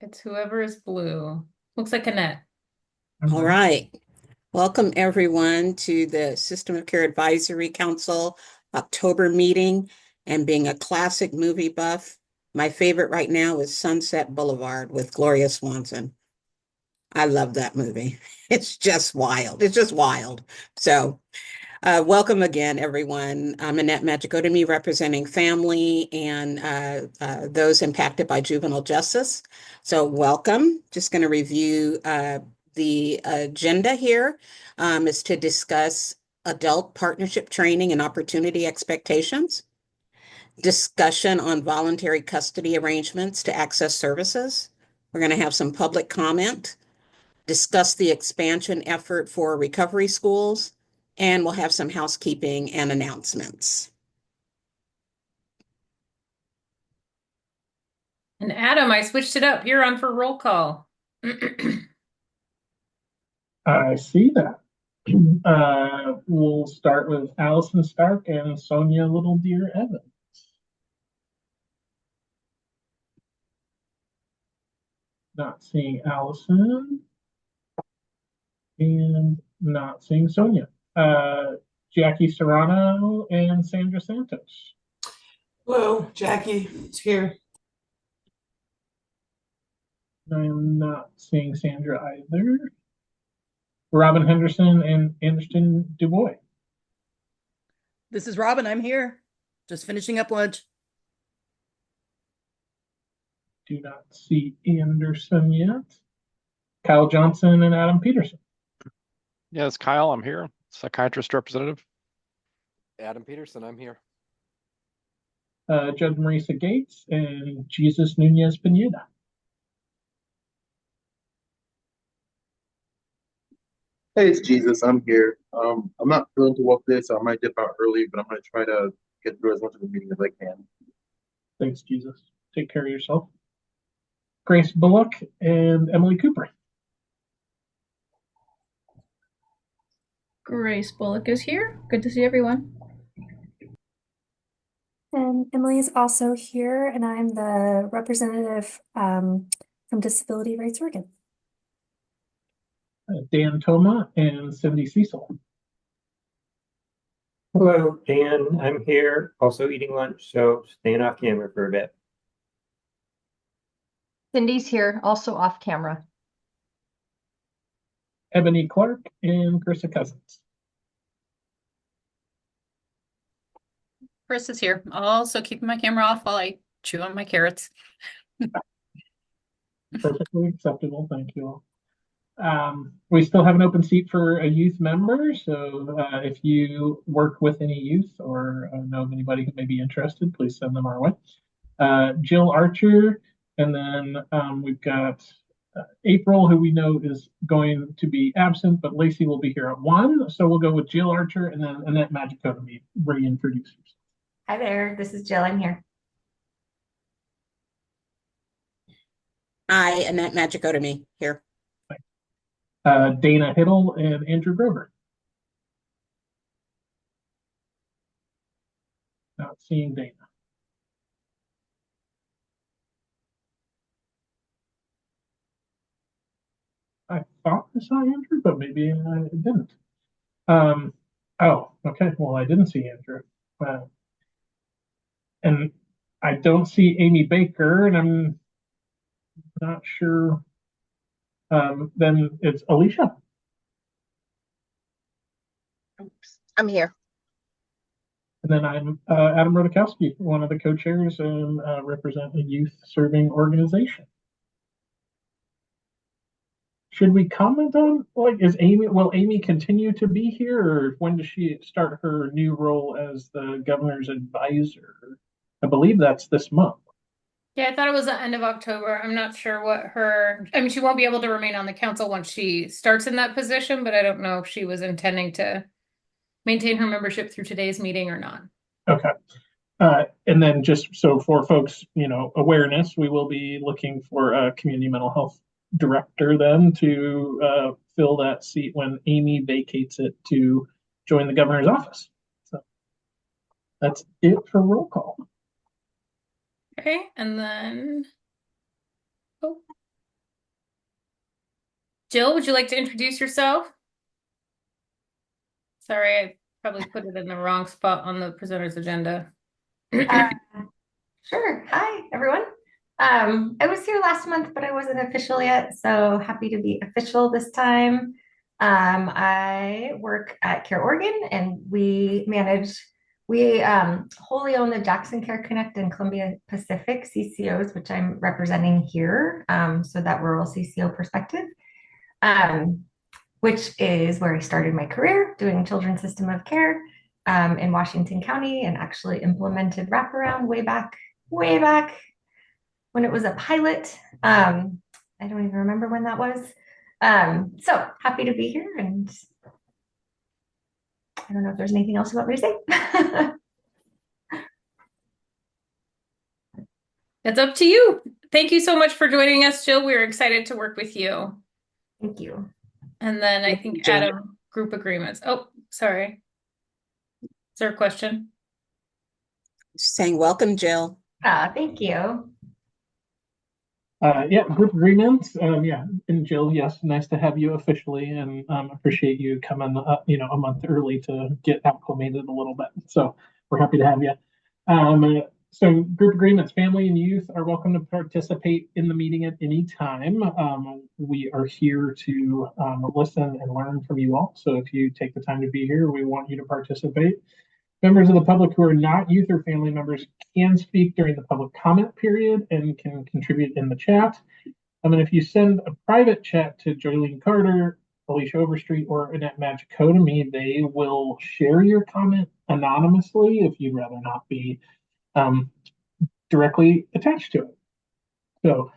It's whoever is blue. Looks like Annette. All right. Welcome, everyone, to the System of Care Advisory Council October meeting. And being a classic movie buff, my favorite right now is Sunset Boulevard with Gloria Swanson. I love that movie. It's just wild. It's just wild. So, welcome again, everyone. I'm Annette Magicotomy, representing family and those impacted by juvenile justice. So, welcome. Just going to review the agenda here is to discuss adult partnership training and opportunity expectations, discussion on voluntary custody arrangements to access services. We're going to have some public comment, discuss the expansion effort for recovery schools, and we'll have some housekeeping and announcements. And Adam, I switched it up. You're on for roll call. I see that. We'll start with Allison Stark and Sonia Little Deer Evans. Not seeing Allison and not seeing Sonia. Jackie Serrano and Sandra Santos. Hello, Jackie is here. I'm not seeing Sandra either. Robin Henderson and Anderson Dubois. This is Robin. I'm here. Just finishing up lunch. Do not see Anderson yet. Kyle Johnson and Adam Peterson. Yes, Kyle, I'm here. Psychiatrist representative. Adam Peterson, I'm here. Judge Marisa Gates and Jesus Nunez Pineda. Hey, it's Jesus. I'm here. I'm not feeling too well today, so I might dip out early, but I'm going to try to get through as much of the meeting as I can. Thanks, Jesus. Take care of yourself. Grace Bullock and Emily Cooper. Grace Bullock is here. Good to see everyone. And Emily is also here, and I'm the representative from Disability Rights Oregon. Dan Toma and Cindy Cecil. Hello, Dan. I'm here, also eating lunch, so staying off camera for a bit. Cindy's here, also off camera. Ebony Clark and Carissa Cousins. Chris is here. Also keeping my camera off while I chew on my carrots. Perfectly acceptable. Thank you all. We still have an open seat for a youth member, so if you work with any youth or know of anybody who may be interested, please send them our way. Jill Archer, and then we've got April, who we know is going to be absent, but Lacey will be here at 1, so we'll go with Jill Archer and then Annette Magicotomy, reintroduce yourself. Hi there, this is Jill. I'm here. Hi, Annette Magicotomy here. Dana Hiddle and Andrew Grover. Not seeing Dana. I thought I saw Andrew, but maybe I didn't. Oh, okay. Well, I didn't see Andrew. And I don't see Amy Baker, and I'm not sure. Then it's Alicia. I'm here. And then I'm Adam Rodakowski, one of the co-chairs and represent a youth serving organization. Should we comment on, will Amy continue to be here, or when does she start her new role as the governor's advisor? I believe that's this month. Yeah, I thought it was the end of October. I'm not sure what she won't be able to remain on the council once she starts in that position, but I don't know if she was intending to maintain her membership through today's meeting or not. Okay. And then just so for folks, awareness, we will be looking for a community mental health director then to fill that seat when Amy vacates it to join the governor's office. So that's it for roll call. Okay, and then Jill, would you like to introduce yourself? Sorry, I probably put it in the wrong spot on the presenter's agenda. Sure. Hi, everyone. I was here last month, but I wasn't official yet, so happy to be official this time. I work at Care Oregon, and we wholly own the Jackson Care Connect and Columbia Pacific CCOs, which I'm representing here, so that rural CCO perspective, which is where I started my career doing children's system of care in Washington County, and actually implemented wraparound way back when it was a pilot. I don't even remember when that was. So happy to be here, and I don't know if there's anything else you want me to say. That's up to you. Thank you so much for joining us, Jill. We're excited to work with you. Thank you. And then I Thank you, think Jill. Adam, group agreements. Oh, sorry. Is there a question? Saying welcome, Jill. Thank you. Yeah, group agreements. Yeah, and Jill, yes, nice to have you officially, and appreciate you coming, a month early to get acclimated a little bit. So we're happy to have you. So group agreements, family and youth are welcome to participate in the meeting at any time. We are here to listen and learn from you all. So if you take the time to be here, we want you to participate. Members of the public who are not youth or family members can speak during the public comment period and can contribute in the chat. And if you send a private chat to Joylene Carter, Alicia Overstreet, or Annette Magico to me, they will share your comment anonymously if you'd rather not be directly attached to it. So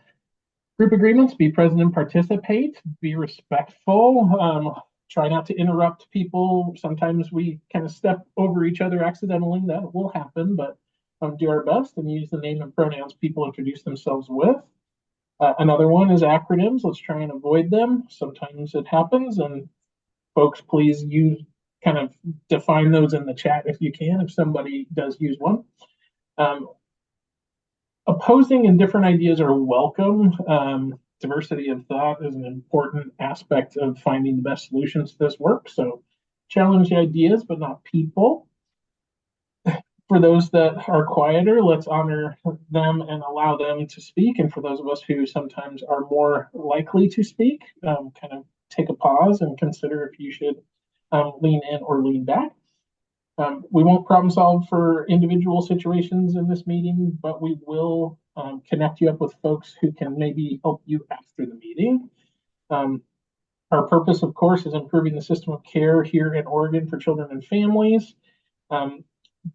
group agreements, be present and participate, be respectful, try not to interrupt people. Sometimes we kind of step over each other accidentally. That will happen, but do our best and use the name and pronouns people introduce themselves with. Another one is acronyms. Let's try and avoid them. Sometimes it happens, and folks, please kind of define those in the chat if you can, if somebody does use one. Opposing and different ideas are welcome. Diversity of thought is an important aspect of finding the best solutions to this work. So challenge the ideas, but not people. For those that are quieter, let's honor them and allow them to speak. And for those of us who sometimes are more likely to speak, kind of take a pause and consider if you should lean in or lean back. We won't problem solve for individual situations in this meeting, but we will connect you up with folks who can maybe help you after the meeting. Our purpose, of course, is improving the system of care here in Oregon for children and families.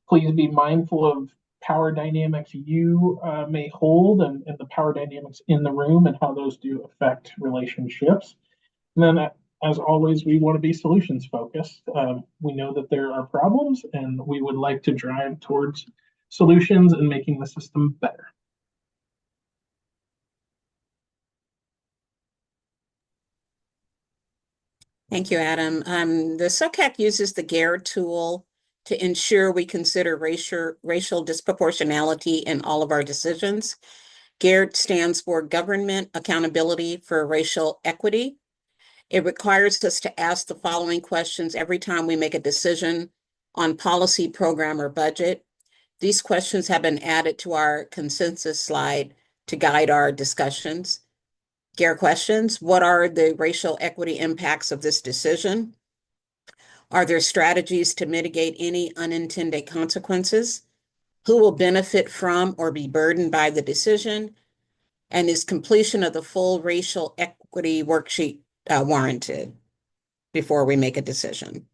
Please be mindful of power dynamics you may hold and the power dynamics in the room and how those do affect relationships. And then as always, we want to be solutions focused. We know that there are problems, and we would like to drive towards solutions and making the system better. Thank you, Adam. The SOCAC uses the GARE tool to ensure we consider racial disproportionality in all of our decisions. GARE stands for Government Accountability for Racial Equity. It requires us to ask the following questions every time we make a decision on policy, program, or budget. These questions have been added to our consensus slide to guide our discussions. GARE questions: what are the racial equity impacts of this decision? Are there strategies to mitigate any unintended consequences? Who will benefit from or be burdened by the decision? And is completion of the full racial equity worksheet warranted before we make a decision?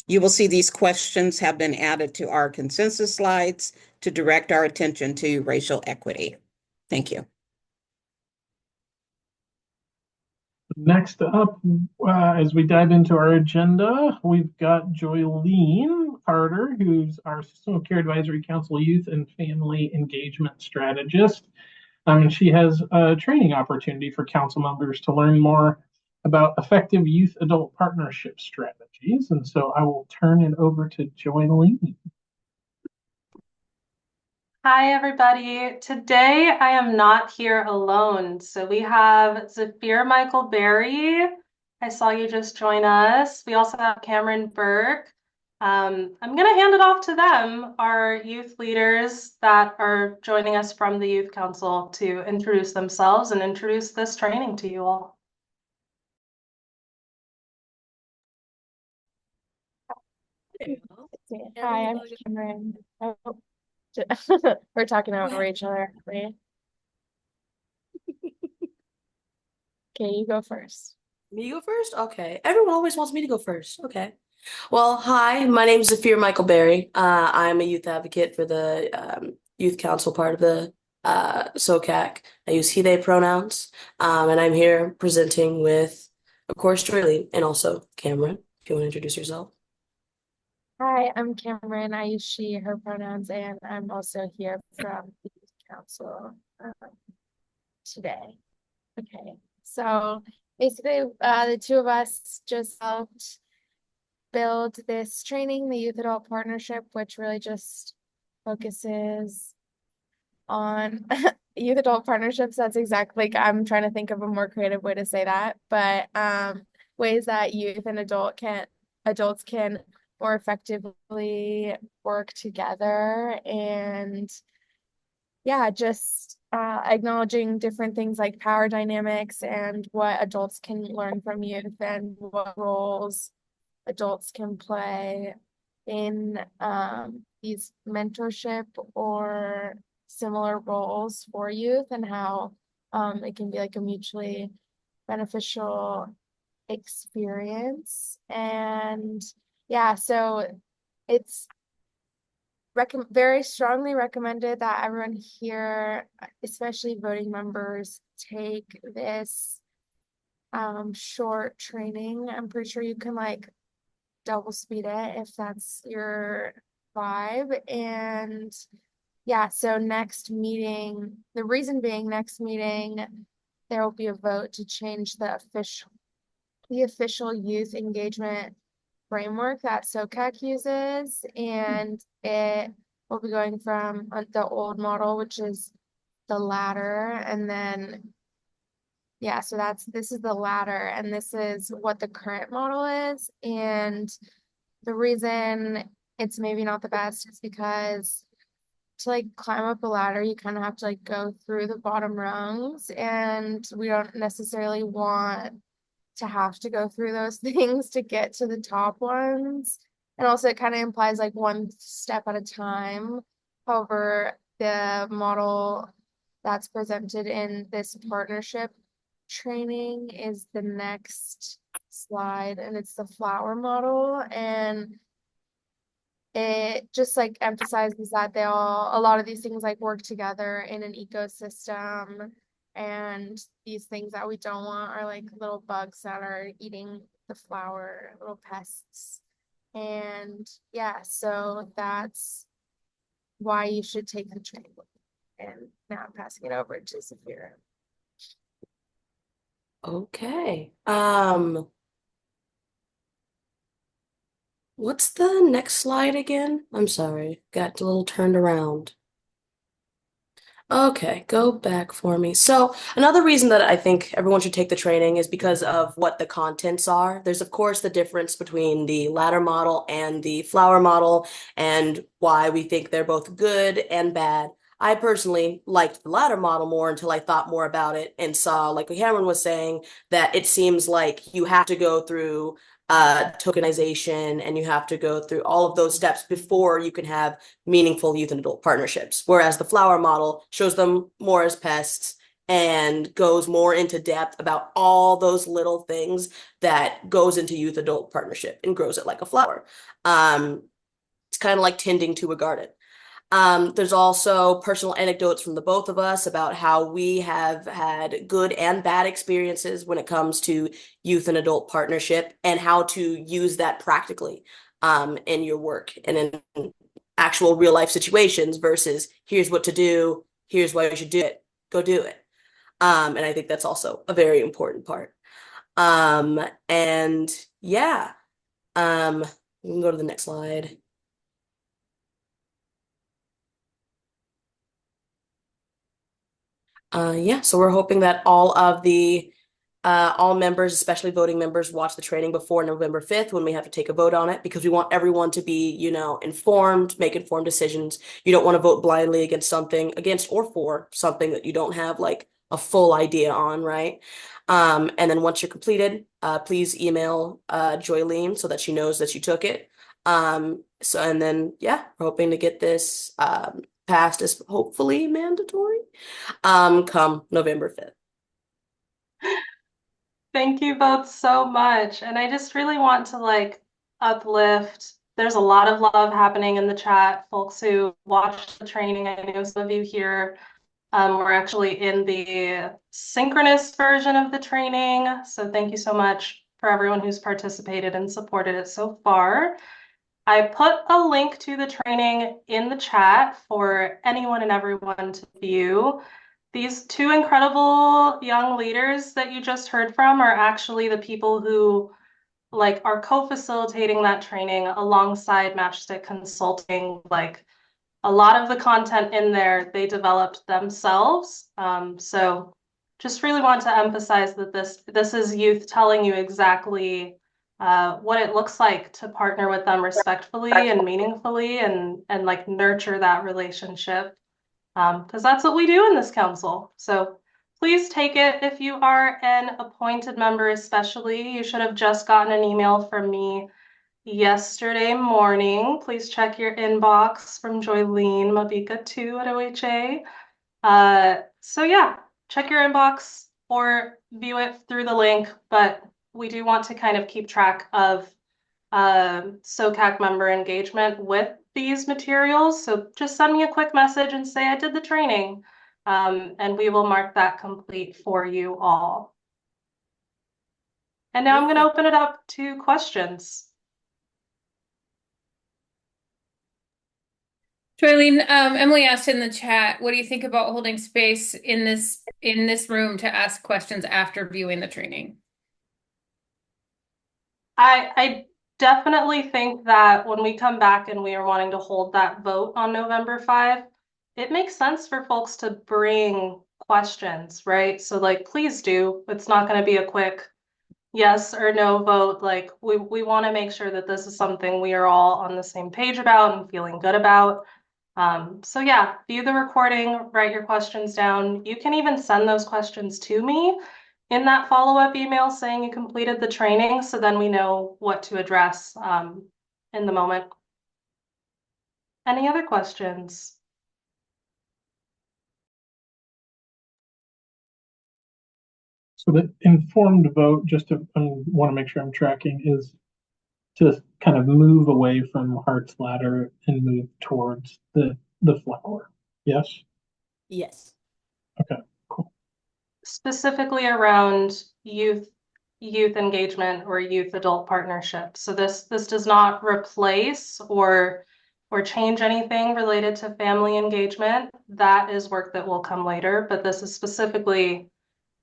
You will see these questions have been added to our consensus slides to direct our attention to racial equity. Thank you. Next up, as we dive into our agenda, we've got Joylene Carter, who's our System of Care Advisory Council Youth and Family Engagement Strategist. And she has a training opportunity for council members to learn more about effective youth-adult partnership strategies. And so I will turn it over to Joylene. Hi, everybody. Today I am not here alone. So we have Zafir Michael Berry. I saw you just join us. We also have Cameron Burke. I'm going to hand it off to them, our youth leaders that are joining us from the Youth Council, to introduce themselves and introduce this training to you all. Hi, I'm Cameron. Oh, we're talking over each other. Right? Okay, you go first. Me go first? Okay. Everyone always wants me to go first. Okay. Well, hi, my name is Zafir Michael Berry. I'm a youth advocate for the Youth Council part of the SOCAC. I use he, they pronouns. And I'm here presenting with, of course, Joylee and also Cameron, if you want to introduce yourself. Hi, I'm Cameron. I use she, her pronouns, and I'm also here from the Youth Council today. Okay, so basically, the two of us just helped build this training, the Youth Adult Partnership, which really just focuses on youth adult partnerships. That's exactly, like, I'm trying to think of a more creative way to say that, but ways that youth and adults can more effectively work together, and yeah, just acknowledging different things like power dynamics and what adults can learn from youth and what roles adults can play in these mentorship or similar roles for youth, and how it can be like a mutually beneficial experience. And yeah, so it's very strongly recommended that everyone here, especially voting members, take this short training. I'm pretty sure you can like double speed it if that's your vibe. And yeah, so next meeting, the reason being next meeting, there will be a vote to change the official youth engagement framework that SOCAC uses, and it will be going from the old model, which is the ladder, and then yeah, so this is the ladder, and this is what the current model is. And the reason it's maybe not the best is because to like climb up a ladder, you kind of have to like go through the bottom rungs, and we don't necessarily want to have to go through those things to get to the top ones. And also it kind of implies like one step at a time. However, the model that's presented in this partnership training is the next slide, and it's the flower model, and it just like emphasizes that a lot of these things like work together in an ecosystem, and these things that we don't want are like little bugs that are eating the flower, little pests. And yeah, so that's why you should take the training. And now I'm passing it over to Zafira. Okay. What's the next slide again? I'm sorry, got a little turned around. Okay, go back for me. So another reason that I think everyone should take the training is because of what the contents are. There's of course the difference between the ladder model and the flower model, and why we think they're both good and bad. I personally liked the ladder model more until I thought more about it and saw, like what Cameron was saying, that it seems like you have to go through tokenization, and you have to go through all of those steps before you can have meaningful youth and adult partnerships. Whereas the flower model shows them more as pests and goes more into depth about all those little things that goes into youth adult partnership and grows it like a flower. It's kind of like tending to a garden. There's also personal anecdotes from the both of us about how we have had good and bad experiences when it comes to youth and adult partnership, and how to use that practically in your work and in actual real life situations versus here's what to do, here's why you should do it, go do it. And I think that's also a very important part. And yeah, we can go to the next slide. Yeah, so we're hoping that all members, especially voting members, watch the training before November 5th when we have to take a vote on it, because we want everyone to be, informed, make informed decisions. You don't want to vote blindly against or for something that you don't have like a full idea on, right? And then once you're completed, please email Joylene so that she knows that you took it. And then yeah, we're hoping to get this passed as hopefully mandatory come November 5th. Thank you both so much. And I just really want to uplift. There's a lot of love happening in the chat. Folks who watched the training, I know some of you here were actually in the synchronous version of the training. So thank you so much for everyone who's participated and supported it so far. I put a link to the training in the chat for anyone and everyone to view. These two incredible young leaders that you just heard from are actually the people who are co-facilitating that training alongside Matchstick Consulting. A lot of the content in there, they developed themselves. So just really want to emphasize that this is youth telling you exactly what it looks like to partner with them respectfully and meaningfully and nurture that relationship. Because that's what we do in this council. So please take it if you are an appointed member, especially. You should have just gotten an email from me yesterday morning. Please check your inbox from Joylene Mabika 2 at OHA. So yeah, check your inbox or view it through the link, but we do want to kind of keep track of SOCAC member engagement with these materials. So just send me a quick message and say I did the training, and we will mark that complete for you all. And now I'm going to open it up to questions. Joylene, Emily asked in the chat, what do you think about holding space in this room to ask questions after viewing the training? I definitely think that when we come back and we are wanting to hold that vote on November 5, it makes sense for folks to bring questions, right? So please do. It's not going to be a quick yes or no vote. We want to make sure that this is something we are all on the same page about and feeling good about. So yeah, view the recording, write your questions down. You can even send those questions to me in that follow-up email saying you completed the training, so then we know what to address in the moment. Any other questions? So the informed vote, I want to make sure I'm tracking, is to kind of move away from Heart's Ladder and move towards the flower. Yes? Yes. Okay, cool. Specifically around youth engagement or youth adult partnership. So this does not replace or change anything related to family engagement. That is work that will come later, but this is specifically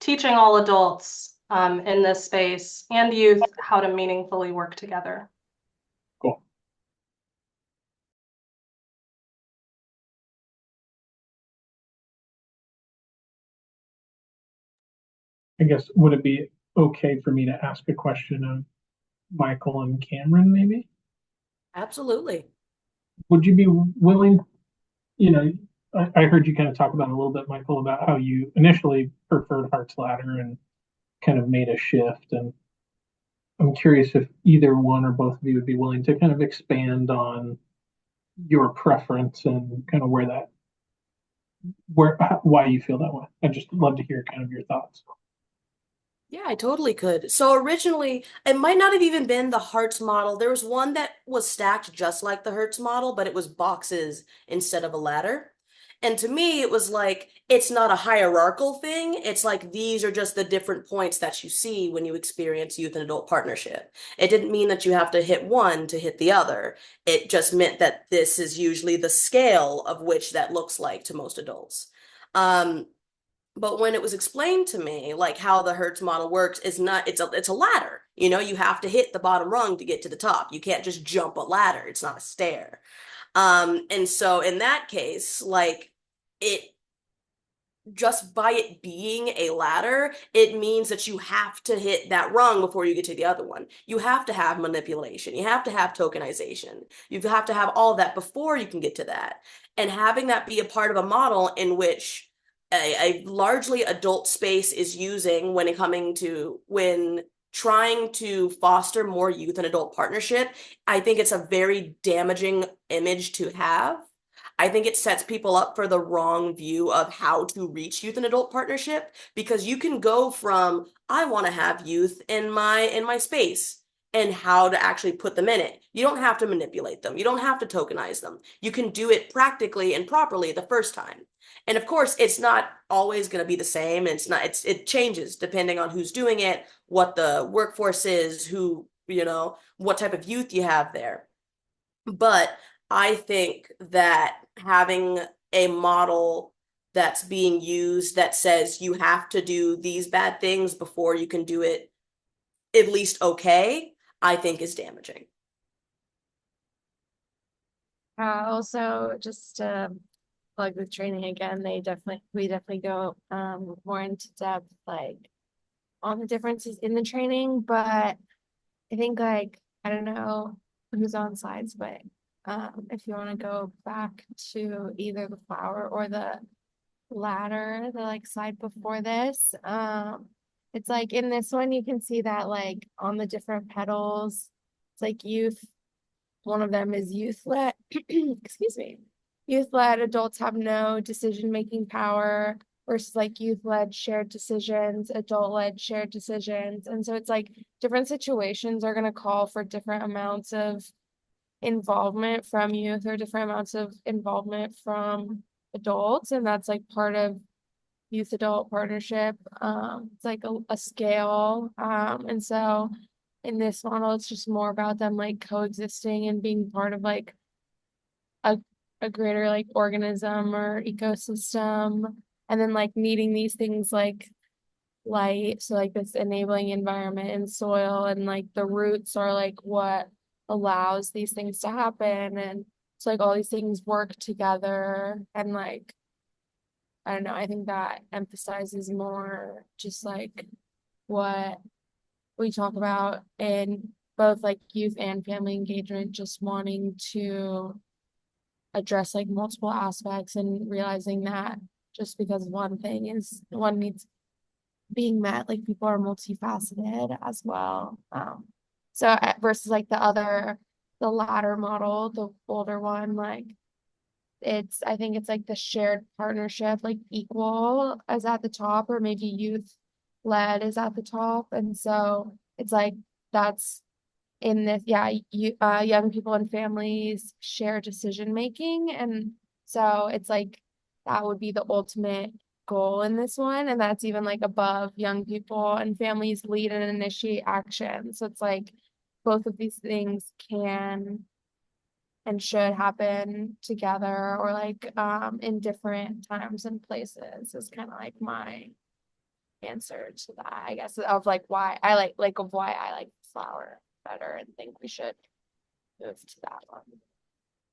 teaching all adults in this space and youth how to meaningfully work together. Cool. I guess, would it be okay for me to ask a question of Michael and Cameron, maybe? Absolutely. Would you be willing, I heard you kind of talk about a little bit, Michael, about how you initially preferred Heart's Ladder and kind of made a shift. And I'm curious if either one or both of you would be willing to kind of expand on your preference and kind of why you feel that way. I'd just love to hear kind of your thoughts. Yeah, I totally could. So originally, it might not have even been the Hertz model. There was one that was stacked just like the Hertz model, but it was boxes instead of a ladder. And to me, it was like, it's not a hierarchical thing. It's like, these are just the different points that you see when you experience youth and adult partnership. It didn't mean that you have to hit one to hit the other. It just meant that this is usually the scale of which that looks like to most adults. But when it was explained to me, like how the Hertz model works, it's a ladder. You have to hit the bottom rung to get to the top. You can't just jump a ladder. It's not a stair. And so in that case, just by it being a ladder, it means that you have to hit that rung before you get to the other one. You have to have manipulation. You have to have tokenization. You have to have all of that before you can get to that. And having that be a part of a model in which a largely adult space is using when trying to foster more youth and adult partnership, I think it's a very damaging image to have. I think it sets people up for the wrong view of how to reach youth and adult partnership, because you can go from I want to have youth in my space and how to actually put them in it. You don't have to manipulate them. You don't have to tokenize them. You can do it practically and properly the first time. And of course, it's not always going to be the same. And it changes depending on who's doing it, what the workforce is, what type of youth you have there. But I think that having a model that's being used that says you have to do these bad things before you can do it at least okay, I think is damaging. Also, just plug with training again, we definitely go more into depth like on the differences in the training, but I think I don't know who's on sides, but if you want to go back to either the flower or the ladder, the like slide before this, it's like in this one you can see that like on the different petals, it's like youth. One of them is youth led. Excuse me. Youth led adults have no decision making power versus like youth led shared decisions, adult led shared decisions. And so it's like different situations are going to call for different amounts of involvement from youth or different amounts of involvement from adults. And that's like part of youth adult partnership. It's like a scale. And so in this model, it's just more about them like coexisting and being part of like a greater like organism or ecosystem, and then like needing these things like light, so like this enabling environment and soil, and like the roots are like what allows these things to happen, and so like all these things work together, and like I don't know, I think that emphasizes more just like what we talk about in both like youth and family engagement, just wanting to address like multiple aspects and realizing that just because one needs being met, like people are multifaceted as well. So versus like the latter model, the older one, like I think it's like the shared partnership, like equal is at the top, or maybe youth led is at the top. And so it's like that's in this, young people and families share decision making. And so it's like that would be the ultimate goal in this one. And that's even like above young people and families lead and initiate action. So it's like both of these things can and should happen together, or like in different times and places is kind of like my answer to that, I guess, of like why I like flower better and think we should move to that one.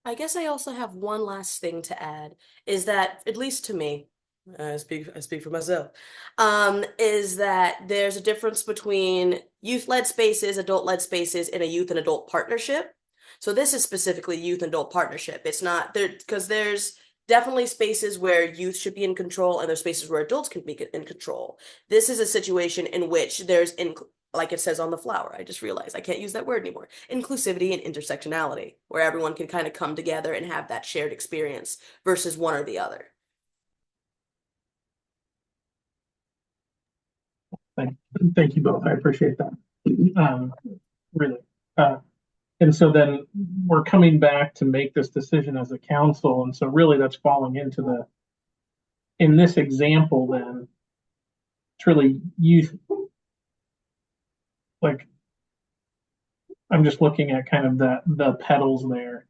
I guess I also have one last thing to add, is that, at least to me, I speak for myself, is that there's a difference between youth-led spaces, adult-led spaces, and a youth and adult partnership. So this is specifically youth and adult partnership. It's not there, because there's definitely spaces where youth should be in control and there's spaces where adults can be in control. This is a situation in which like it says on the flower, I just realized I can't use that word anymore, inclusivity and intersectionality, where everyone can kind of come together and have that shared experience versus one or the other. Thank you both. I appreciate that. Really. And so then we're coming back to make this decision as a council. And so really that's falling into in this example, then it's really youth. Like, I'm just looking at kind of the petals there.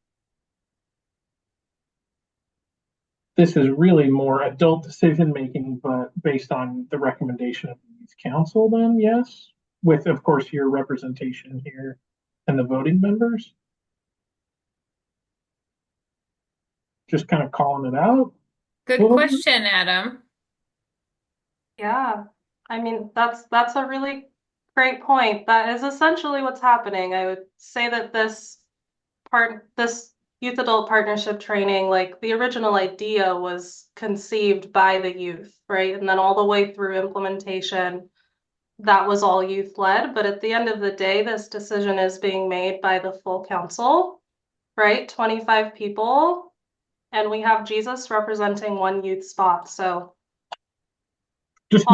This is really more adult decision making, but based on the recommendation of the youth council, then yes, with of course your representation here and the voting members. Just kind of calling it out. Good question, Adam. Yeah, I mean that's a really great point. That is essentially what's happening. I would say that this youth adult partnership training, like the original idea was conceived by the youth, right? And then all the way through implementation, that was all youth led. But at the end of the day, this decision is being made by the full council, right? 25 people, and we have Jesus representing one youth spot. So Just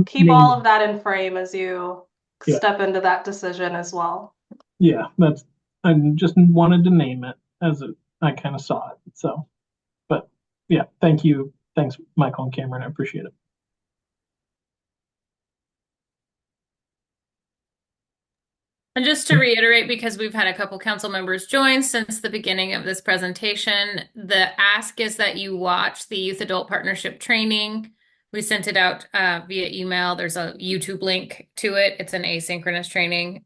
keep name all it. of that in frame as you Yeah, step into that decision as well. yeah, that's, I just wanted to name it as I kind of saw it. So, but yeah, thank you. Thanks, Michael and Cameron. I appreciate it. And just to reiterate, because we've had a couple council members join since the beginning of this presentation, the ask is that you watch the Youth Adult Partnership training. We sent it out via email. There's a YouTube link to it. It's an asynchronous training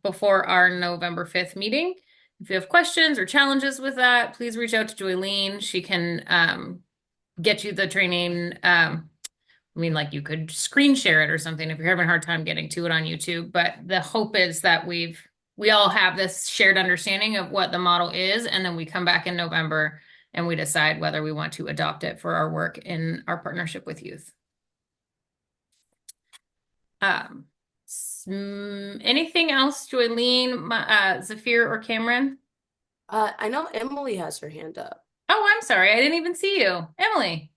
before our November 5th meeting. If you have questions or challenges with that, please reach out to Joylene. She can get you the training. I mean, like you could screen share it or something if you're having a hard time getting to it on YouTube. But the hope is that we all have this shared understanding of what the model is, and then we come back in November and we decide whether we want to adopt it for our work in our partnership with youth. Anything else, Joylene, Zafir, or Cameron? I know Emily has her hand up. Oh, I'm sorry. I didn't even see you. Emily.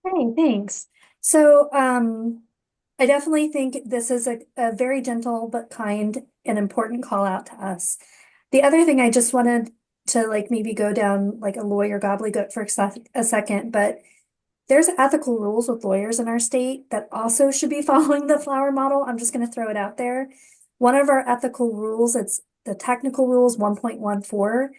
Hey, thanks. So, I definitely think this is a very gentle but kind and important call out to us. The other thing I just wanted to like maybe go down like a lawyer gobbledygook for a second, but there's ethical rules with lawyers in our state that also should be following the flower model. I'm just going to throw it out there. One of our ethical rules, it's the technical rules 1.14.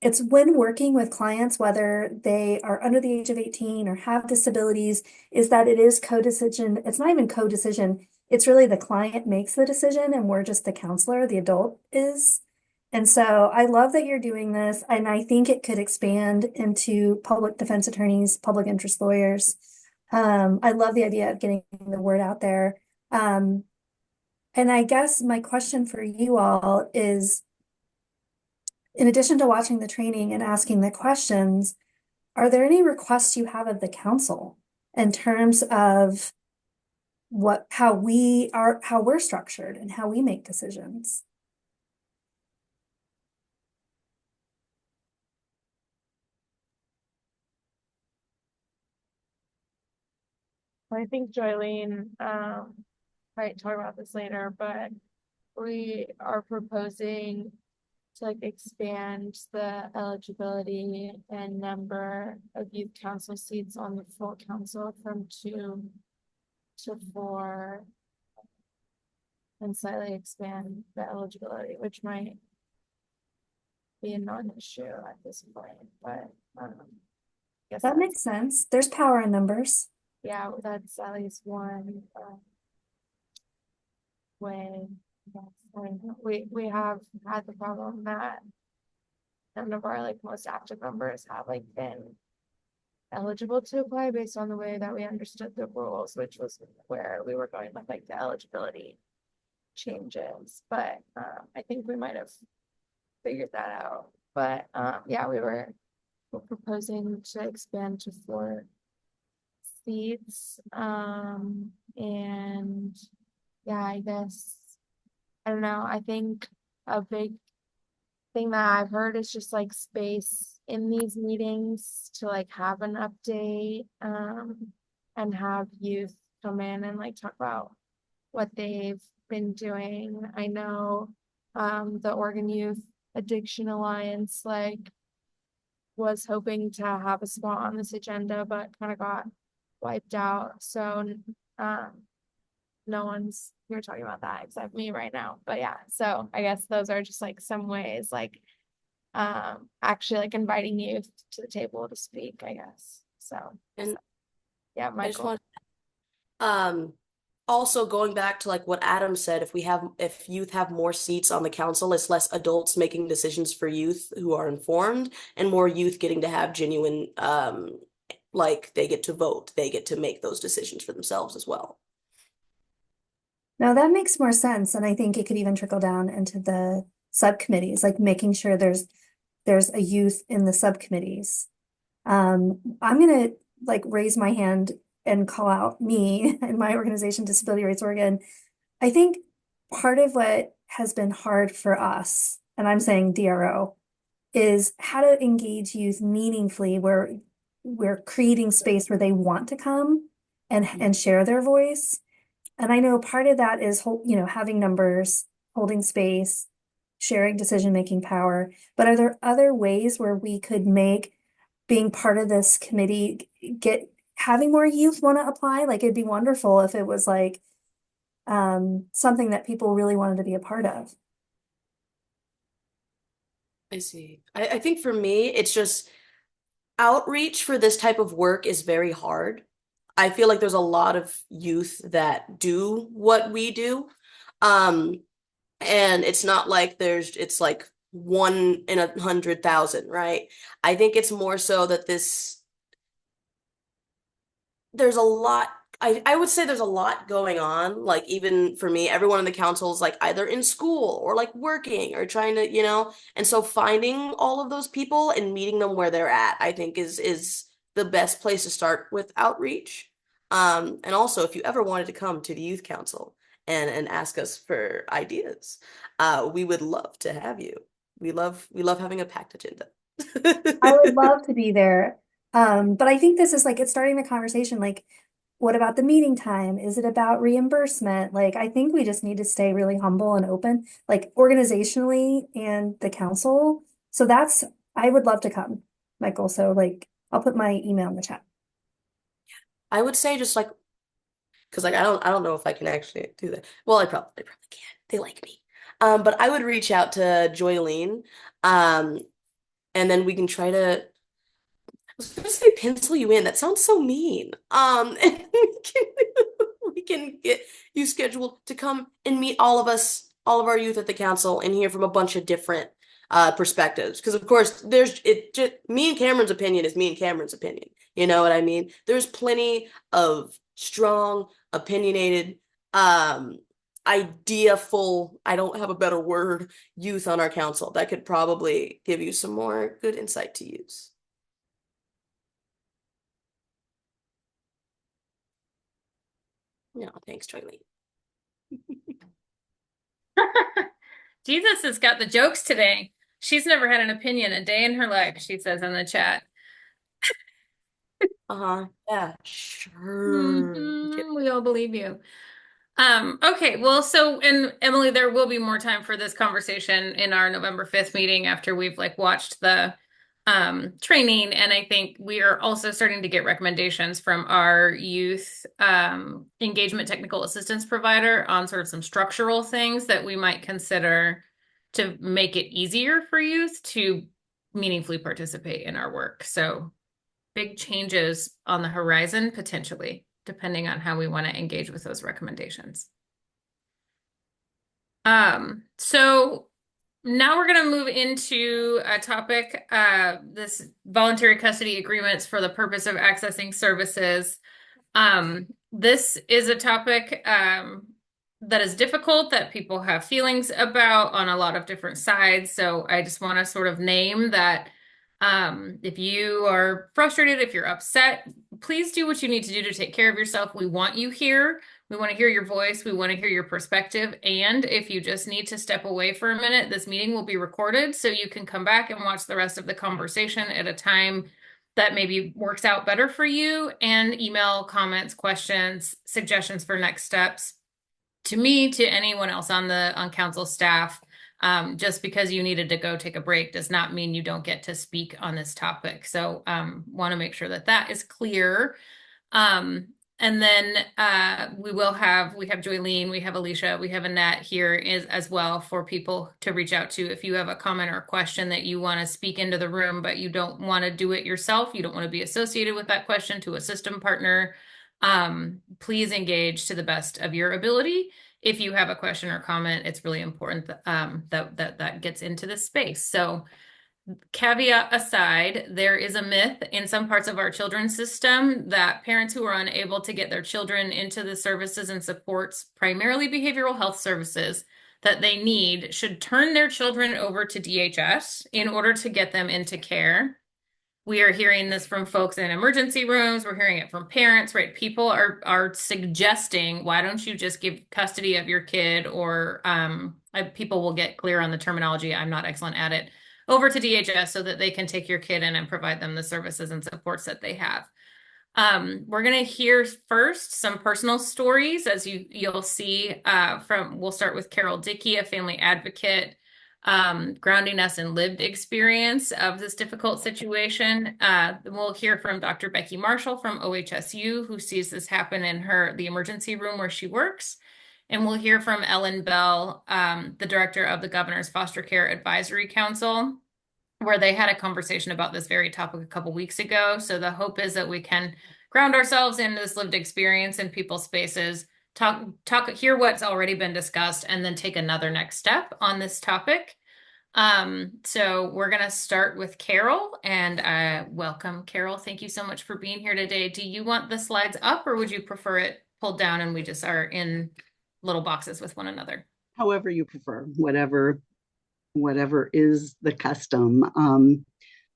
It's when working with clients, whether they are under the age of 18 or have disabilities, is that it is co-decision. It's not even co-decision. It's really the client makes the decision and we're just the counselor, the adult is. And so I love that you're doing this. And I think it could expand into public defense attorneys, public interest lawyers. I love the idea of getting the word out there. And I guess my question for you all is, in addition to watching the training and asking the questions, are there any requests you have of the council in terms of how we're structured and how we make decisions? I think Joylene might talk about this later, but we are proposing to like expand the eligibility and number of youth council seats on the full council from 2 to 4, and slightly expand the eligibility, which might be a non-issue at this point, but guess That makes sense. There's power in numbers. yeah, that's at least one way. Yes, we have had the problem that none of our like most active members have like been eligible to apply based on the way that we understood the rules, which was where we were going with like the eligibility changes. But I think we might have figured that out. But yeah, we're proposing to expand to 4 seats. And yeah, I guess I don't know. I think a big thing that I've heard is just like space in these meetings to like have an update and have youth come in and like talk about what they've been doing. I know the Oregon Youth Addiction Alliance like was hoping to have a spot on this agenda but kind of got wiped out. So no one's here talking about that except me right now. But yeah, so I guess those are just like some ways like actually like inviting youth to the table to speak, I guess. So And yeah, I just Michael. want also going back to like what Adam said, if youth have more seats on the council, it's less adults making decisions for youth who are informed and more youth getting to have genuine like they get to vote, they get to make those decisions for themselves as well. Now that makes more sense, and I think it could even trickle down into the subcommittees, like making sure there's a youth in the subcommittees. I'm gonna like raise my hand and call out me and my organization, Disability Rights Oregon. I think part of what has been hard for us, and I'm saying DRO, is how to engage youth meaningfully where we're creating space where they want to come and share their voice. And I know part of that is, having numbers, holding space, sharing decision-making power. But are there other ways where we could make being part of this committee having more youth want to apply? Like, it'd be wonderful if it was like something that people really wanted to be a part of. I see. I think for me, it's just outreach for this type of work is very hard. I feel like there's a lot of youth that do what we do. And it's not like it's like 1 in 100,000, right? I think it's more so that there's a lot. I would say there's a lot going on. Like, even for me, everyone in the council is like either in school or like working or trying to, and so finding all of those people and meeting them where they're at, I think is the best place to start with outreach. And also, if you ever wanted to come to the youth council and ask us for ideas, we would love to have you. We love having a packed agenda. I would love to be there. But I think this is like, it's starting the conversation. Like, what about the meeting time? Is it about reimbursement? Like, I think we just need to stay really humble and open, like organizationally and the council. So I would love to come, Michael. So like, I'll put my email in the chat. I would say just like, because like I don't know if I can actually do that. Well, I probably can. They like me. But I would reach out to Joylene, and then we can try to. I was gonna say pencil you in. That sounds so mean. And we can get you scheduled to come and meet all of us, all of our youth at the council, and hear from a bunch of different perspectives. Because of course, me and Cameron's opinion is me and Cameron's opinion. You know what I mean? There's plenty of strong, opinionated, ideaful, I don't have a better word, youth on our council that could probably give you some more good insight to use. No, thanks, Joylene. Jesus has got the jokes today. She's never had an opinion a day in her life, she says in the chat. Yeah, sure. We all believe you. Okay, well, and Emily, there will be more time for this conversation in our November 5th meeting after we've like watched the training. And I think we are also starting to get recommendations from our youth engagement technical assistance provider on sort of some structural things that we might consider to make it easier for youth to meaningfully participate in our work. So big changes on the horizon, potentially, depending on how we want to engage with those recommendations. So now we're going to move into a topic, this voluntary custody agreements for the purpose of accessing services. This is a topic that is difficult, that people have feelings about on a lot of different sides. So I just want to sort of name that if you are frustrated, if you're upset, please do what you need to do to take care of yourself. We want you here. We want to hear your voice. We want to hear your perspective. And if you just need to step away for a minute, this meeting will be recorded so you can come back and watch the rest of the conversation at a time that maybe works out better for you, and email comments, questions, suggestions for next steps to me, to anyone else on council staff. Just because you needed to go take a break does not mean you don't get to speak on this topic. So want to make sure that that is clear. And then we have Joylene, we have Alicia, we have Annette here as well for people to reach out to. If you have a comment or a question that you want to speak into the room, but you don't want to do it yourself, you don't want to be associated with that question, to a system partner, please engage to the best of your ability. If you have a question or comment, it's really important that that gets into this space. So caveat aside, there is a myth in some parts of our children's system that parents who are unable to get their children into the services and supports, primarily behavioral health services, that they need should turn their children over to DHS in order to get them into care. We are hearing this from folks in emergency rooms. We're hearing it from parents, right? People are suggesting, why don't you just give custody of your kid, or people will get clear on the terminology. I'm not excellent at it. Over to DHS so that they can take your kid in and provide them the services and supports that they have. We're going to hear first some personal stories, as you'll see we'll start with Carol Dickey, a family advocate, grounding us in lived experience of this difficult situation. We'll hear from Dr. Becky Marshall from OHSU, who sees this happen in the emergency room where she works. And we'll hear from Ellen Bell, the director of the Governor's Foster Care Advisory Council, where they had a conversation about this very topic a couple weeks ago. So the hope is that we can ground ourselves in this lived experience in people's spaces, hear what's already been discussed, and then take another next step on this topic. So we're going to start with Carol, and welcome, Carol. Thank you so much for being here today. Do you want the slides up, or would you prefer it pulled down and we just are in little boxes with one another? However you prefer, whatever is the custom.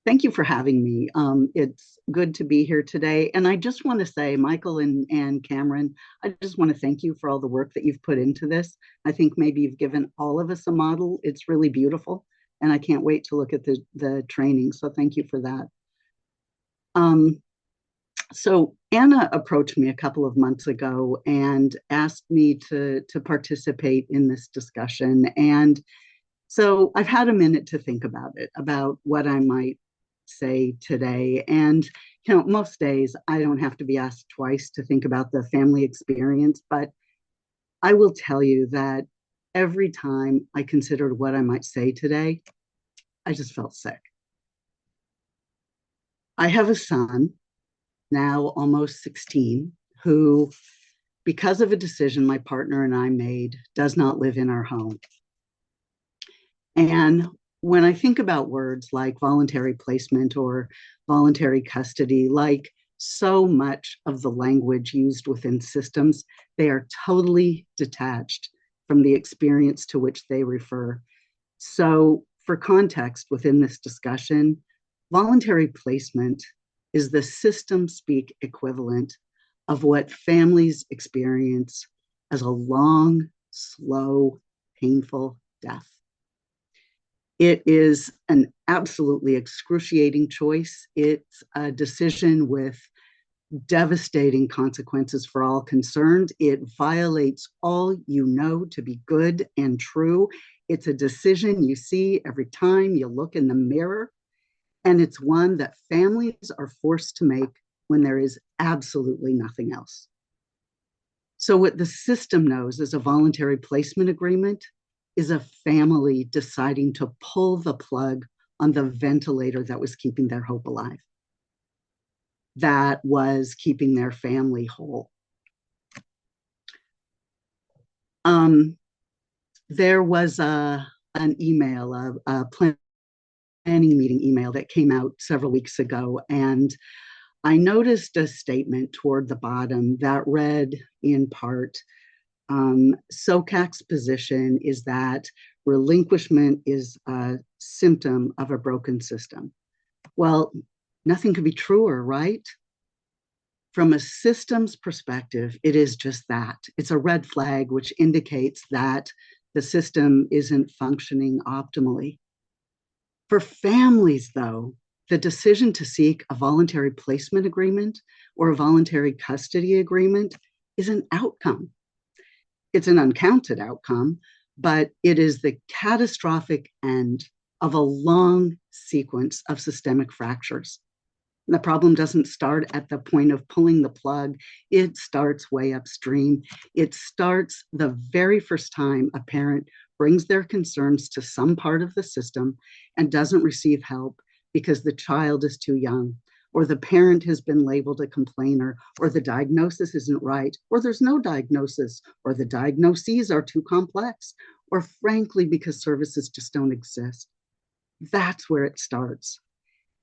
Thank you for having me. It's good to be here today. And I just want to say, Michael and Cameron, I just want to thank you for all the work that you've put into this. I think maybe you've given all of us a model. It's really beautiful. And I can't wait to look at the training. So thank you for that. So Anna approached me a couple of months ago and asked me to participate in this discussion. And so I've had a minute to think about it, about what I might say today. And, most days I don't have to be asked twice to think about the family experience, but I will tell you that every time I considered what I might say today, I just felt sick. I have a son, now almost 16, who, because of a decision my partner and I made, does not live in our home. And when I think about words like voluntary placement or voluntary custody, like so much of the language used within systems, they are totally detached from the experience to which they refer. So for context within this discussion, voluntary placement is the system speak equivalent of what families experience as a long, slow, painful death. It is an absolutely excruciating choice. It's a decision with devastating consequences for all concerned. It violates all you know to be good and true. It's a decision you see every time you look in the mirror. And it's one that families are forced to make when there is absolutely nothing else. So what the system knows as a voluntary placement agreement is a family deciding to pull the plug on the ventilator that was keeping their hope alive, that was keeping their family whole. There was an email, a planning meeting email that came out several weeks ago, and I noticed a statement toward the bottom that read in part, SOCAC's position is that relinquishment is a symptom of a broken system. Well, nothing could be truer, right? From a systems perspective, it is just that. It's a red flag which indicates that the system isn't functioning optimally. For families, though, the decision to seek a voluntary placement agreement or a voluntary custody agreement is an outcome. It's an uncounted outcome, but it is the catastrophic end of a long sequence of systemic fractures. And the problem doesn't start at the point of pulling the plug. It starts way upstream. It starts the very first time a parent brings their concerns to some part of the system and doesn't receive help because the child is too young, or the parent has been labeled a complainer, or the diagnosis isn't right, or there's no diagnosis, or the diagnoses are too complex, or frankly, because services just don't exist. That's where it starts.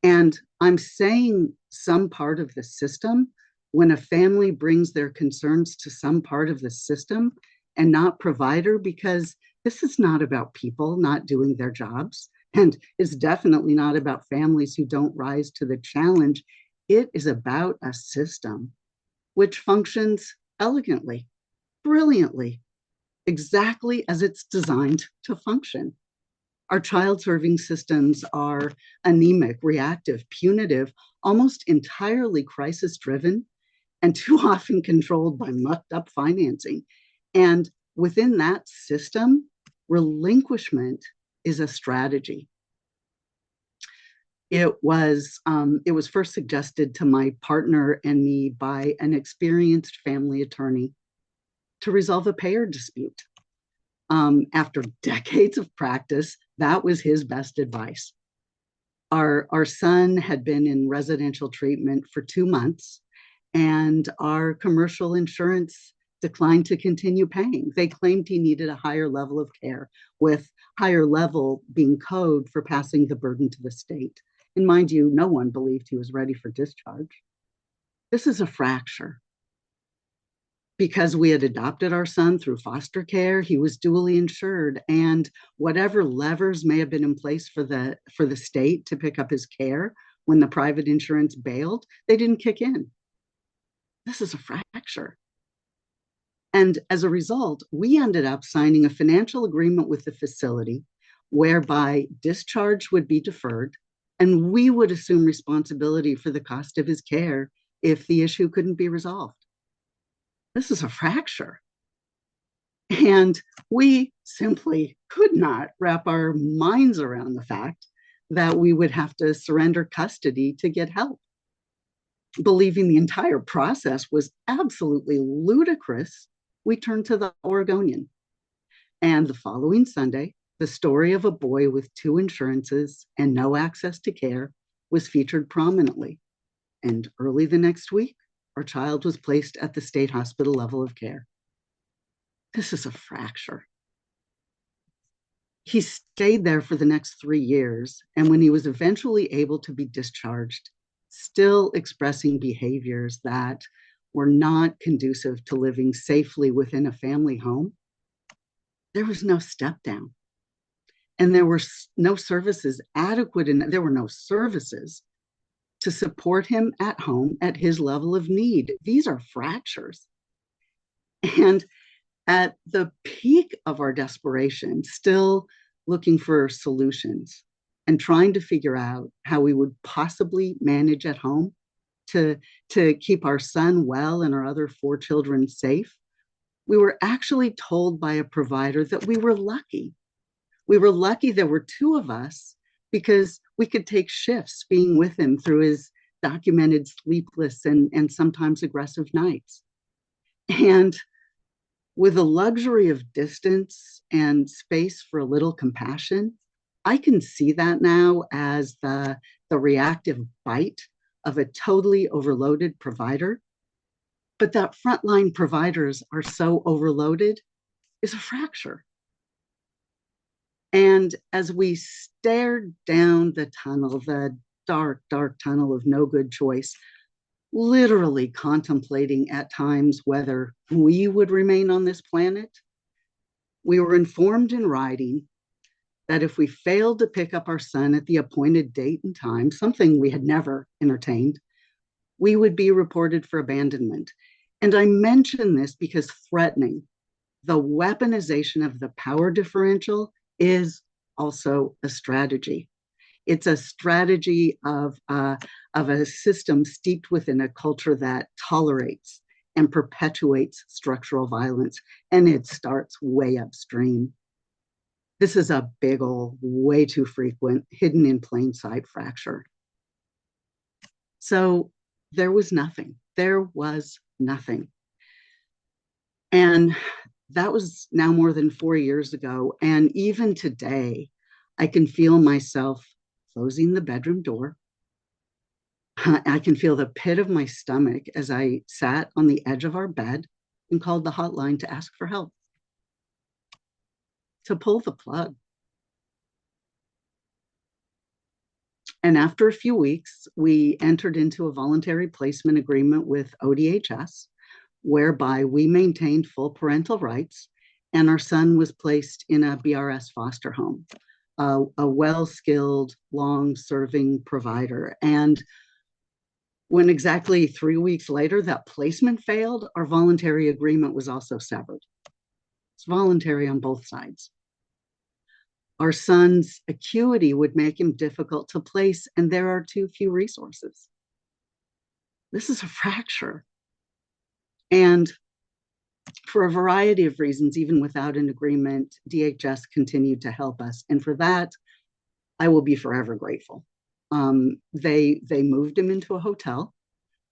And I'm saying some part of the system when a family brings their concerns to some part of the system and not provider, because this is not about people not doing their jobs. And it's definitely not about families who don't rise to the challenge. It is about a system which functions elegantly, brilliantly, exactly as it's designed to function. Our child serving systems are anemic, reactive, punitive, almost entirely crisis driven, and too often controlled by mucked up financing. And within that system, relinquishment is a strategy. It was first suggested to my partner and me by an experienced family attorney to resolve a payer dispute. After decades of practice, that was his best advice. Our son had been in residential treatment for 2 months, and our commercial insurance declined to continue paying. They claimed he needed a higher level of care, with higher level being code for passing the burden to the state. And mind you, no one believed he was ready for discharge. This is a fracture. Because we had adopted our son through foster care, he was dually insured, and whatever levers may have been in place for the state to pick up his care when the private insurance bailed, they didn't kick in. This is a fracture. And as a result, we ended up signing a financial agreement with the facility whereby discharge would be deferred and we would assume responsibility for the cost of his care if the issue couldn't be resolved. This is a fracture. And we simply could not wrap our minds around the fact that we would have to surrender custody to get help. Believing the entire process was absolutely ludicrous, we turned to the Oregonian. And the following Sunday, the story of a boy with 2 insurances and no access to care was featured prominently. And early the next week, our child was placed at the state hospital level of care. This is a fracture. He stayed there for the next 3 years, and when he was eventually able to be discharged, still expressing behaviors that were not conducive to living safely within a family home, there was no step down. And there were no services adequate, and there were no services to support him at home at his level of need. These are fractures. And at the peak of our desperation, still looking for solutions and trying to figure out how we would possibly manage at home to keep our son well and our other 4 children safe, we were actually told by a provider that we were lucky. We were lucky there were 2 of us because we could take shifts being with him through his documented sleepless and sometimes aggressive nights. And with the luxury of distance and space for a little compassion, I can see that now as the reactive bite of a totally overloaded provider. But that frontline providers are so overloaded is a fracture. And as we stared down the tunnel, the dark, dark tunnel of no good choice, literally contemplating at times whether we would remain on this planet, we were informed in writing that if we failed to pick up our son at the appointed date and time, something we had never entertained, we would be reported for abandonment. And I mention this because threatening, the weaponization of the power differential is also a strategy. It's a strategy of a system steeped within a culture that tolerates and perpetuates structural violence, and it starts way upstream. This is a big old, way too frequent, hidden in plain sight fracture. So there was nothing. There was nothing. And that was now more than 4 years ago. And even today, I can feel myself closing the bedroom door. I can feel the pit of my stomach as I sat on the edge of our bed and called the hotline to ask for help, to pull the plug. And after a few weeks, we entered into a voluntary placement agreement with ODHS, whereby we maintained full parental rights, and our son was placed in a BRS foster home, a well-skilled, long-serving provider. And when exactly 3 weeks later that placement failed, our voluntary agreement was also severed. It's voluntary on both sides. Our son's acuity would make him difficult to place, and there are too few resources. This is a fracture. And for a variety of reasons, even without an agreement, DHS continued to help us. And for that, I will be forever grateful. They moved him into a hotel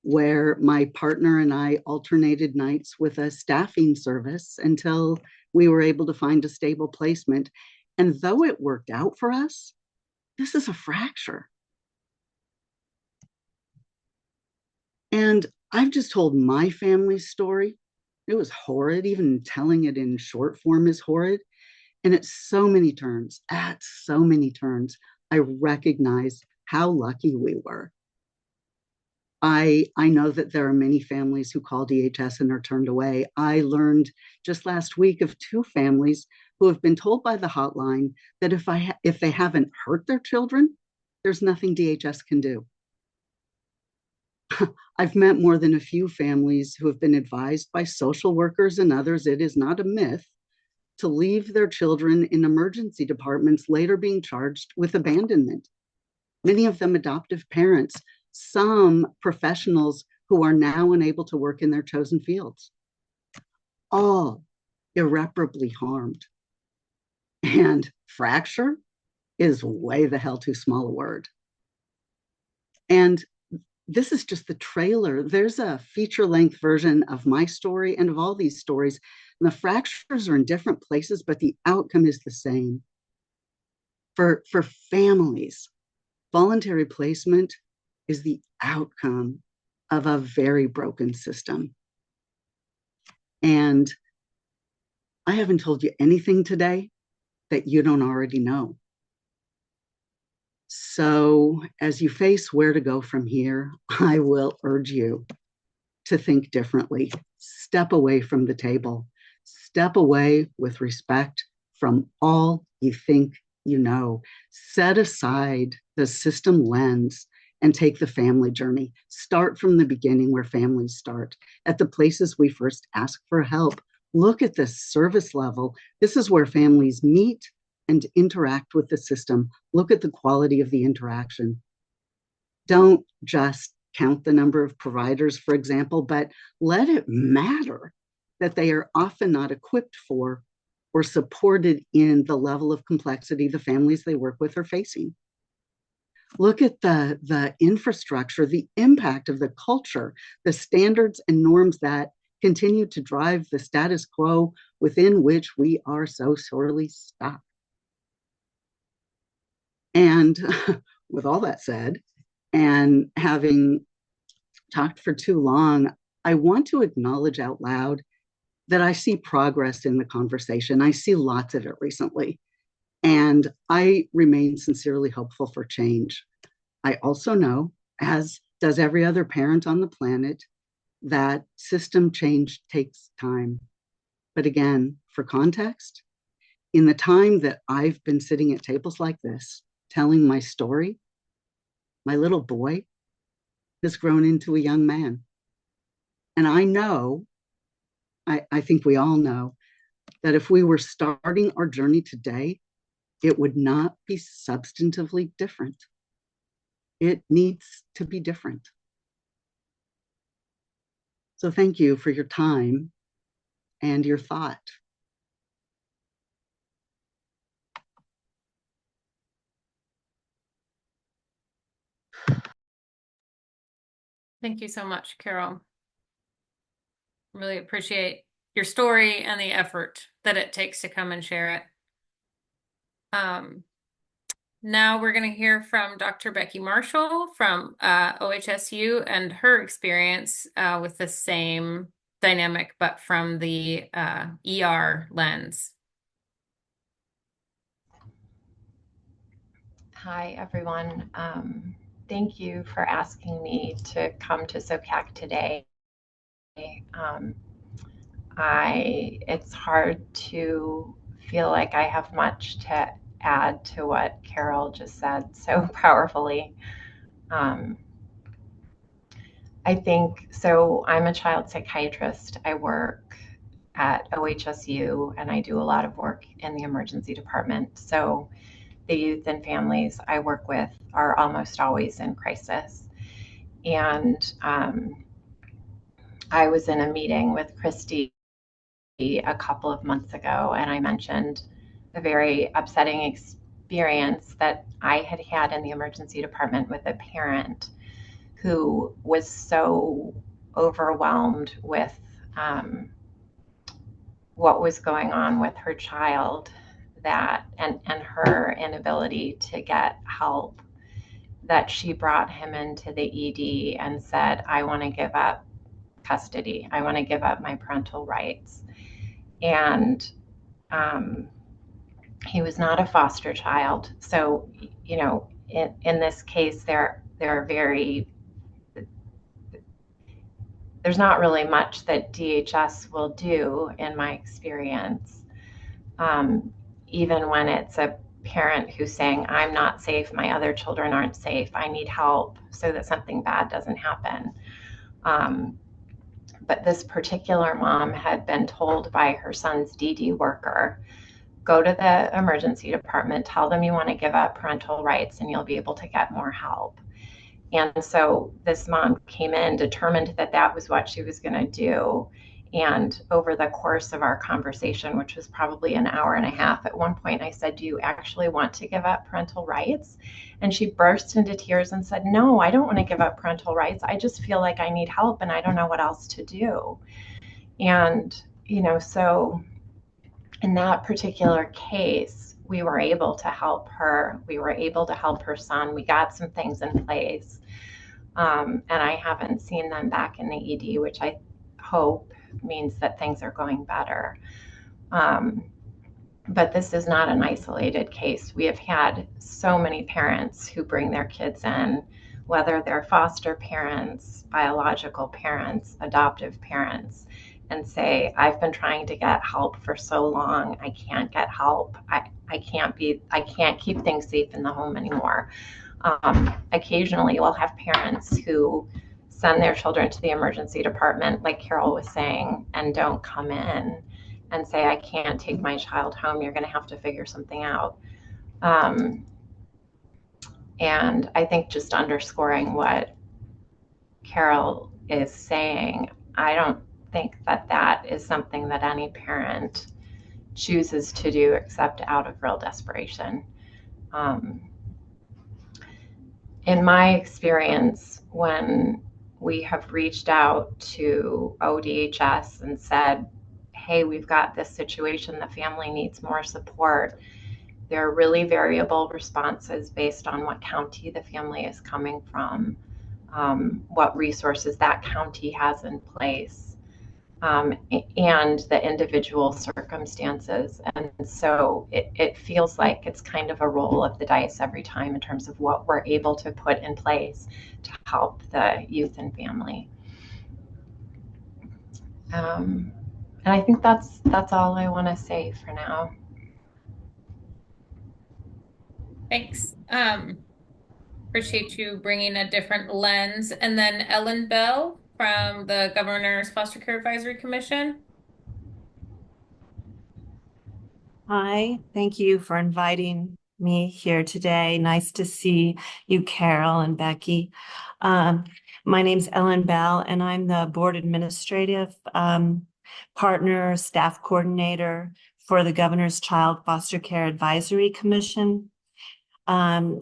where my partner and I alternated nights with a staffing service until we were able to find a stable placement. And though it worked out for us, this is a fracture. And I've just told my family's story. It was horrid. Even telling it in short form is horrid. And at so many turns, I recognize how lucky we were. I know that there are many families who call DHS and are turned away. I learned just last week of 2 families who have been told by the hotline that if they haven't hurt their children, there's nothing DHS can do. I've met more than a few families who have been advised by social workers and others, it is not a myth, to leave their children in emergency departments, later being charged with abandonment. Many of them adoptive parents, some professionals who are now unable to work in their chosen fields, all irreparably harmed. And fracture is way the hell too small a word. And this is just the trailer. There's a feature-length version of my story and of all these stories. And the fractures are in different places, but the outcome is the same. For families, voluntary placement is the outcome of a very broken system. And I haven't told you anything today that you don't already know. So as you face where to go from here, I will urge you to think differently. Step away from the table. Step away with respect from all you think you know. Set aside the system lens and take the family journey. Start from the beginning where families start, at the places we first ask for help. Look at the service level. This is where families meet and interact with the system. Look at the quality of the interaction. Don't just count the number of providers, for example, but let it matter that they are often not equipped for or supported in the level of complexity the families they work with are facing. Look at the infrastructure, the impact of the culture, the standards and norms that continue to drive the status quo within which we are so sorely stuck. And with all that said, and having talked for too long, I want to acknowledge out loud that I see progress in the conversation. I see lots of it recently, and I remain sincerely hopeful for change. I also know, as does every other parent on the planet, that system change takes time. But again, for context, in the time that I've been sitting at tables like this, telling my story, my little boy has grown into a young man. And I know, I think we all know, that if we were starting our journey today, it would not be substantively different. It needs to be different. So thank you for your time and your thought. Thank you so much, Carol. Really appreciate your story and the effort that it takes to come and share it. Now we're going to hear from Dr. Becky Marshall from OHSU and her experience with the same dynamic, but from the ER lens. Hi, everyone. Thank you for asking me to come to SOCAC today. It's hard to feel like I have much to add to what Carol just said so powerfully. I think so. I'm a child psychiatrist. I work at OHSU and I do a lot of work in the emergency department. So the youth and families I work with are almost always in crisis. And I was in a meeting with Christy a couple of months ago, and I mentioned a very upsetting experience that I had had in the emergency department with a parent who was so overwhelmed with what was going on with her child that and her inability to get help, that she brought him into the ED and said, I want to give up custody. I want to give up my parental rights. And he was not a foster child. So, you know, in this case, there are there's not really much that DHS will do, in my experience, even when it's a parent who's saying, I'm not safe, my other children aren't safe, I need help so that something bad doesn't happen. But this particular mom had been told by her son's DD worker, go to the emergency department, tell them you want to give up parental rights and you'll be able to get more help. And so this mom came in determined that that was what she was going to do. And over the course of our conversation, which was probably an hour and a half, at one point I said, do you actually want to give up parental rights? And she burst into tears and said, no, I don't want to give up parental rights. I just feel like I need help and I don't know what else to do. And, you know, so in that particular case, we were able to help her. We were able to help her son. We got some things in place. And I haven't seen them back in the ED, which I hope means that things are going better. But this is not an isolated case. We have had so many parents who bring their kids in, whether they're foster parents, biological parents, adoptive parents, and say, I've been trying to get help for so long, I can't get help. I can't keep things safe in the home anymore. Occasionally we'll have parents who send their children to the emergency department, like Carol was saying, and don't come in and say, I can't take my child home, you're going to have to figure something out. And I think just underscoring what Carol is saying, I don't think that that is something that any parent chooses to do except out of real desperation. In my experience, when we have reached out to ODHS and said, hey, we've got this situation, the family needs more support, there are really variable responses based on what county the family is coming from, what resources that county has in place, and the individual circumstances. And so it feels like it's kind of a roll of the dice every time in terms of what we're able to put in place to help the youth and family. And I think that's all I want to say for now. Thanks. Appreciate you bringing a different lens. And then Ellen Bell from the Governor's Foster Care Advisory Commission. Hi, thank you for inviting me here today. Nice to see you, Carol and Becky. My name's Ellen Bell, and I'm the Board Administrative Partner, Staff Coordinator for the Governor's Child Foster Care Advisory Commission. All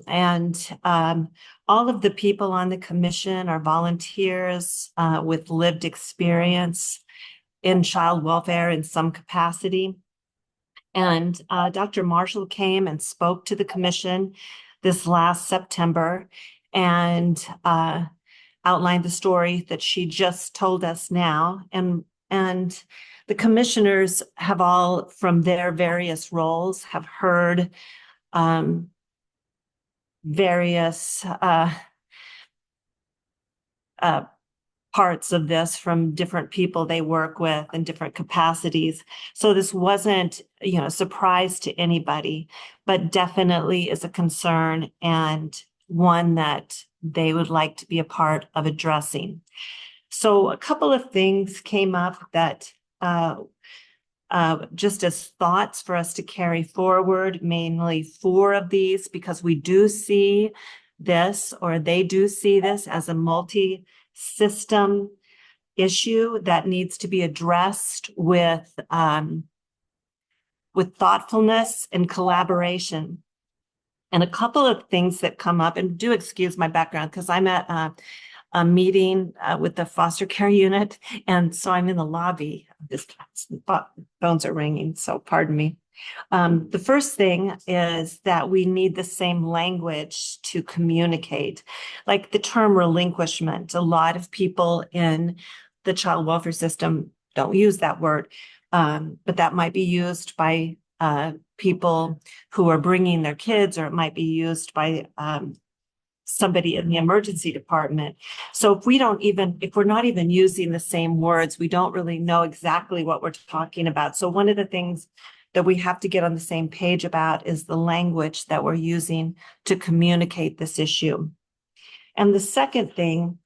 of the people on the commission are volunteers with lived experience in child welfare in some capacity. And Dr. Marshall came and spoke to the commission this last September and outlined the story that she just told us now. And the commissioners have all, from their various roles, have heard various parts of this from different people they work with in different capacities. So this wasn't, a surprise to anybody, but definitely is a concern and one that they would like to be a part of addressing. So a couple of things came up that just as thoughts for us to carry forward, mainly 4 of these, because we do see this, or they do see this as a multi-system issue that needs to be addressed with thoughtfulness and collaboration. And a couple of things that come up, and do excuse my background because I'm at a meeting with the foster care unit, and so I'm in the lobby. This phones are ringing, so pardon me. The first thing is that we need the same language to communicate, like the term relinquishment. A lot of people in the child welfare system don't use that word, but that might be used by people who are bringing their kids, or it might be used by somebody in the emergency department. So if we're not even using the same words, we don't really know exactly what we're talking about. So one of the things that we have to get on the same page about is the language that we're using to communicate this issue. And the second thing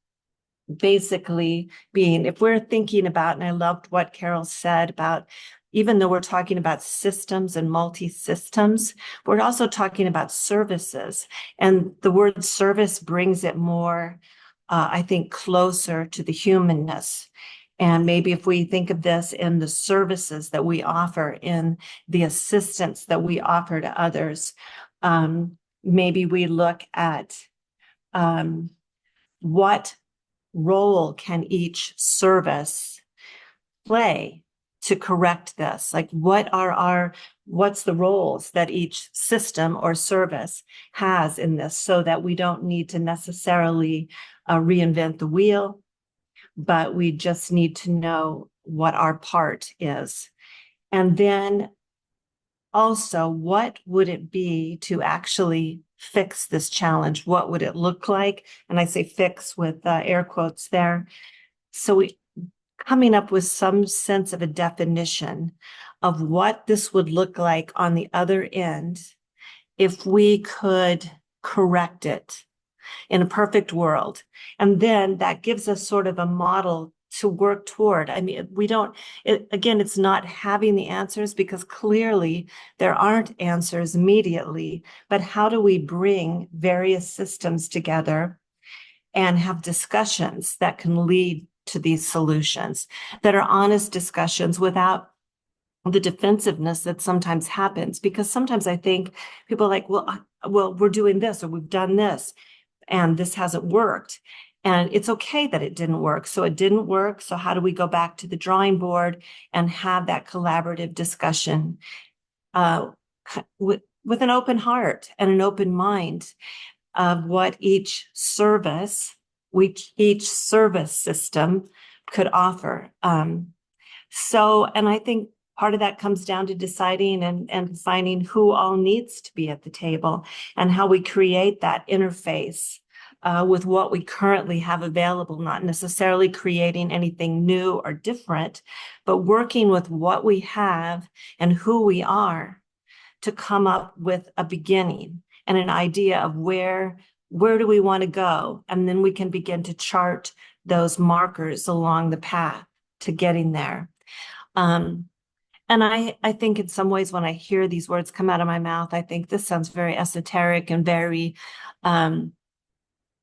basically being, if we're thinking about, and I loved what Carol said about, even though we're talking about systems and multi-systems, we're also talking about services. And the word service brings it more, I think, closer to the humanness. And maybe if we think of this in the services that we offer, in the assistance that we offer to others, maybe we look at what role can each service play to correct this? Like, what's the roles that each system or service has in this, so that we don't need to necessarily reinvent the wheel, but we just need to know what our part is. And then also, what would it be to actually fix this challenge? What would it look like? And I say fix with air quotes there. So coming up with some sense of a definition of what this would look like on the other end if we could correct it in a perfect world. And then that gives us sort of a model to work toward. I mean, it's not having the answers, because clearly there aren't answers immediately, but how do we bring various systems together and have discussions that can lead to these solutions, that are honest discussions without the defensiveness that sometimes happens? Because sometimes I think people are like, well, we're doing this, or we've done this, and this hasn't worked. And it's okay that it didn't work. So it didn't work. So how do we go back to the drawing board and have that collaborative discussion with an open heart and an open mind of what each service system could offer. And I think part of that comes down to deciding and finding who all needs to be at the table, and how we create that interface with what we currently have available, not necessarily creating anything new or different, but working with what we have and who we are to come up with a beginning and an idea of where do we want to go? And then we can begin to chart those markers along the path to getting there. And I think in some ways, when I hear these words come out of my mouth, I think this sounds very esoteric and very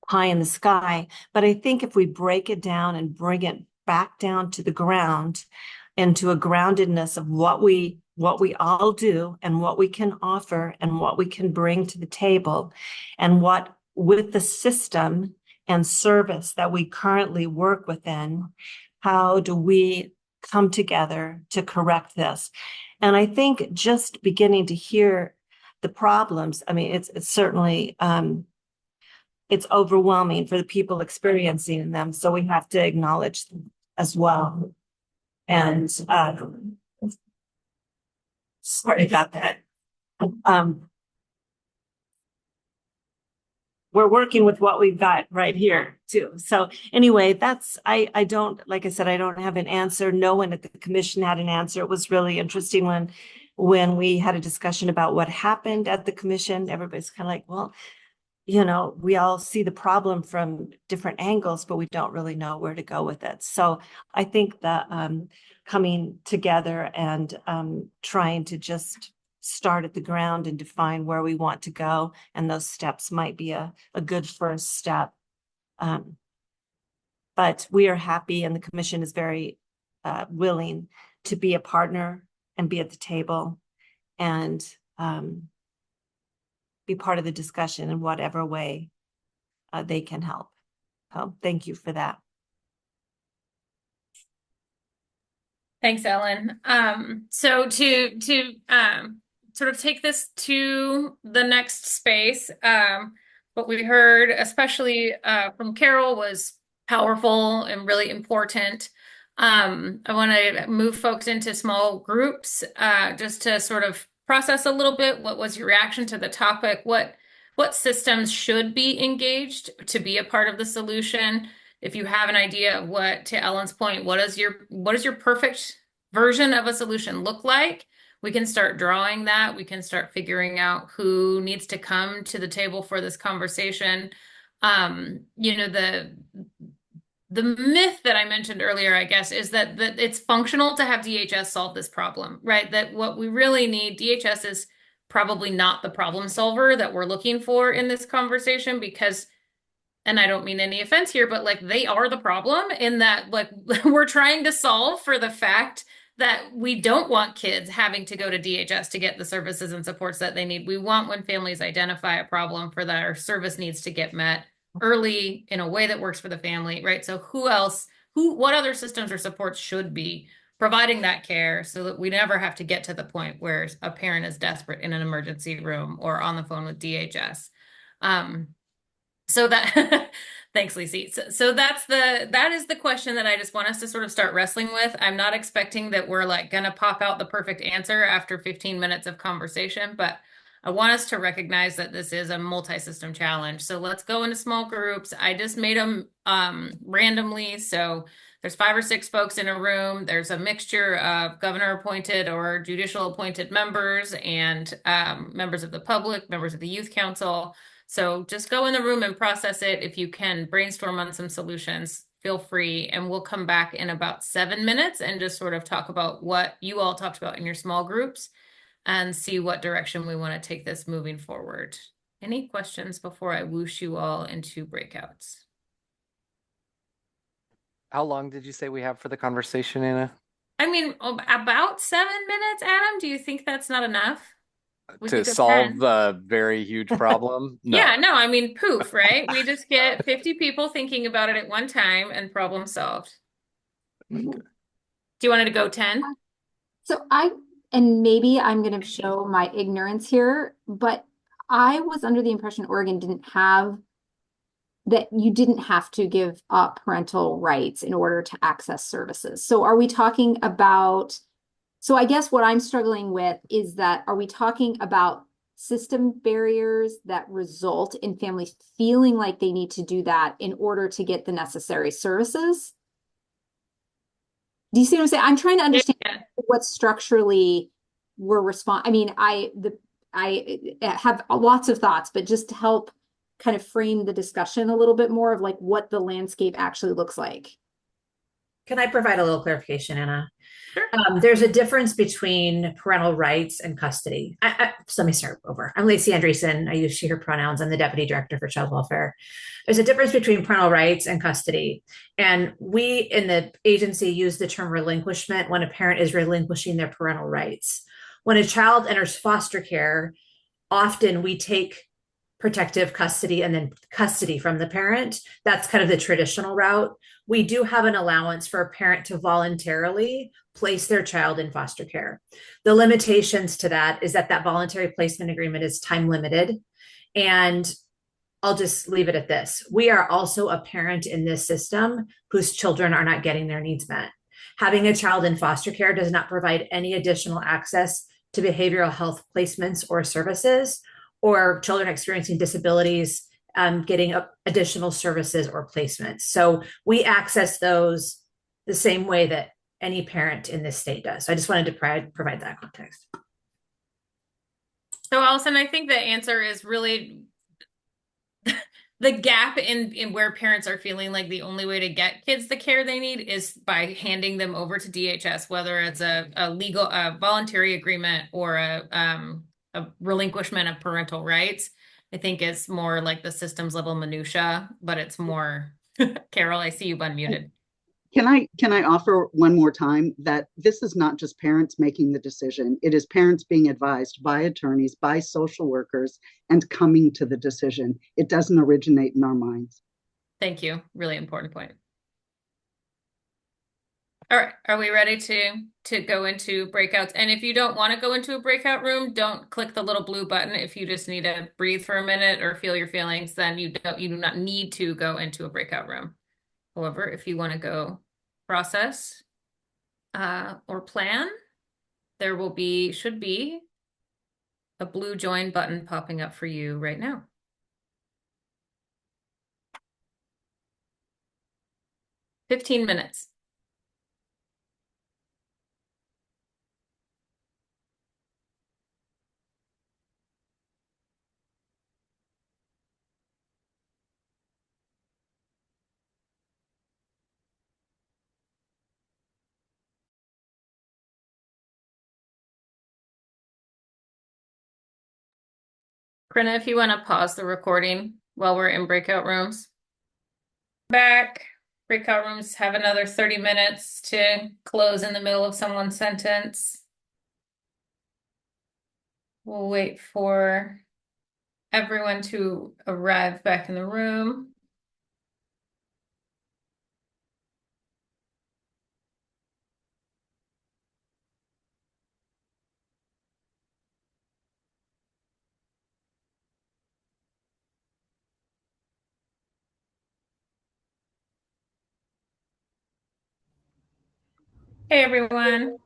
pie in the sky. But I think if we break it down and bring it back down to the ground, into a groundedness of what we all do and what we can offer and what we can bring to the table, and what with the system and service that we currently work within, how do we come together to correct this? And I think just beginning to hear the problems, I mean, it's certainly, it's overwhelming for the people experiencing them. So we have to acknowledge them as well. And sorry about that. we're working with what we've got right here too. So anyway, I don't, like I said, I don't have an answer. No one at the commission had an answer. It was really interesting when we had a discussion about what happened at the commission. Everybody's kind of like, well, we all see the problem from different angles, but we don't really know where to go with it. So I think that coming together and trying to just start at the ground and define where we want to go, and those steps might be a good first step. But we are happy, and the commission is very willing to be a partner and be at the table and be part of the discussion in whatever way they can help. So thank you for that. Thanks, Ellen. So to sort of take this to the next space, what we heard, especially from Carol, was powerful and really important. I want to move folks into small groups just to sort of process a little bit. What was your reaction to the topic? What systems should be engaged to be a part of the solution? If you have an idea of what, to Ellen's point, what is your perfect version of a solution look like? We can start drawing that. We can start figuring out who needs to come to the table for this conversation. The myth that I mentioned earlier, I guess, is that it's functional to have DHS solve this problem, right? That what we really need, DHS is probably not the problem solver that we're looking for in this conversation because, and I don't mean any offense here, but like they are the problem in that like we're trying to solve for the fact that we don't want kids having to go to DHS to get the services and supports that they need. We want when families identify a problem for their service needs to get met early in a way that works for the family, right? So what other systems or supports should be providing that care so that we never have to get to the point where a parent is desperate in an emergency room or on the phone with DHS. So that, thanks, Lacey. So that is the question that I just want us to sort of start wrestling with. I'm not expecting that we're like going to pop out the perfect answer after 15 minutes of conversation, but I want us to recognize that this is a multi-system challenge. So let's go into small groups. I just made them randomly. So there's 5 or 6 folks in a room. There's a mixture of governor appointed or judicial appointed members and members of the public, members of the youth council. So just go in the room and process it. If you can brainstorm on some solutions, feel free. And we'll come back in about 7 minutes and just sort of talk about what you all talked about in your small groups and see what direction we want to take this moving forward. Any questions before I whoosh you all into breakouts? How long did you say we have for the conversation, Anna? I mean, about 7 minutes, Adam. Do you think that's not enough? To solve the very huge problem? No. Yeah, no, I mean, poof, right? We just get 50 people thinking about it at one time and problem solved. Okay. Do you want it to go 10? And maybe I'm going to show my ignorance here, but I was under the impression Oregon that you didn't have to give up parental rights in order to access services. So are we talking about, so I guess what I'm struggling with is that, are we talking about system barriers that result in families feeling like they need to do that in order to get the necessary services? Do you see what I'm saying? I'm trying to understand what structurally we're I mean, I have lots of thoughts, but just to help kind of frame the discussion a little bit more of like what the landscape actually looks like. Can I provide a little clarification, Anna? Sure. There's a difference between parental rights and custody. So let me start over. I'm Lacey Andreessen. I use she, her pronouns. I'm the Deputy Director for Child Welfare. There's a difference between parental rights and custody. And we in the agency use the term relinquishment when a parent is relinquishing their parental rights. When a child enters foster care, often we take protective custody and then custody from the parent. That's kind of the traditional route. We do have an allowance for a parent to voluntarily place their child in foster care. The limitations to that is that voluntary placement agreement is time limited. And I'll just leave it at this. We are also a parent in this system whose children are not getting their needs met. Having a child in foster care does not provide any additional access to behavioral health placements or services, or children experiencing disabilities getting additional services or placements. So we access those the same way that any parent in this state does. So I just wanted to provide that context. So Allison, I think the answer is really the gap in where parents are feeling like the only way to get kids the care they need is by handing them over to DHS, whether it's a legal, a voluntary agreement or a relinquishment of parental rights. I think it's more like the systems level minutia, but it's more. Carol, I see you've unmuted. Can I offer one more time that this is not just parents making the decision. It is parents being advised by attorneys, by social workers, and coming to the decision. It doesn't originate in our minds. Thank you. Really important point. All right, are we ready to go into breakouts? And if you don't want to go into a breakout room, don't click the little blue button. If you just need to breathe for a minute or feel your feelings, then you do not need to go into a breakout room. However, if you want to go process or plan, there should be a blue join button popping up for you right now. "15 minutes. Brenna, if you want to pause the recording while we're in breakout rooms. Back. Breakout rooms have another 30 minutes to close in the middle of someone's sentence. We'll wait for everyone to arrive back in the room. Hey everyone.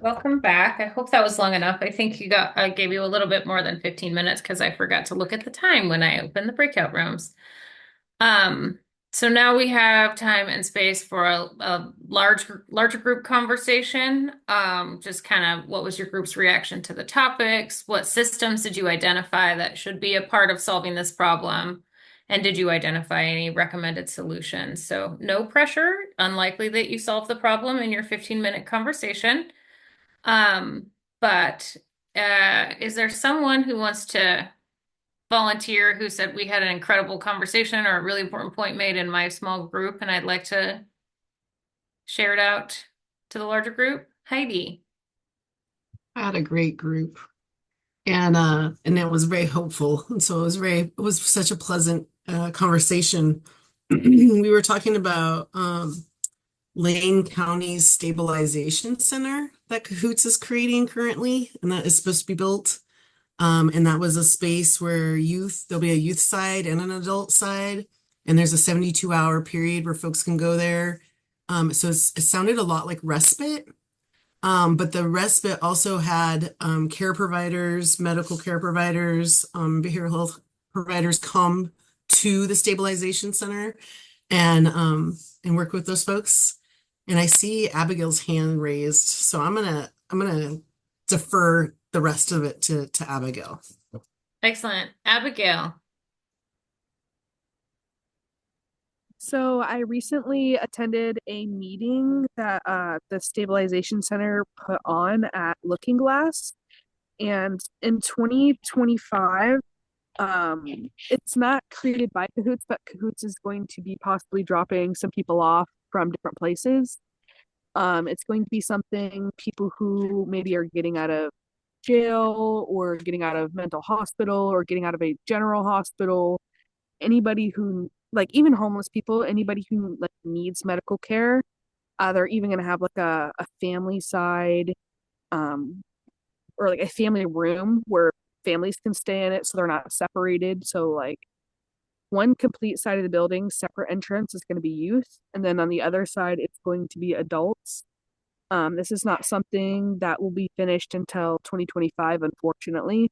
Welcome back. I hope that was long enough. I think I gave you a little bit more than 15 minutes because I forgot to look at the time when I opened the breakout rooms. So now we have time and space for a larger group conversation. Just kind of what was your group's reaction to the topics? What systems did you identify that should be a part of solving this problem? And did you identify any recommended solutions? So no pressure, unlikely that you solve the problem in your 15-minute conversation. But is there someone who wants to volunteer who said we had an incredible conversation or a really important point made in my small group and I'd like to share it out to the larger group? Heidi. I had a great group and it was very hopeful. And so it was such a pleasant conversation. We were talking about Lane County's stabilization center that Cahoots is creating currently, and that is supposed to be built. And that was a space where there'll be a youth side and an adult side, and there's a 72-hour period where folks can go there. So it sounded a lot like respite, but the respite also had care providers, medical care providers, behavioral health providers come to the stabilization center and work with those folks. And I see Abigail's hand raised, so I'm gonna defer the rest of it to Abigail. Excellent. Abigail. So I recently attended a meeting that the Stabilization Center put on at Looking Glass. And in 2025, it's not created by Cahoots, but Cahoots is going to be possibly dropping some people off from different places. It's going to be something people who maybe are getting out of jail or getting out of mental hospital or getting out of a general hospital, anybody who like even homeless people, anybody who like needs medical care. They're even going to have like a family side or like a family room where families can stay in it so they're not separated. So like one complete side of the building, separate entrance, is going to be youth, and then on the other side it's going to be adults. This is not something that will be finished until 2025, unfortunately.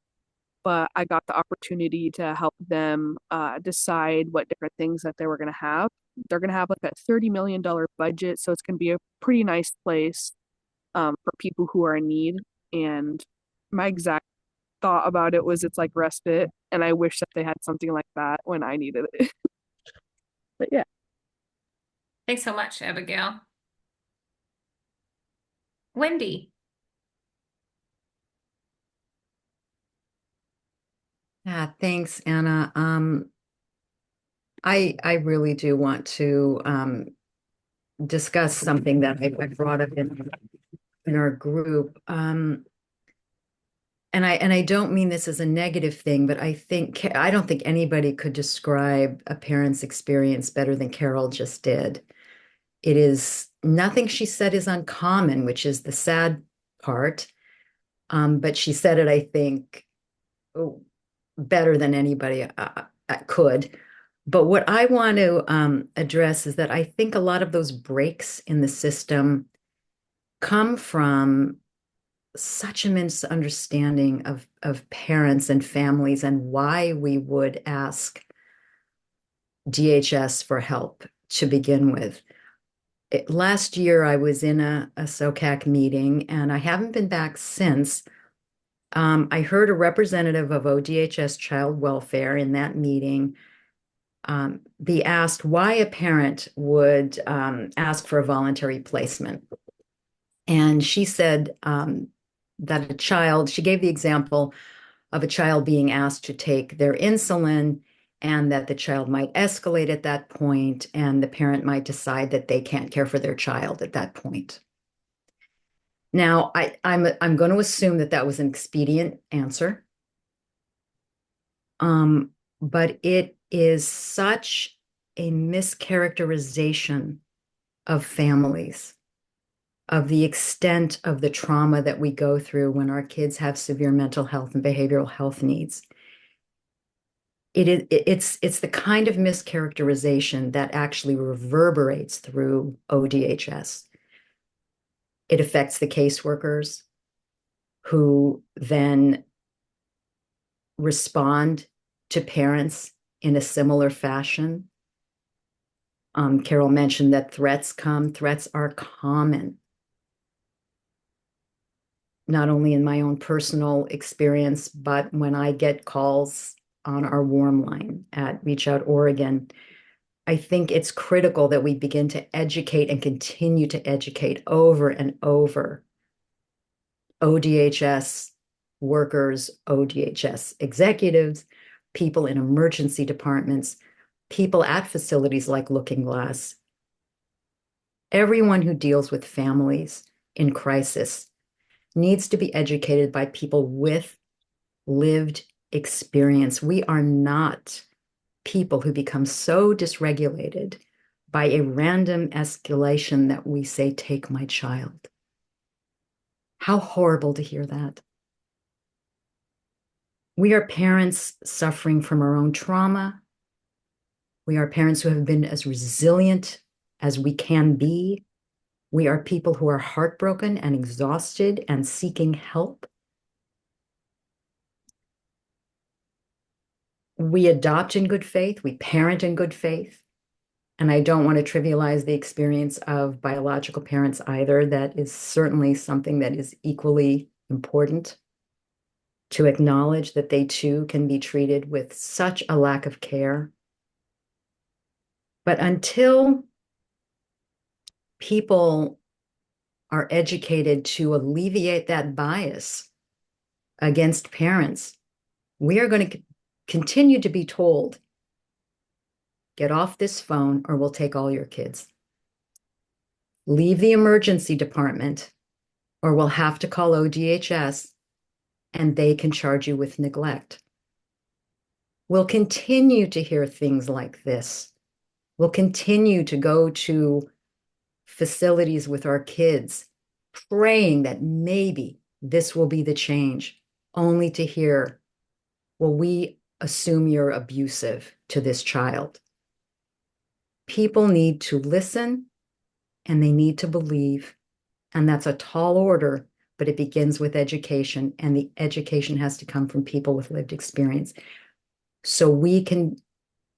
but I got the opportunity to help them decide what different things that they were going to have. They're going to have like a $30 million budget, so it's going to be a pretty nice place for people who are in need. And my exact thought about it was it's like respite, and I wish that they had something like that when I needed it. But yeah. Thanks so much, Abigail. Wendy. Yeah, thanks, Anna. I really do want to discuss something that I brought up in our group. And I don't mean this as a negative thing, but I don't think anybody could describe a parent's experience better than Carol just did. It is nothing she said is uncommon, which is the sad part. But she said it, I think, better than anybody could. But what I want to address is that I think a lot of those breaks in the system come from such a misunderstanding of parents and families and why we would ask DHS for help to begin with. Last year, I was in a SOCAC meeting, and I haven't been back since. I heard a representative of ODHS Child Welfare in that meeting be asked why a parent would ask for a voluntary placement. And she said that she gave the example of a child being asked to take their insulin, and that the child might escalate at that point, and the parent might decide that they can't care for their child at that point. Now, I'm going to assume that that was an expedient answer. But it is such a mischaracterization of families, of the extent of the trauma that we go through when our kids have severe mental health and behavioral health needs. It's the kind of mischaracterization that actually reverberates through ODHS. It affects the caseworkers who then respond to parents in a similar fashion. Carol mentioned that threats are common. Not only in my own personal experience, but when I get calls on our warm line at Reach Out Oregon, I think it's critical that we begin to educate and continue to educate over and over ODHS workers, ODHS executives, people in emergency departments, people at facilities like Looking Glass, everyone who deals with families in crisis needs to be educated by people with lived experience. We are not people who become so dysregulated by a random escalation that we say, take my child. How horrible to hear that. We are parents suffering from our own trauma. We are parents who have been as resilient as we can be. We are people who are heartbroken and exhausted and seeking help. We adopt in good faith. We parent in good faith. And I don't want to trivialize the experience of biological parents either. That is certainly something that is equally important to acknowledge, that they too can be treated with such a lack of care. But until people are educated to alleviate that bias against parents, we are going to continue to be told, get off this phone or we'll take all your kids. Leave the emergency department or we'll have to call ODHS and they can charge you with neglect. We'll continue to hear things like this. We'll continue to go to facilities with our kids, praying that maybe this will be the change, only to hear, well, we assume you're abusive to this child. People need to listen and they need to believe. And that's a tall order, but but it begins with education, and the education has to come from people with lived experience. So we can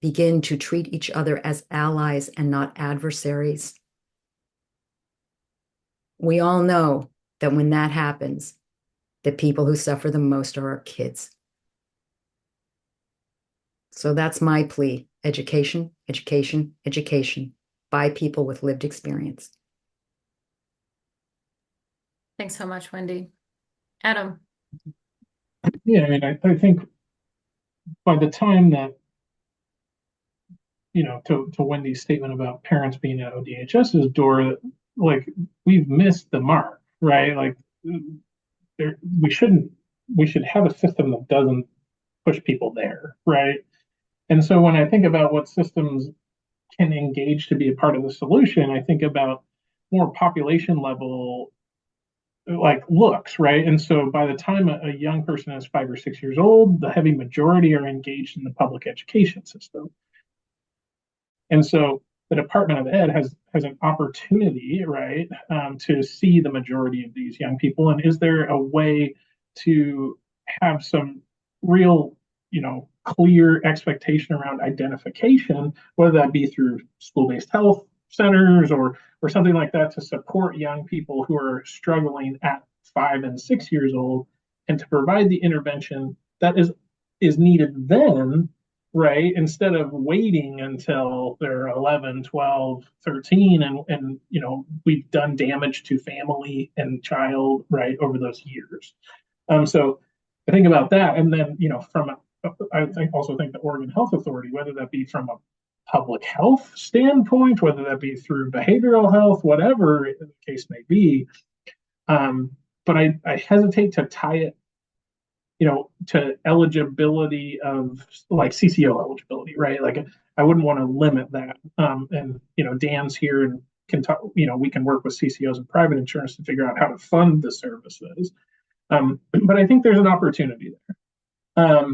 begin to treat each other as allies and not adversaries. We all know that when that happens, the people who suffer the most are our kids. So that's my plea: education, education, education by people with lived experience. Thanks so much, Wendy. Adam. Yeah, I mean, I think by the time that, to Wendy's statement about parents being at ODHS's door, like we've missed the mark, right? Like there, we should have a system that doesn't push people there, right? And so when I think about what systems can engage to be a part of the solution, I think about more population level like looks, right? And so by the time a young person is 5 or 6 years old, the heavy majority are engaged in the public education system. And so the Department of Ed has an opportunity, right, to see the majority of these young people. And is there a way to have some real, clear expectation around identification, whether that be through school-based health centers or something like that, to support young people who are struggling at 5 and 6 years old, and to provide the intervention that is needed then, right? Instead of waiting until they're 11, 12, 13, and we've done damage to family and child, right, over those years. So I think about that. And then, I also think the Oregon Health Authority, whether that be from a public health standpoint, whether that be through behavioral health, whatever the case may be. But I hesitate to tie it, to eligibility of like CCO eligibility, right? Like I wouldn't want to limit that. And Dan's here and can talk, we can work with CCOs and private insurance to figure out how to fund the services. But I think there's an opportunity there.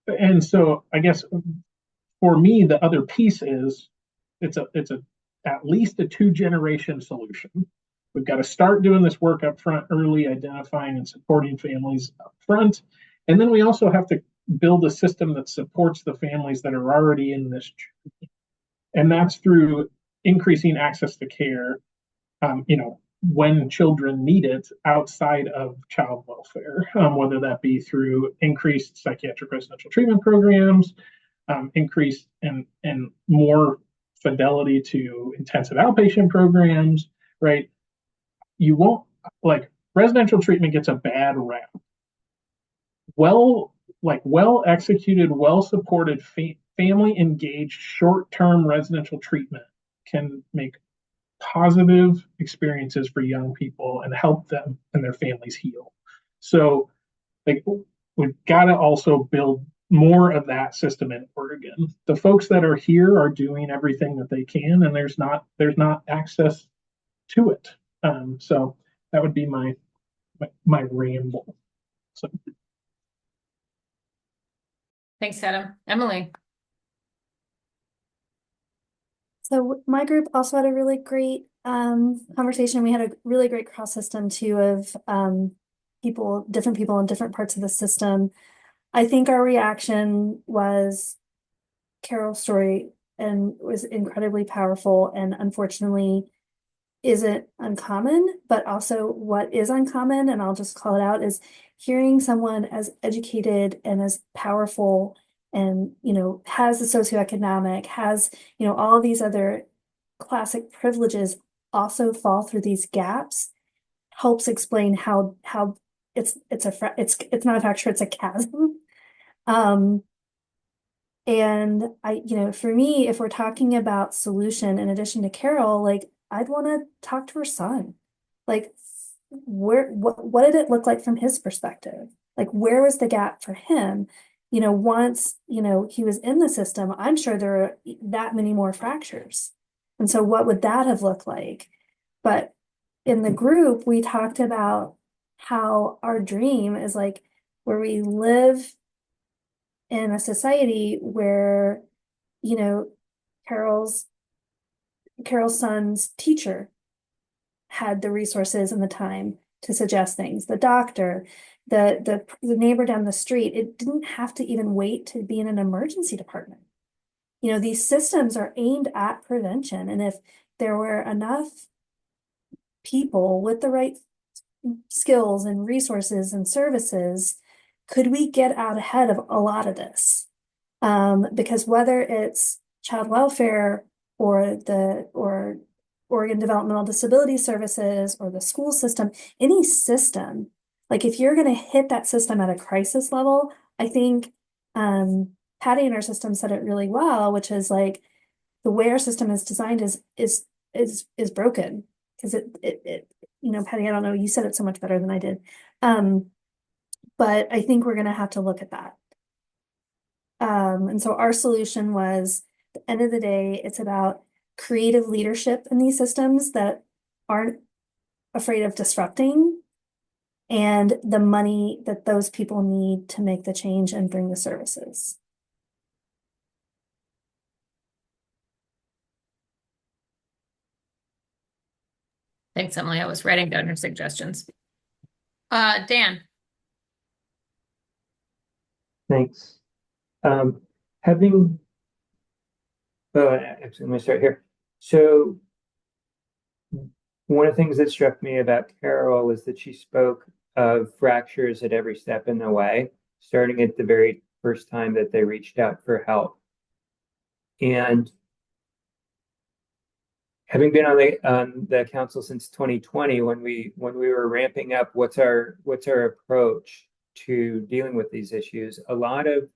And so I guess for me, the other piece is it's at least a 2-generation solution. We've got to start doing this work up front early, identifying and supporting families up front. And then we also have to build a system that supports the families that are already in this journey. And that's through increasing access to care, when children need it outside of child welfare, whether that be through increased psychiatric residential treatment programs, increased and more fidelity to intensive outpatient programs, right? You won't, like, residential treatment gets a bad rap. Well executed, well supported, family engaged short-term residential treatment can make positive experiences for young people and help them and their families heal. So like we've got to also build more of that system in Oregon. The folks that are here are doing everything that they can, and there's not access to it. So that would be my ramble. So. Thanks, Adam. Emily. So my group also had a really great conversation. We had a really great cross system too of different people in different parts of the system. I think our reaction was Carol's story and was incredibly powerful, and unfortunately isn't uncommon, but also what is uncommon, and I'll just call it out, is hearing someone as educated and as powerful and, has the socioeconomic, has, all these other classic privileges also fall through these gaps, helps explain how it's not a fracture, it's a chasm. And for me, if we're talking about solution, in addition to Carol, like I'd want to talk to her son. Like what did it look like from his perspective? Like where was the gap for him? Once, he was in the system, I'm sure there are that many more fractures. And so what would that have looked like? But in the group, we talked about how our dream is like where we live in a society where, Carol's son's teacher had the resources and the time to suggest things, the doctor, the neighbor down the street. It didn't have to even wait to be in an emergency department. You know, these systems are aimed at prevention. And if there were enough people with the right skills and resources and services, could we get out ahead of a lot of this? Because whether it's child welfare or Oregon Developmental Disability Services or the school system, any system, like if you're going to hit that system at a crisis level, I think Patty in our system said it really well, which is like the way our system is designed is broken. Because it you know, Patty, I don't know, you said it so much better than I did. But I think we're going to have to look at that. And so our solution was, at the end of the day, it's about creative leadership in these systems that aren't afraid of disrupting, and the money that those people need to make the change and bring the services. Thanks, Emily. I was writing down your suggestions. Dan. Thanks. Having, actually, let me start here. So one of the things that struck me about Carol is that she spoke of fractures at every step in the way, starting at the very first time that they reached out for help. And having been on the council since 2020, when we were ramping up what's our approach to dealing with these issues, a lot of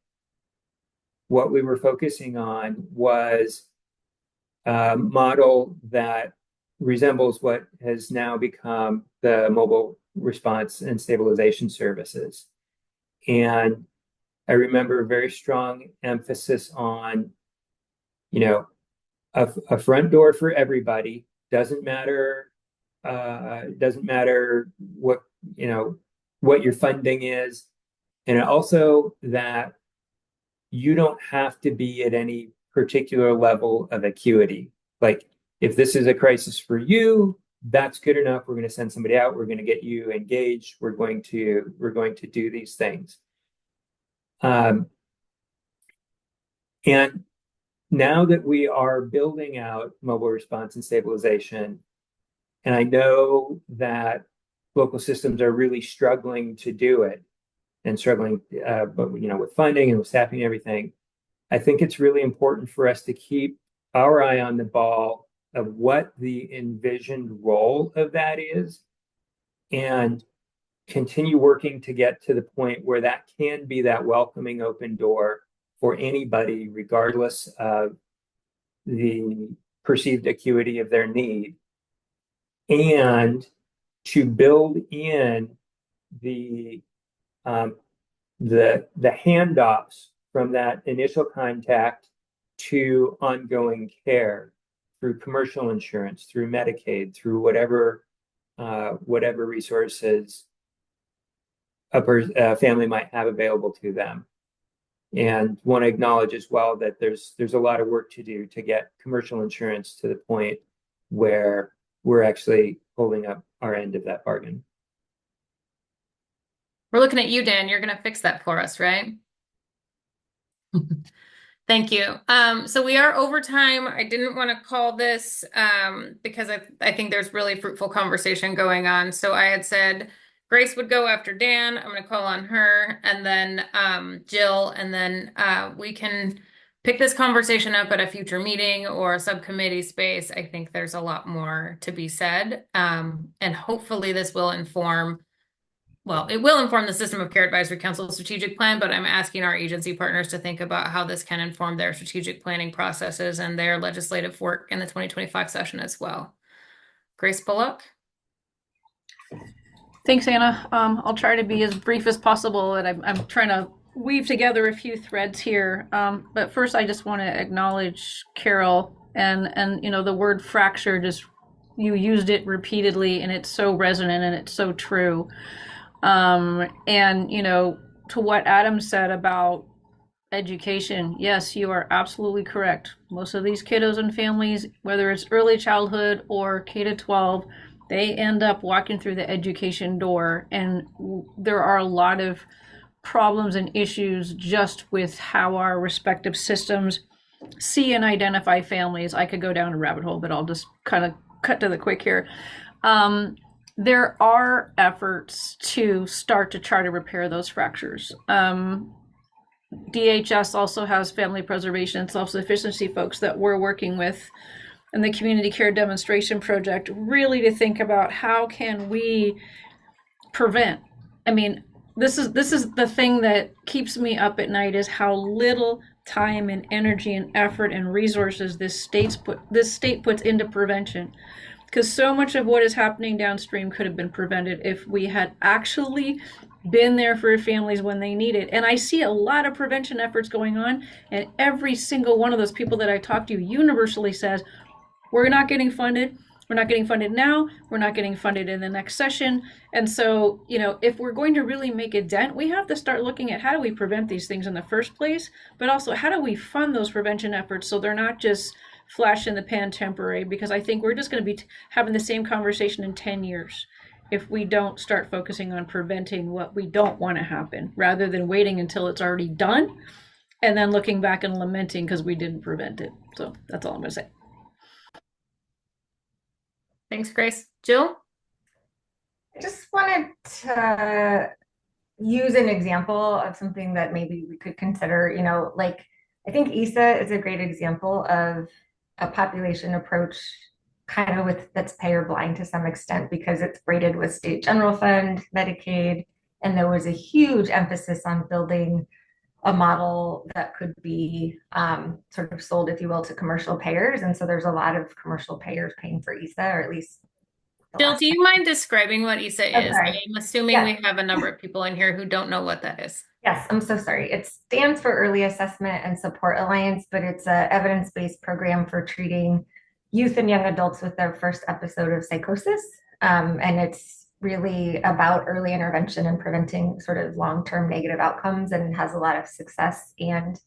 what we were focusing on was a model that resembles what has now become the mobile response and stabilization services. And I remember a very strong emphasis on, you know, a front door for everybody. Doesn't matter what, you know, what your funding is. And also that you don't have to be at any particular level of acuity. Like, if this is a crisis for you, that's good enough. We're going to send somebody out. We're going to get you engaged. We're going to do these things. And now that we are building out mobile response and stabilization, and I know that local systems are really struggling to do it and struggling, but you know, with funding and with staffing and everything, I think it's really important for us to keep our eye on the ball of what the envisioned role of that is, and continue working to get to the point where that can be that welcoming open door for anybody, regardless of the perceived acuity of their need, and to build in the handoffs from that initial contact to ongoing care through commercial insurance, through Medicaid, through whatever resources a family might have available to them. And want to acknowledge as well that there's a lot of work to do to get commercial insurance to the point where we're actually holding up our end of that bargain. We're looking at you, Dan. You're going to fix that for us, right? Thank you. So we are over time. I didn't want to call this because I think there's really fruitful conversation going on. So I had said Grace would go after Dan. I'm going to call on her, and then Jill, and then we can pick this conversation up at a future meeting or a subcommittee space. I think there's a lot more to be said. And hopefully this will inform, well, it will inform the System of Care Advisory Council strategic plan, but I'm asking our agency partners to think about how this can inform their strategic planning processes and their legislative work in the 2025 session as well. Grace Bullock. Thanks, Anna. I'll try to be as brief as possible, and I'm trying to weave together a few threads here. But first, I just want to acknowledge Carol and you know, the word fracture, just you used it repeatedly, and it's so resonant and it's so true. And you know, to what Adam said about education, yes, you are absolutely correct. Most of these kiddos and families, whether it's early childhood or K to 12, they end up walking through the education door, and there are a lot of problems and issues just with how our respective systems see and identify families. I could go down a rabbit hole, but I'll just kind of cut to the quick here. There are efforts to start to try to repair those fractures. DHS also has family preservation and self-sufficiency folks that we're working with in the community care demonstration project, really to think about how can we prevent. I mean, this is the thing that keeps me up at night, is how little time and energy and effort and resources this state puts into prevention. Because so much of what is happening downstream could have been prevented if we had actually been there for families when they need it. And I see a lot of prevention efforts going on, and every single one of those people that I talk to universally says, we're not getting funded. We're not getting funded now. We're not getting funded in the next session. And so, you know, if we're going to really make a dent, we have to start looking at how do we prevent these things in the first place, but also how do we fund those prevention efforts so they're not just flash in the pan temporary, because I think we're just going to be having the same conversation in 10 years if we don't start focusing on preventing what we don't want to happen, rather than waiting until it's already done and then looking back and lamenting because we didn't prevent it. So that's all I'm going to say. Thanks, Grace. Jill? I just wanted to use an example of something that maybe we could consider, you know, like I think ISA is a great example of a population approach kind of that's payer blind to some extent, because it's braided with state general fund, Medicaid, and there was a huge emphasis on building a model that could be sort of sold, if you will, to commercial payers. And so there's a lot of commercial payers paying for ISA, or at least. Jill, do you mind describing what ISA is? Okay. I'm assuming we have a number of people in here who don't know what that is. Yes, I'm so sorry. It stands for Early Assessment and Support Alliance, but it's an evidence-based program for treating youth and young adults with their first episode of psychosis. And it's really about early intervention and preventing sort of long-term negative outcomes, and has a lot of success, and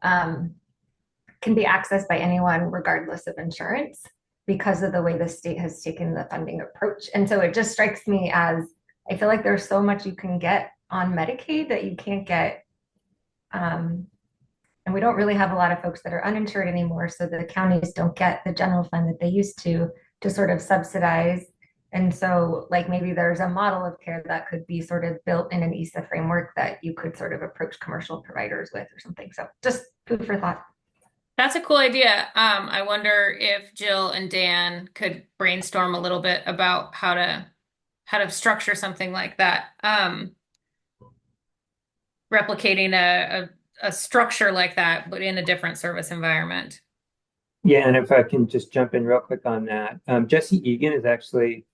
can be accessed by anyone regardless of insurance because of the way the state has taken the funding approach. And so it just strikes me as, I feel like there's so much you can get on Medicaid that you can't get. And we don't really have a lot of folks that are uninsured anymore. So the counties don't get the general fund that they used to sort of subsidize. And so like maybe there's a model of care that could be sort of built in an ISA framework that you could sort of approach commercial providers with or something. So just food for thought. That's a cool idea. I wonder if Jill and Dan could brainstorm a little bit about how to structure something like that. Replicating a structure like that, but in a different service environment. Yeah, and if I can just jump in real quick on that, Jesse Egan is actually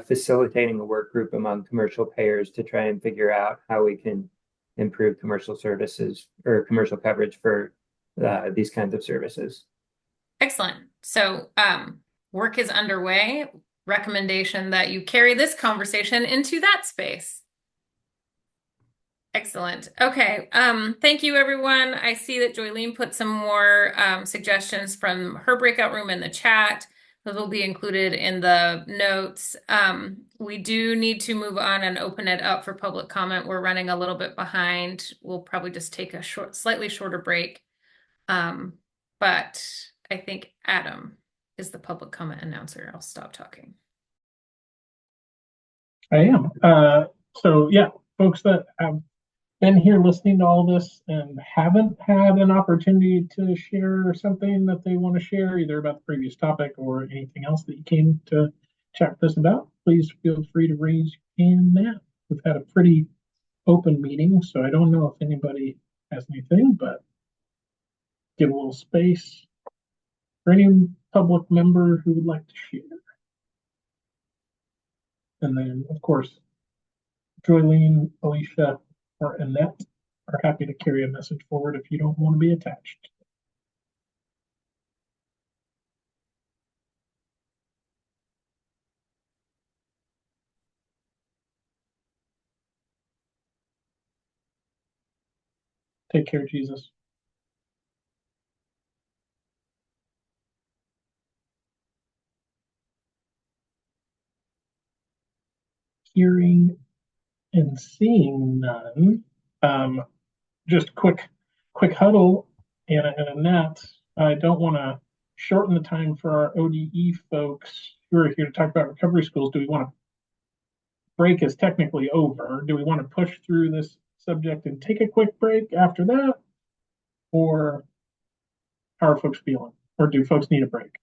facilitating a work group among commercial payers to try and figure out how we can improve commercial services or commercial coverage for these kinds of services. Excellent. So work is underway. Recommendation that you carry this conversation into that space. Excellent. Okay. Thank you, everyone. I see that Joylene put some more suggestions from her breakout room in the chat. Those will be included in the notes. We do need to move on and open it up for public comment. We're running a little bit behind. We'll probably just take a slightly shorter break. But I think Adam is the public comment announcer. I'll stop talking. I am. So yeah, folks that have been here listening to all this and haven't had an opportunity to share something that they want to share, either about the previous topic or anything else that you came to chat with us about, please feel free to raise your hand now. We've had a pretty open meeting, so I don't know if anybody has anything, but give a little space for any public member who would like to share. And then, of course, Joylene, Alicia, or Annette are happy to carry a message forward if you don't want to be attached. Take care, Jesus. Hearing and seeing none. Just quick huddle, Anna and Annette. I don't want to shorten the time for our ODE folks who are here to talk about recovery schools. Do we want to break is technically over? Do we want to push through this subject and take a quick break after that? Or how are folks feeling? Or do folks need a break?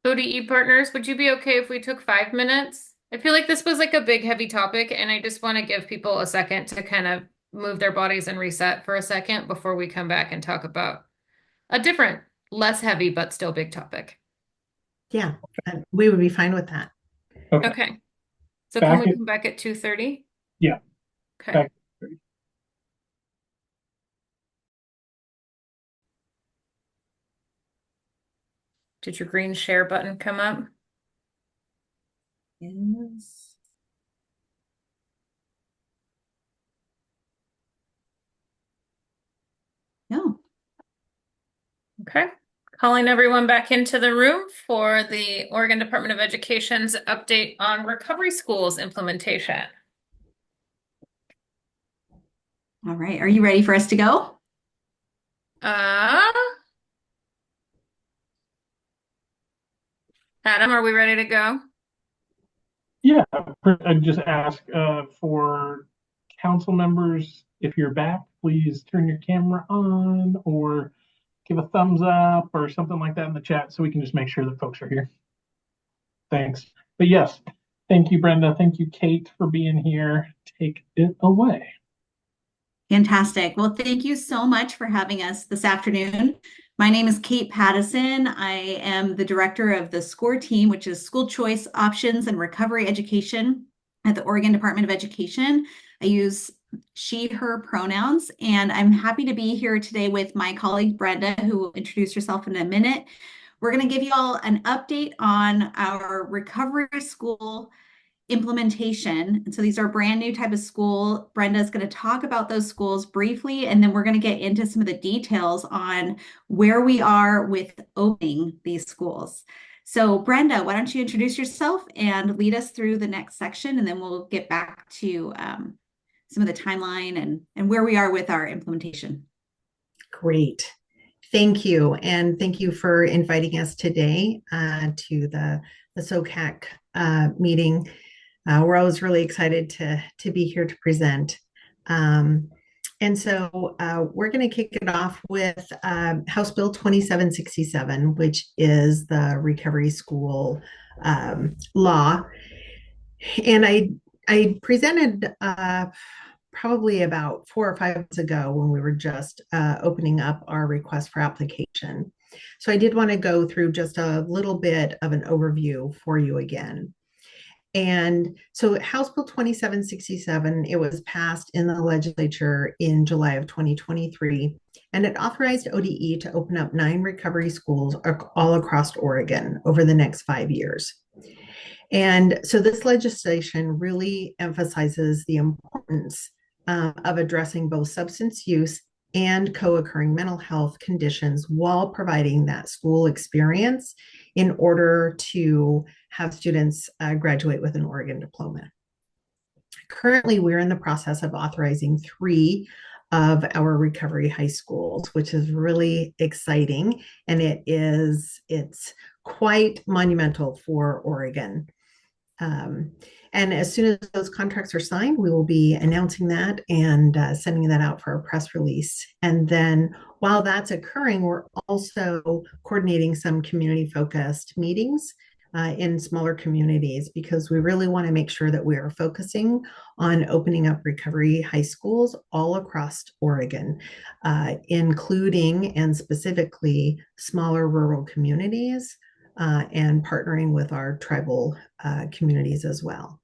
ODE partners, would you be okay if we took 5 minutes? I feel like this was like a big, heavy topic, and I just want to give people a second to kind of move their bodies and reset for a second before we come back and talk about a different, less heavy, but still big topic. Yeah, we would be fine with that. Okay. So can we come back at 2:30? Yeah. Okay. Back. Did your green share button come up? Yes. No. Okay. Calling everyone back into the room for the Oregon Department of Education's update on recovery schools implementation. All right. Are you ready for us to go? Adam, are we ready to go? Yeah, I'd just ask for council members, if you're back, please turn your camera on or give a thumbs up or something like that in the chat so we can just make sure that folks are here. Thanks. But yes, thank you, Brenda. Thank you, Kate, for being here. Take it away. Fantastic. Well, thank you so much for having us this afternoon. My name is Kate Pattison. I am the director of the SCORE team, which is School Choice Options and Recovery Education at the Oregon Department of Education. I use she, her pronouns, and I'm happy to be here today with my colleague Brenda, who will introduce herself in a minute. We're going to give you all an update on our recovery school implementation. And so these are brand new type of school. Brenda's going to talk about those schools briefly, and then we're going to get into some of the details on where we are with opening these schools. So Brenda, why don't you introduce yourself and lead us through the next section, and then we'll get back to some of the timeline and where we are with our implementation. Great. Thank you. And thank you for inviting us today to the SOCAC meeting. We're always really excited to be here to present. And so we're going to kick it off with House Bill 2767, which is the recovery school law. And I presented probably about 4 or 5 months ago when we were just opening up our request for application. So I did want to go through just a little bit of an overview for you again. And so House Bill 2767, it was passed in the legislature in July of 2023, and it authorized ODE to open up 9 recovery schools all across Oregon over the next 5 years. And so this legislation really emphasizes the importance of addressing both substance use and co-occurring mental health conditions while providing that school experience in order to have students graduate with an Oregon diploma. Currently, we're in the process of authorizing 3 of our recovery high schools, which is really exciting, and it's quite monumental for Oregon. And as soon as those contracts are signed, we will be announcing that and sending that out for a press release. And then while that's occurring, we're also coordinating some community-focused meetings in smaller communities because we really want to make sure that we are focusing on opening up recovery high schools all across Oregon, including and specifically smaller rural communities and partnering with our tribal communities as well.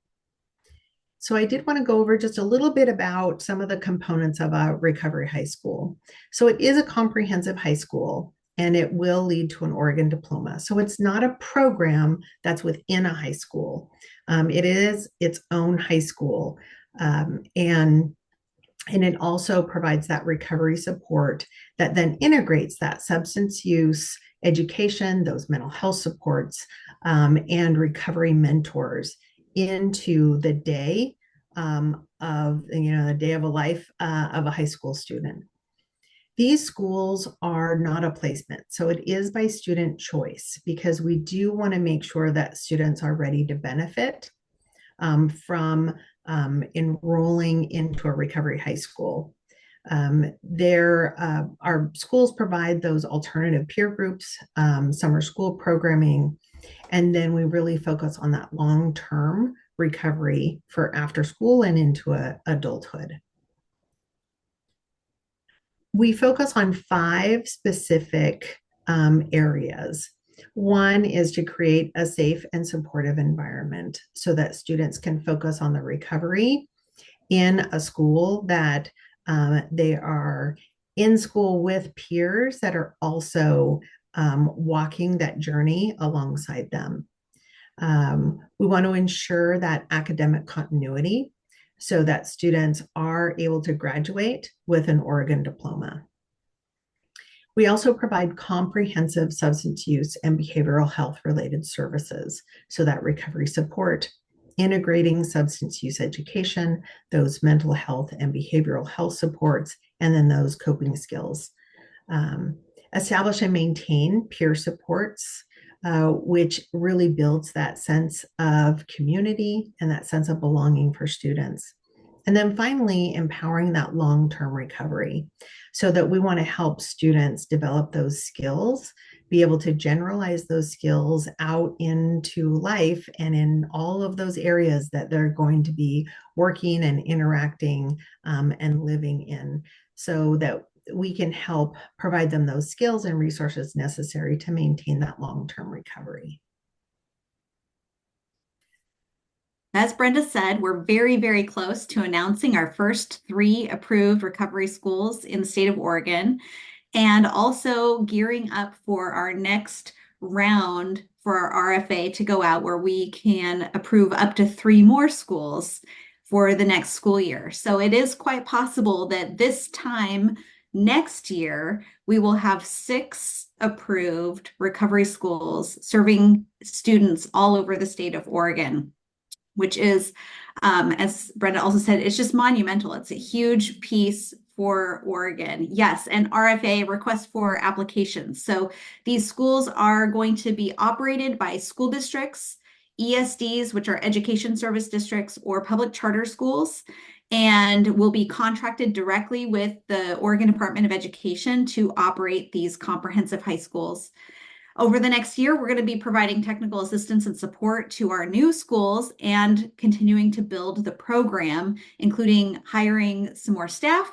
So I did want to go over just a little bit about some of the components of a recovery high school. So it is a comprehensive high school, and it will lead to an Oregon diploma. So it's not a program that's within a high school. It is its own high school. And it also provides that recovery support that then integrates that substance use education, those mental health supports, and recovery mentors into the day of, the day of a life of a high school student. These schools are not a placement, so it is by student choice because we do want to make sure that students are ready to benefit from enrolling into a recovery high school. Our schools provide those alternative peer groups, summer school programming, and then we really focus on that long-term recovery for after school and into adulthood. We focus on 5 specific areas. One is to create a safe and supportive environment so that students can focus on the recovery in a school that they are in school with peers that are also walking that journey alongside them. We want to ensure that academic continuity so that students are able to graduate with an Oregon diploma. We also provide comprehensive substance use and behavioral health related services, so that recovery support, integrating substance use education, those mental health and behavioral health supports, and then those coping skills. Establish and maintain peer supports, which really builds that sense of community and that sense of belonging for students. And then finally, empowering that long-term recovery so that we want to help students develop those skills, be able to generalize those skills out into life and in all of those areas that they're going to be working and interacting and living in, so that we can help provide them those skills and resources necessary to maintain that long-term recovery. As Brenda said, we're very, very close to announcing our first 3 approved recovery schools in the state of Oregon, and also gearing up for our next round for our RFA to go out, where we can approve up to 3 more schools for the next school year. So it is quite possible that this time next year, we will have 6 approved recovery schools serving students all over the state of Oregon, which is, as Brenda also said, it's just monumental. It's a huge piece for Oregon. Yes, and RFA, request for applications. So these schools are going to be operated by school districts, ESDs, which are education service districts, or public charter schools, and will be contracted directly with the Oregon Department of Education to operate these comprehensive high schools. Over the next year, we're going to be providing technical assistance and support to our new schools and continuing to build the program, including hiring some more staff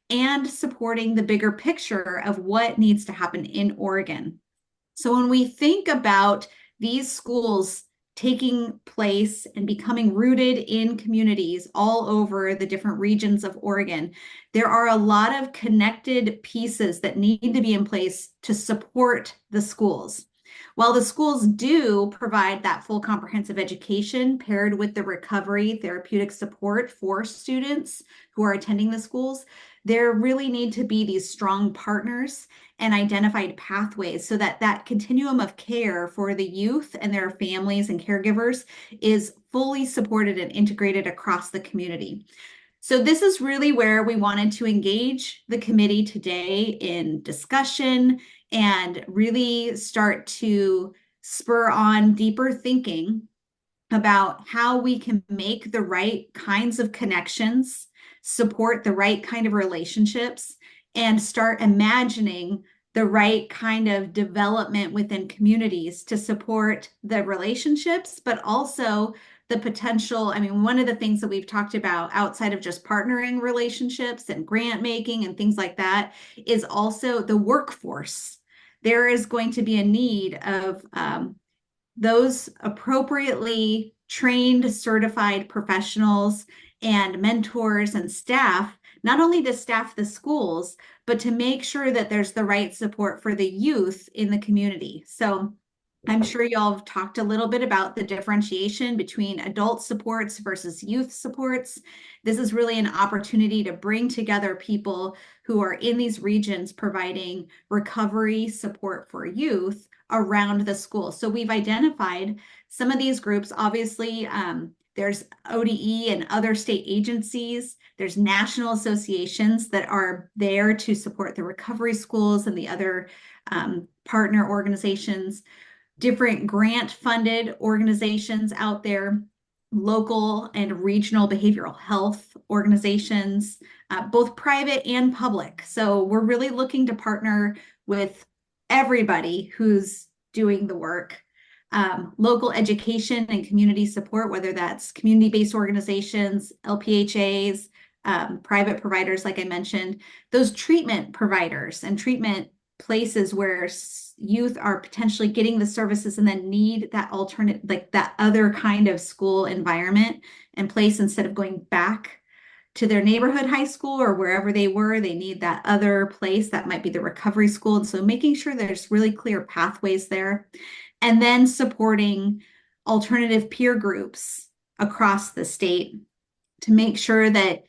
and supporting the bigger picture of what needs to happen in Oregon. So when we think about these schools taking place and becoming rooted in communities all over the different regions of Oregon, there are a lot of connected pieces that need to be in place to support the schools. While the schools do provide that full comprehensive education paired with the recovery therapeutic support for students who are attending the schools, there really need to be these strong partners and identified pathways so that that continuum of care for the youth and their families and caregivers is fully supported and integrated across the community. So this is really where we wanted to engage the committee today in discussion and really start to spur on deeper thinking about how we can make the right kinds of connections, support the right kind of relationships, and start imagining the right kind of development within communities to support the relationships, but also the potential. I mean, one of the things that we've talked about outside of just partnering relationships and grant making and things like that is also the workforce. There is going to be a need of those appropriately trained, certified professionals and mentors and staff, not only to staff the schools, but to make sure that there's the right support for the youth in the community. So I'm sure y'all have talked a little bit about the differentiation between adult supports versus youth supports. This is really an opportunity to bring together people who are in these regions providing recovery support for youth around the school. So we've identified some of these groups. Obviously, there's ODE and other state agencies. There's national associations that are there to support the recovery schools and the other partner organizations, different grant funded organizations out there, local and regional behavioral health organizations, both private and public. So we're really looking to partner with everybody who's doing the work. Local education and community support, whether that's community-based organizations, LPHAs, private providers, like I mentioned, those treatment providers and treatment places where youth are potentially getting the services and then need that alternate, like that other kind of school environment and place instead of going back to their neighborhood high school or wherever they were, they need that other place that might be the recovery school. And so making sure there's really clear pathways there, and then supporting alternative peer groups across the state to make sure that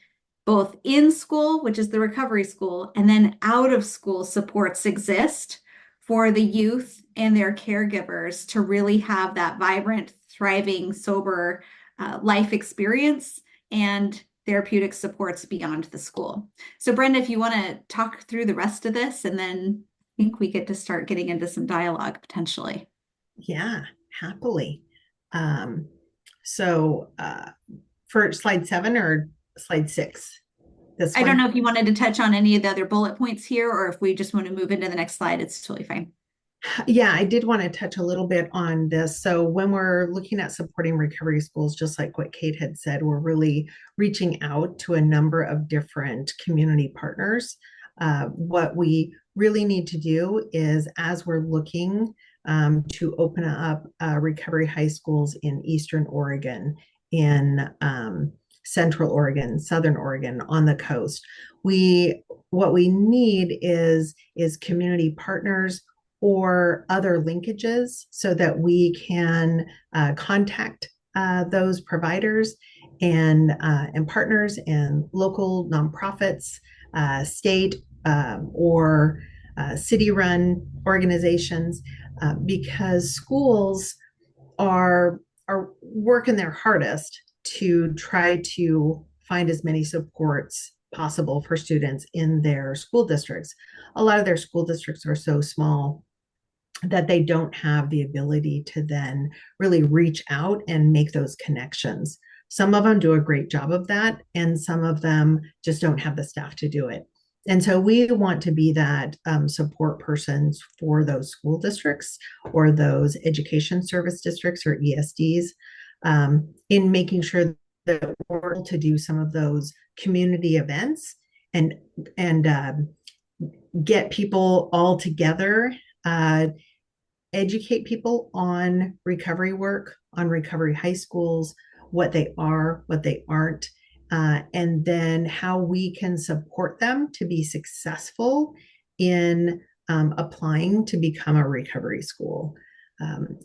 both in school, which is the recovery school, and then out of school supports exist for the youth and their caregivers to really have that vibrant, thriving, sober life experience and therapeutic supports beyond the school. So Brenda, if you want to talk through the rest of this, and then I think we get to start getting into some dialogue potentially. Yeah, happily. So for slide 7 or slide 6? I don't know if you wanted to touch on any of the other bullet points here, or if we just want to move into the next slide, it's totally fine. Yeah, I did want to touch a little bit on this. So when we're looking at supporting recovery schools, just like what Kate had said, we're really reaching out to a number of different community partners. What we really need to do is, as we're looking to open up recovery high schools in Eastern Oregon, in Central Oregon, Southern Oregon, on the coast, what we need is community partners or other linkages so that we can contact those providers and partners and local nonprofits, state or city-run organizations, because schools are working their hardest to try to find as many supports possible for students in their school districts. A lot of their school districts are so small that they don't have the ability to then really reach out and make those connections. Some of them do a great job of that, and some of them just don't have the staff to do it. And so we want to be that support persons for those school districts or those education service districts or ESDs, in making sure that we're able to do some of those community events and get people all together, educate people on recovery work, on recovery high schools, what they are, what they aren't, and then how we can support them to be successful in applying to become a recovery school.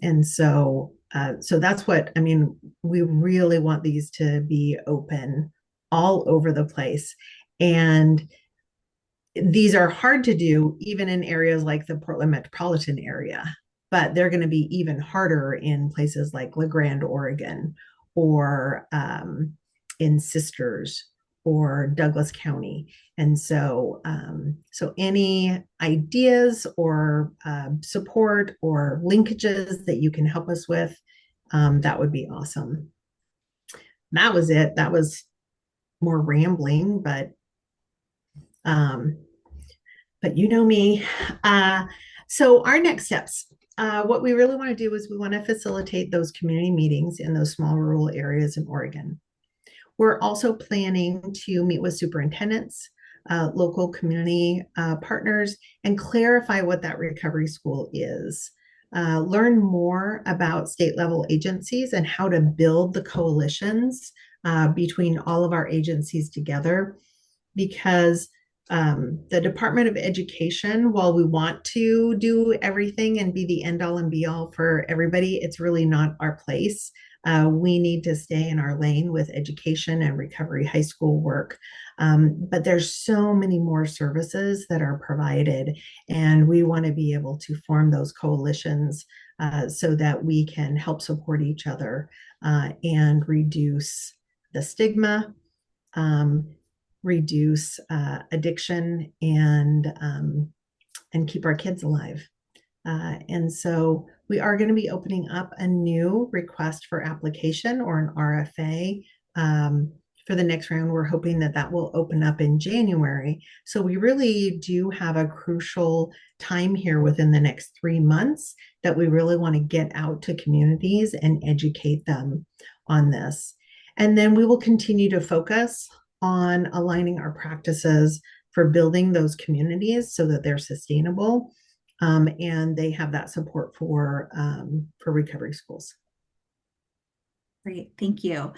And so that's what, I mean, we really want these to be open all over the place. And these are hard to do even in areas like the Portland metropolitan area, but they're going to be even harder in places like La Grande, Oregon, or in Sisters or Douglas County. And so, so any ideas or support or linkages that you can help us with, that would be awesome. That was it. That was more rambling, but you know me. So our next steps, what we really want to do is we want to facilitate those community meetings in those small rural areas in Oregon. We're also planning to meet with superintendents, local community partners, and clarify what that recovery school is. Learn more about state level agencies and how to build the coalitions between all of our agencies together, because The Department of Education, while we want to do everything and be the end all and be all for everybody, it's really not our place. We need to stay in our lane with education and recovery high school work. But there's so many more services that are provided, and we want to be able to form those coalitions so that we can help support each other and reduce the stigma, reduce addiction, and keep our kids alive. And so we are going to be opening up a new request for application, or an RFA, for the next round. We're hoping that that will open up in January. So we really do have a crucial time here within the next 3 months that we really want to get out to communities and educate them on this. And then we will continue to focus on aligning our practices for building those communities so that they're sustainable, and they have that support for recovery schools. Great, thank you.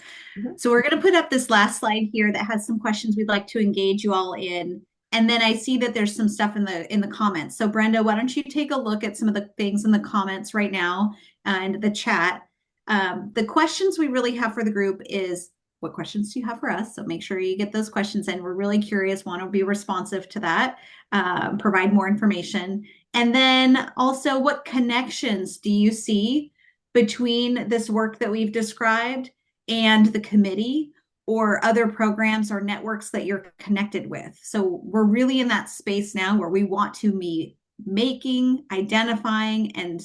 So we're going to put up this last slide here that has some questions we'd like to engage you all in. And then I see that there's some stuff in the comments. So Brenda, why don't you take a look at some of the things in the comments right now and the chat. The questions we really have for the group is, what questions do you have for us? So make sure you get those questions in. We're really curious, want to be responsive to that, provide more information. And then also, what connections do you see between this work that we've described and the committee, or other programs or networks that you're connected with? So we're really in that space now where we want to be making, identifying, and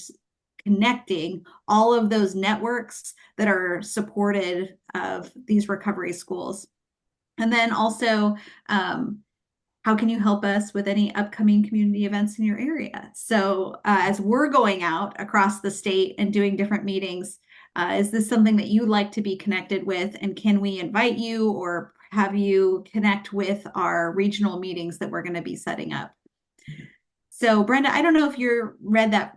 connecting all of those networks that are supported of these recovery schools. And then also, how can you help us with any upcoming community events in your area? So as we're going out across the state and doing different meetings, is this something that you'd like to be connected with? And can we invite you or have you connect with our regional meetings that we're going to be setting up? So Brenda, I don't know if you read that.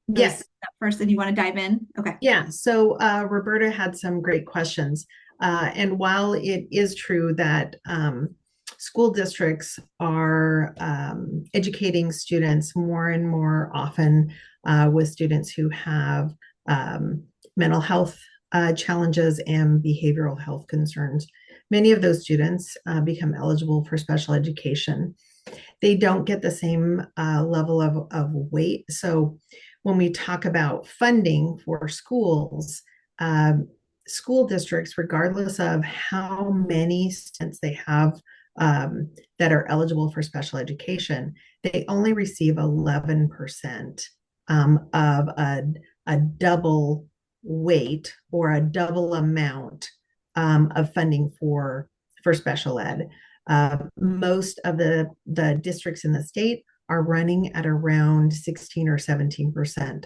Yes. First, and you want to dive in? Okay. Yeah. So Roberta had some great questions. And while it is true that school districts are educating students more and more often with students who have mental health challenges and behavioral health concerns, many of those students become eligible for special education. They don't get the same level of weight. So when we talk about funding for schools, school districts, regardless of how many students they have that are eligible for special education, they only receive 11% of a double weight or a double amount of funding for special ed. Most of the districts in the state are running at around 16 or 17%.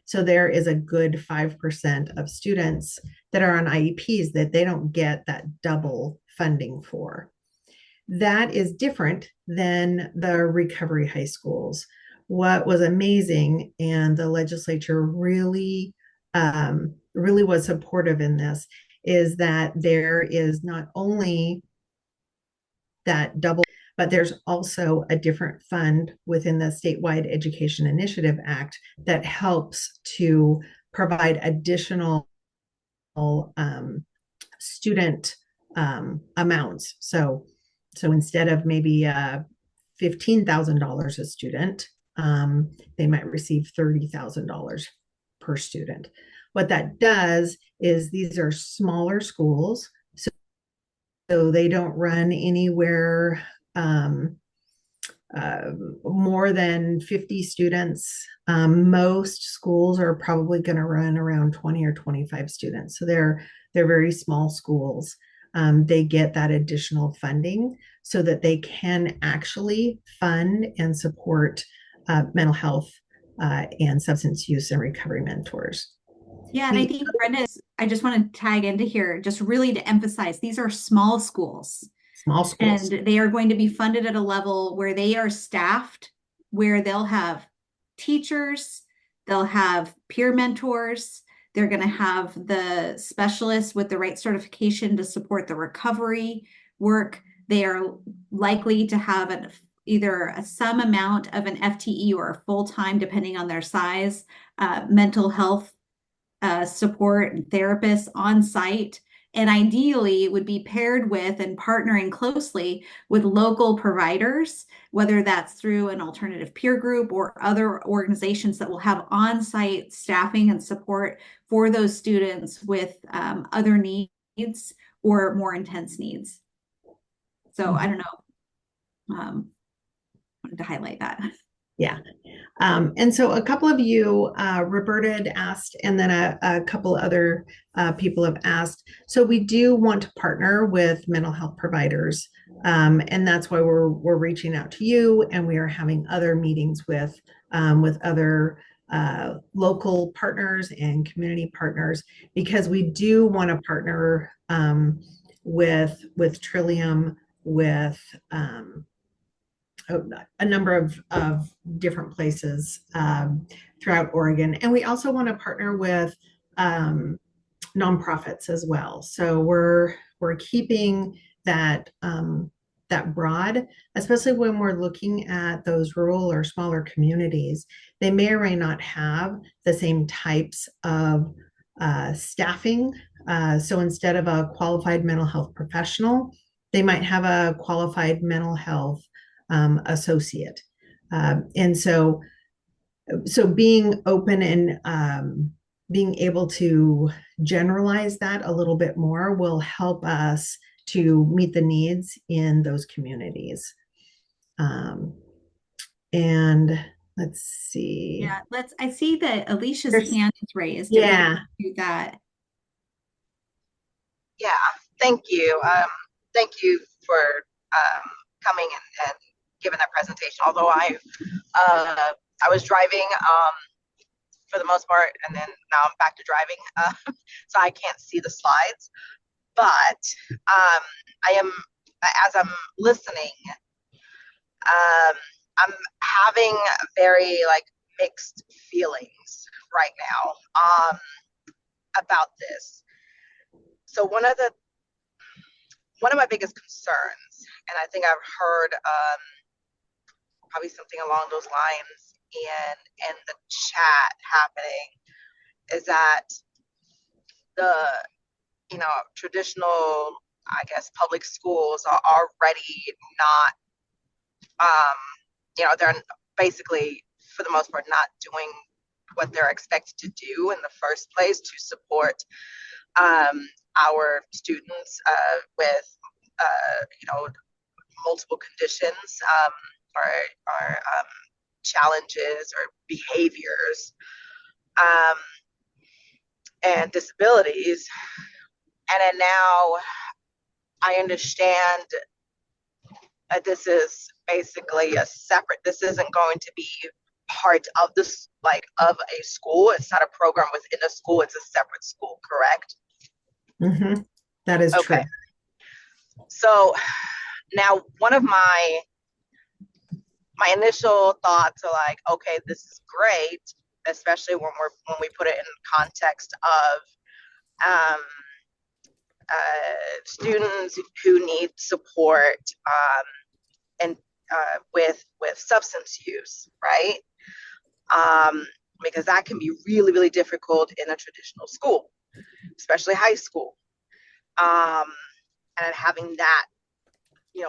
So there is a good 5% of students that are on IEPs that they don't get that double funding for. That is different than the recovery high schools. What was amazing, and the legislature really was supportive in this, is that there is not only that double, but there's also a different fund within the Statewide Education Initiative Act that helps to provide additional student amounts. So instead of maybe $15,000 a student, they might receive $30,000 per student. What that does is these are smaller schools, so they don't run anywhere more than 50 students. Most schools are probably going to run around 20 or 25 students. So they're very small schools. They get that additional funding so that they can actually fund and support mental health and substance use and recovery mentors. Yeah, and I think Brenda, I just want to tag into here, just really to emphasize, these are small schools. Small schools. And they are going to be funded at a level where they are staffed, where they'll have teachers, they'll have peer mentors, they're going to have the specialists with the right certification to support the recovery work. they are likely to have either some amount of an FTE or a full-time, depending on their size, mental health support and therapists on site, and ideally would be paired with and partnering closely with local providers, whether that's through an alternative peer group or other organizations that will have on-site staffing and support for those students with other needs or more intense needs. So I don't know, wanted to highlight that. Yeah. And so a couple of you, Roberta had asked, and then a couple other people have asked. So we do want to partner with mental health providers. And that's why we're reaching out to you, and we are having other meetings with other local partners and community partners, because we do want to partner with Trillium, with a number of different places throughout Oregon. And we also want to partner with nonprofits as well. So we're keeping that that broad, especially when we're looking at those rural or smaller communities. They may or may not have the same types of staffing. So instead of a qualified mental health professional, they might have a qualified mental health associate. And so being open and being able to generalize that a little bit more will help us to meet the needs in those communities. And let's see. Yeah, I see that Alicia's hand is raised. Yeah. Do that. Yeah, thank you. Thank you for coming and giving that presentation. Although I was driving for the most part, and then now I'm back to driving, so I can't see the slides. But I am, as I'm listening, I'm having very mixed feelings right now about this. So one of my biggest concerns, and I think I've heard probably something along those lines in the chat happening, is that the traditional, I guess, public schools are already not, they're basically for the most part not doing what they're expected to do in the first place to support our students with multiple conditions or challenges or behaviors and disabilities. And then now I understand that this is basically this isn't going to be part of this, of a school. It's not a program within a school. It's a separate school, correct? Mm-hmm. That is true. So now one of my initial thoughts are okay, this is great, especially when we put it in context of students who need support and with substance use, right? Because that can be really, really difficult in a traditional school, especially high school. And having that,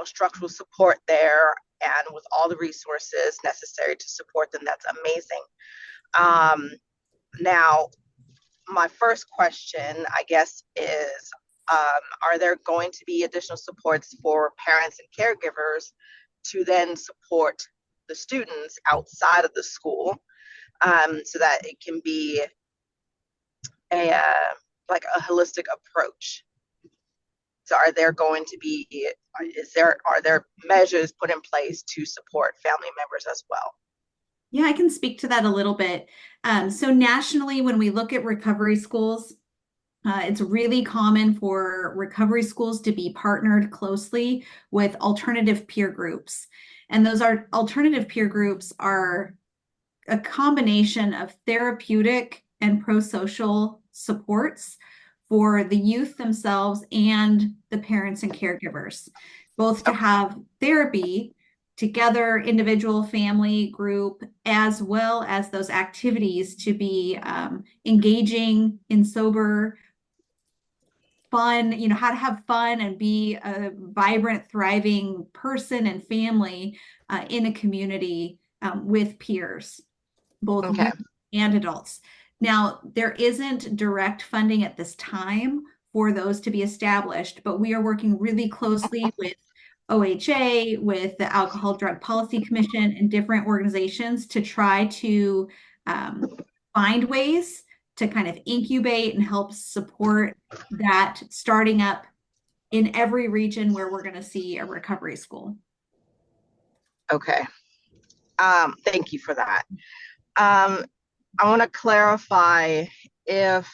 structural support there and with all the resources necessary to support them, that's amazing. Now, my first question, I guess, is are there going to be additional supports for parents and caregivers to then support the students outside of the school, so that it can be a holistic approach? So are there going to be, are there measures put in place to support family members as well? Yeah, I can speak to that a little bit. So nationally, when we look at recovery schools, it's really common for recovery schools to be partnered closely with alternative peer groups. And those alternative peer groups are a combination of therapeutic and pro-social supports for the youth themselves and the parents and caregivers. both to have therapy together, individual, family, group, as well as those activities to be engaging in sober, fun, how to have fun and be a vibrant, thriving person and family in a community with peers, both youth and adults. Now, there isn't direct funding at this time for those to be established, but we are working really closely with OHA, with the Alcohol Drug Policy Commission, and different organizations to try to find ways to kind of incubate and help support that starting up in every region where we're going to see a recovery school. Okay. Thank you for that. I want to clarify if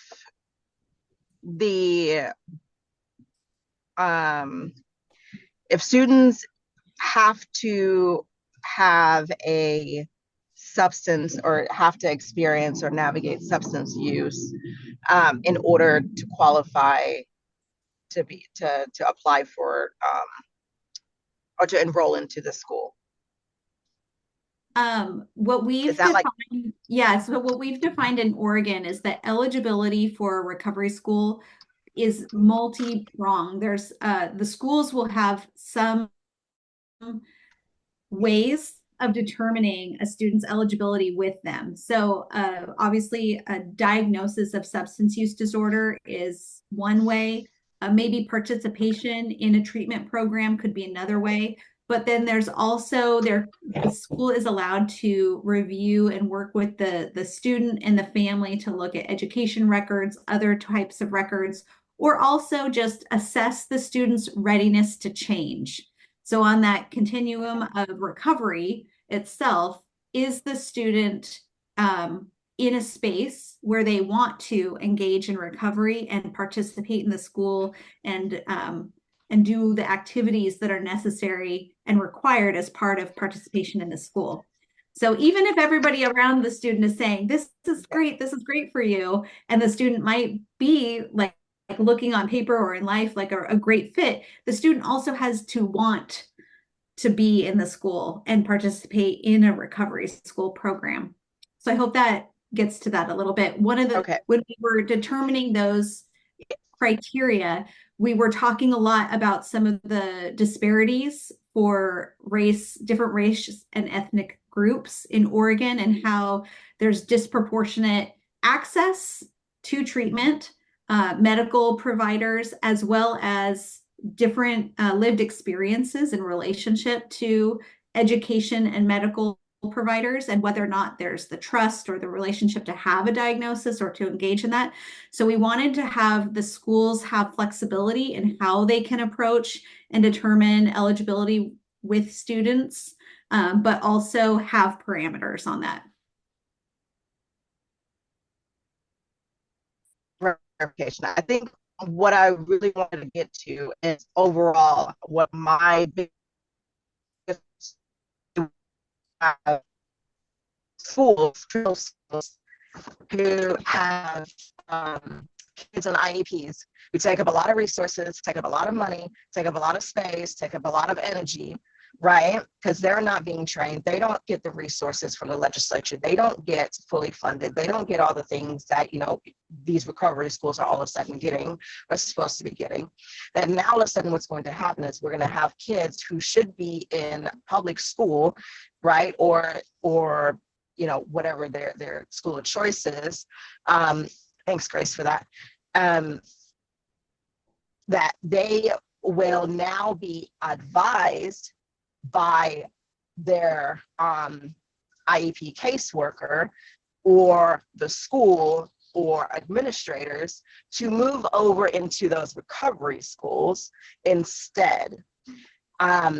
if students have to have a substance or have to experience or navigate substance use in order to qualify to apply for or to enroll into the school. What we've defined, so what we've defined in Oregon is that eligibility for a recovery school is multi-pronged. There's the schools will have some ways of determining a student's eligibility with them. So obviously a diagnosis of substance use disorder is one way. Maybe participation in a treatment program could be another way. But then there's also the school is allowed to review and work with the student and the family to look at education records, other types of records, or also just assess the student's readiness to change. So on that continuum of recovery itself, is the student in a space where they want to engage in recovery and participate in the school and do the activities that are necessary and required as part of participation in the school. So even if everybody around the student is saying, this is great for you, and the student might be like looking on paper or in life like a great fit, the student also has to want to be in the school and participate in a recovery school program. So I hope that gets to that a little bit. One of the, when we were determining those criteria, we were talking a lot about some of the disparities for different race and ethnic groups in Oregon, and how there's disproportionate access to treatment, medical providers, as well as different lived experiences in relationship to education and medical providers, and whether or not there's the trust or the relationship to have a diagnosis or to engage in that. So we wanted to have the schools have flexibility in how they can approach and determine eligibility with students, but also have parameters on that. Clarification. I think what I really wanted to get to is overall what my biggest schools who have kids and IEPs who take up a lot of resources, take up a lot of money, take up a lot of space, take up a lot of energy, right? Because they're not being trained. They don't get the resources from the legislature. They don't get fully funded. They don't get all the things that, these recovery schools are all of a sudden getting, or supposed to be getting. And now all of a sudden what's going to happen is we're going to have kids who should be in public school, right? Or whatever their school of choice is. Thanks, Grace, for that. That they will now be advised by their IEP caseworker or the school or administrators to move over into those recovery schools instead.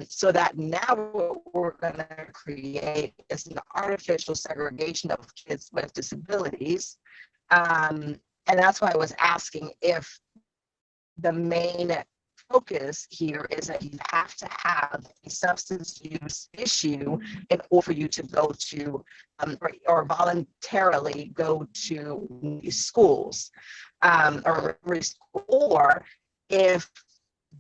So that now what we're going to create is an artificial segregation of kids with disabilities. And that's why I was asking if the main focus here is that you have to have a substance use issue in order for you to go to or voluntarily go to these schools, or if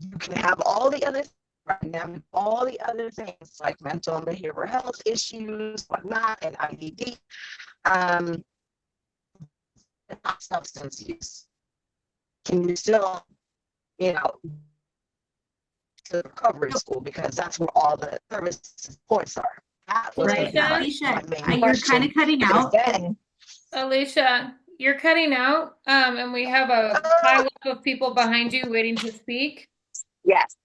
you can have all the other right now, all the other things like mental and behavioral health issues, whatnot, and IDD, not substance use. Can you still, you know, to recovery school, because that's where all the service supports are. That was Right. my Alicia, main you're question. kind of cutting Because out. then, Alicia, you're cutting out, and we have a pile of people behind you waiting to speak. yes.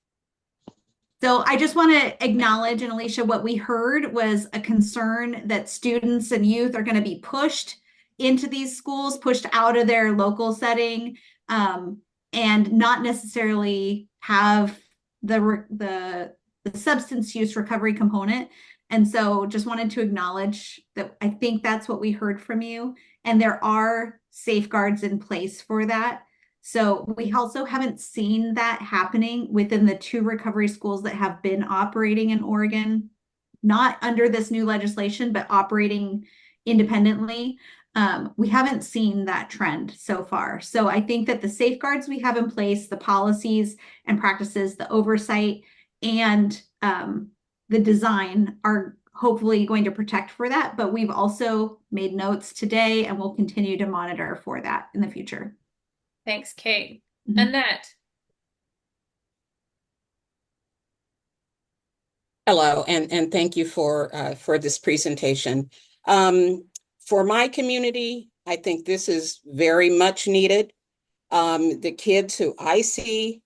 So I just want to acknowledge, and Alicia, what we heard was a concern that students and youth are going to be pushed into these schools, pushed out of their local setting, and not necessarily have the substance use recovery component. And so just wanted to acknowledge that I think that's what we heard from you. And there are safeguards in place for that. So we also haven't seen that happening within the 2 recovery schools that have been operating in Oregon, not under this new legislation, but operating independently. We haven't seen that trend so far. So I think that the safeguards we have in place, the policies and practices, the oversight, and the design are hopefully going to protect for that. But we've also made notes today and we'll continue to monitor for that in the future. Thanks, Kate. Annette. Hello, and thank you for this presentation. For my community, I think this is very much needed. The kids who I see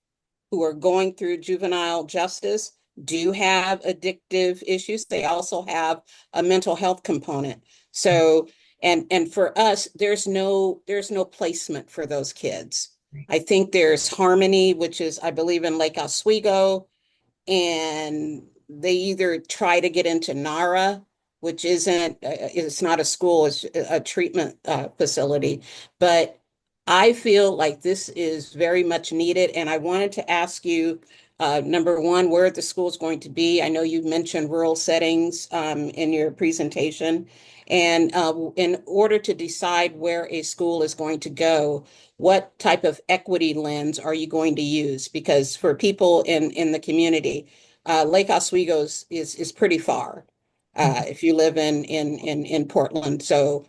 who are going through juvenile justice do have addictive issues. They also have a mental health component. So, and for us, there's no placement for those kids. I think there's Harmony, which is, I believe, in Lake Oswego, and they either try to get into NARA, which isn't, it's not a school, it's a treatment facility. But I feel like this is very much needed. And I wanted to ask you, number one, where the school is going to be. I know you mentioned rural settings in your presentation. And in order to decide where a school is going to go, what type of equity lens are you going to use? Because for people in the community, Lake Oswego is pretty far. If you live in Portland, so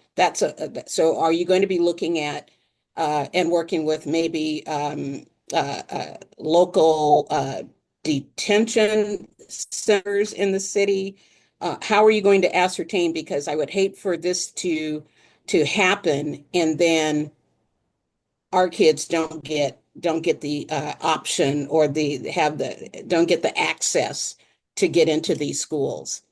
so are you going to be looking at and working with maybe local detention centers in the city? How are you going to ascertain? Because I would hate for this to happen and then our kids don't get the option or don't get the access to get into these schools.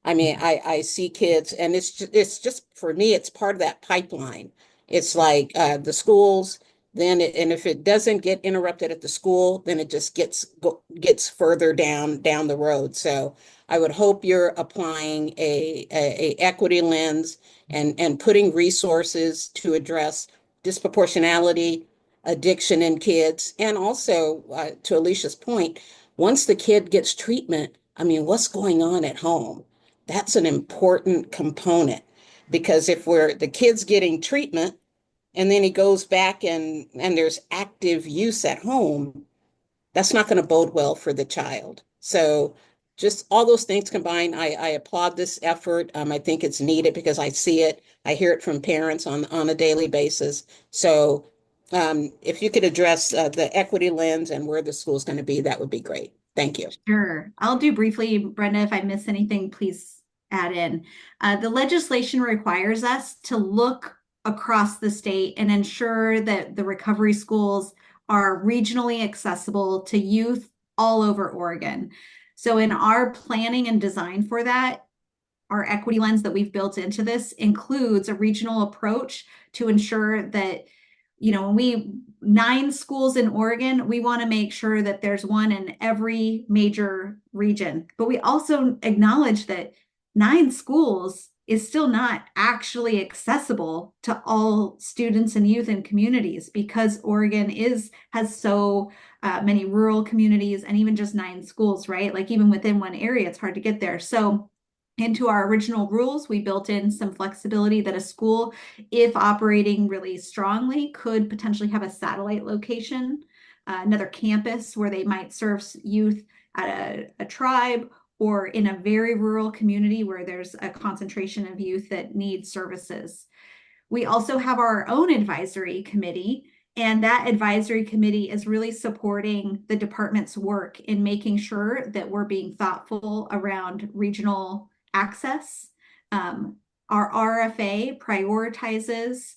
I mean, I see kids, and it's just for me, it's part of that pipeline. It's like the schools, and if it doesn't get interrupted at the school, then it just gets further down the road. So I would hope you're applying a equity lens and putting resources to address disproportionality, addiction in kids, and also to Alicia's point, once the kid gets treatment, I mean, what's going on at home? That's an important component, because if the kid's getting treatment and then he goes back and there's active use at home, that's not going to bode well for the child. So just all those things combined, I applaud this effort. I think it's needed because I see it. I hear it from parents on a daily basis. So if you could address the equity lens and where the school's going to be, that would be great. Thank you. Sure. I'll do briefly, Brenda. If I miss anything, please add in. The legislation requires us to look across the state and ensure that the recovery schools are regionally accessible to youth all over Oregon. So in our planning and design for that, our equity lens that we've built into this includes a regional approach to ensure that, you know, when 9 schools in Oregon, we want to make sure that there's one in every major region. But we also acknowledge that 9 schools is still not actually accessible to all students and youth and communities, because Oregon has so many rural communities, and even just 9 schools, right? Like even within one area, it's hard to get there. So into our original rules, we built in some flexibility that a school, if operating really strongly, could potentially have a satellite location, another campus where they might serve youth at a tribe or in a very rural community where there's a concentration of youth that need services. We also have our own advisory committee, and that advisory committee is really supporting the department's work in making sure that we're being thoughtful around regional access. Our RFA prioritizes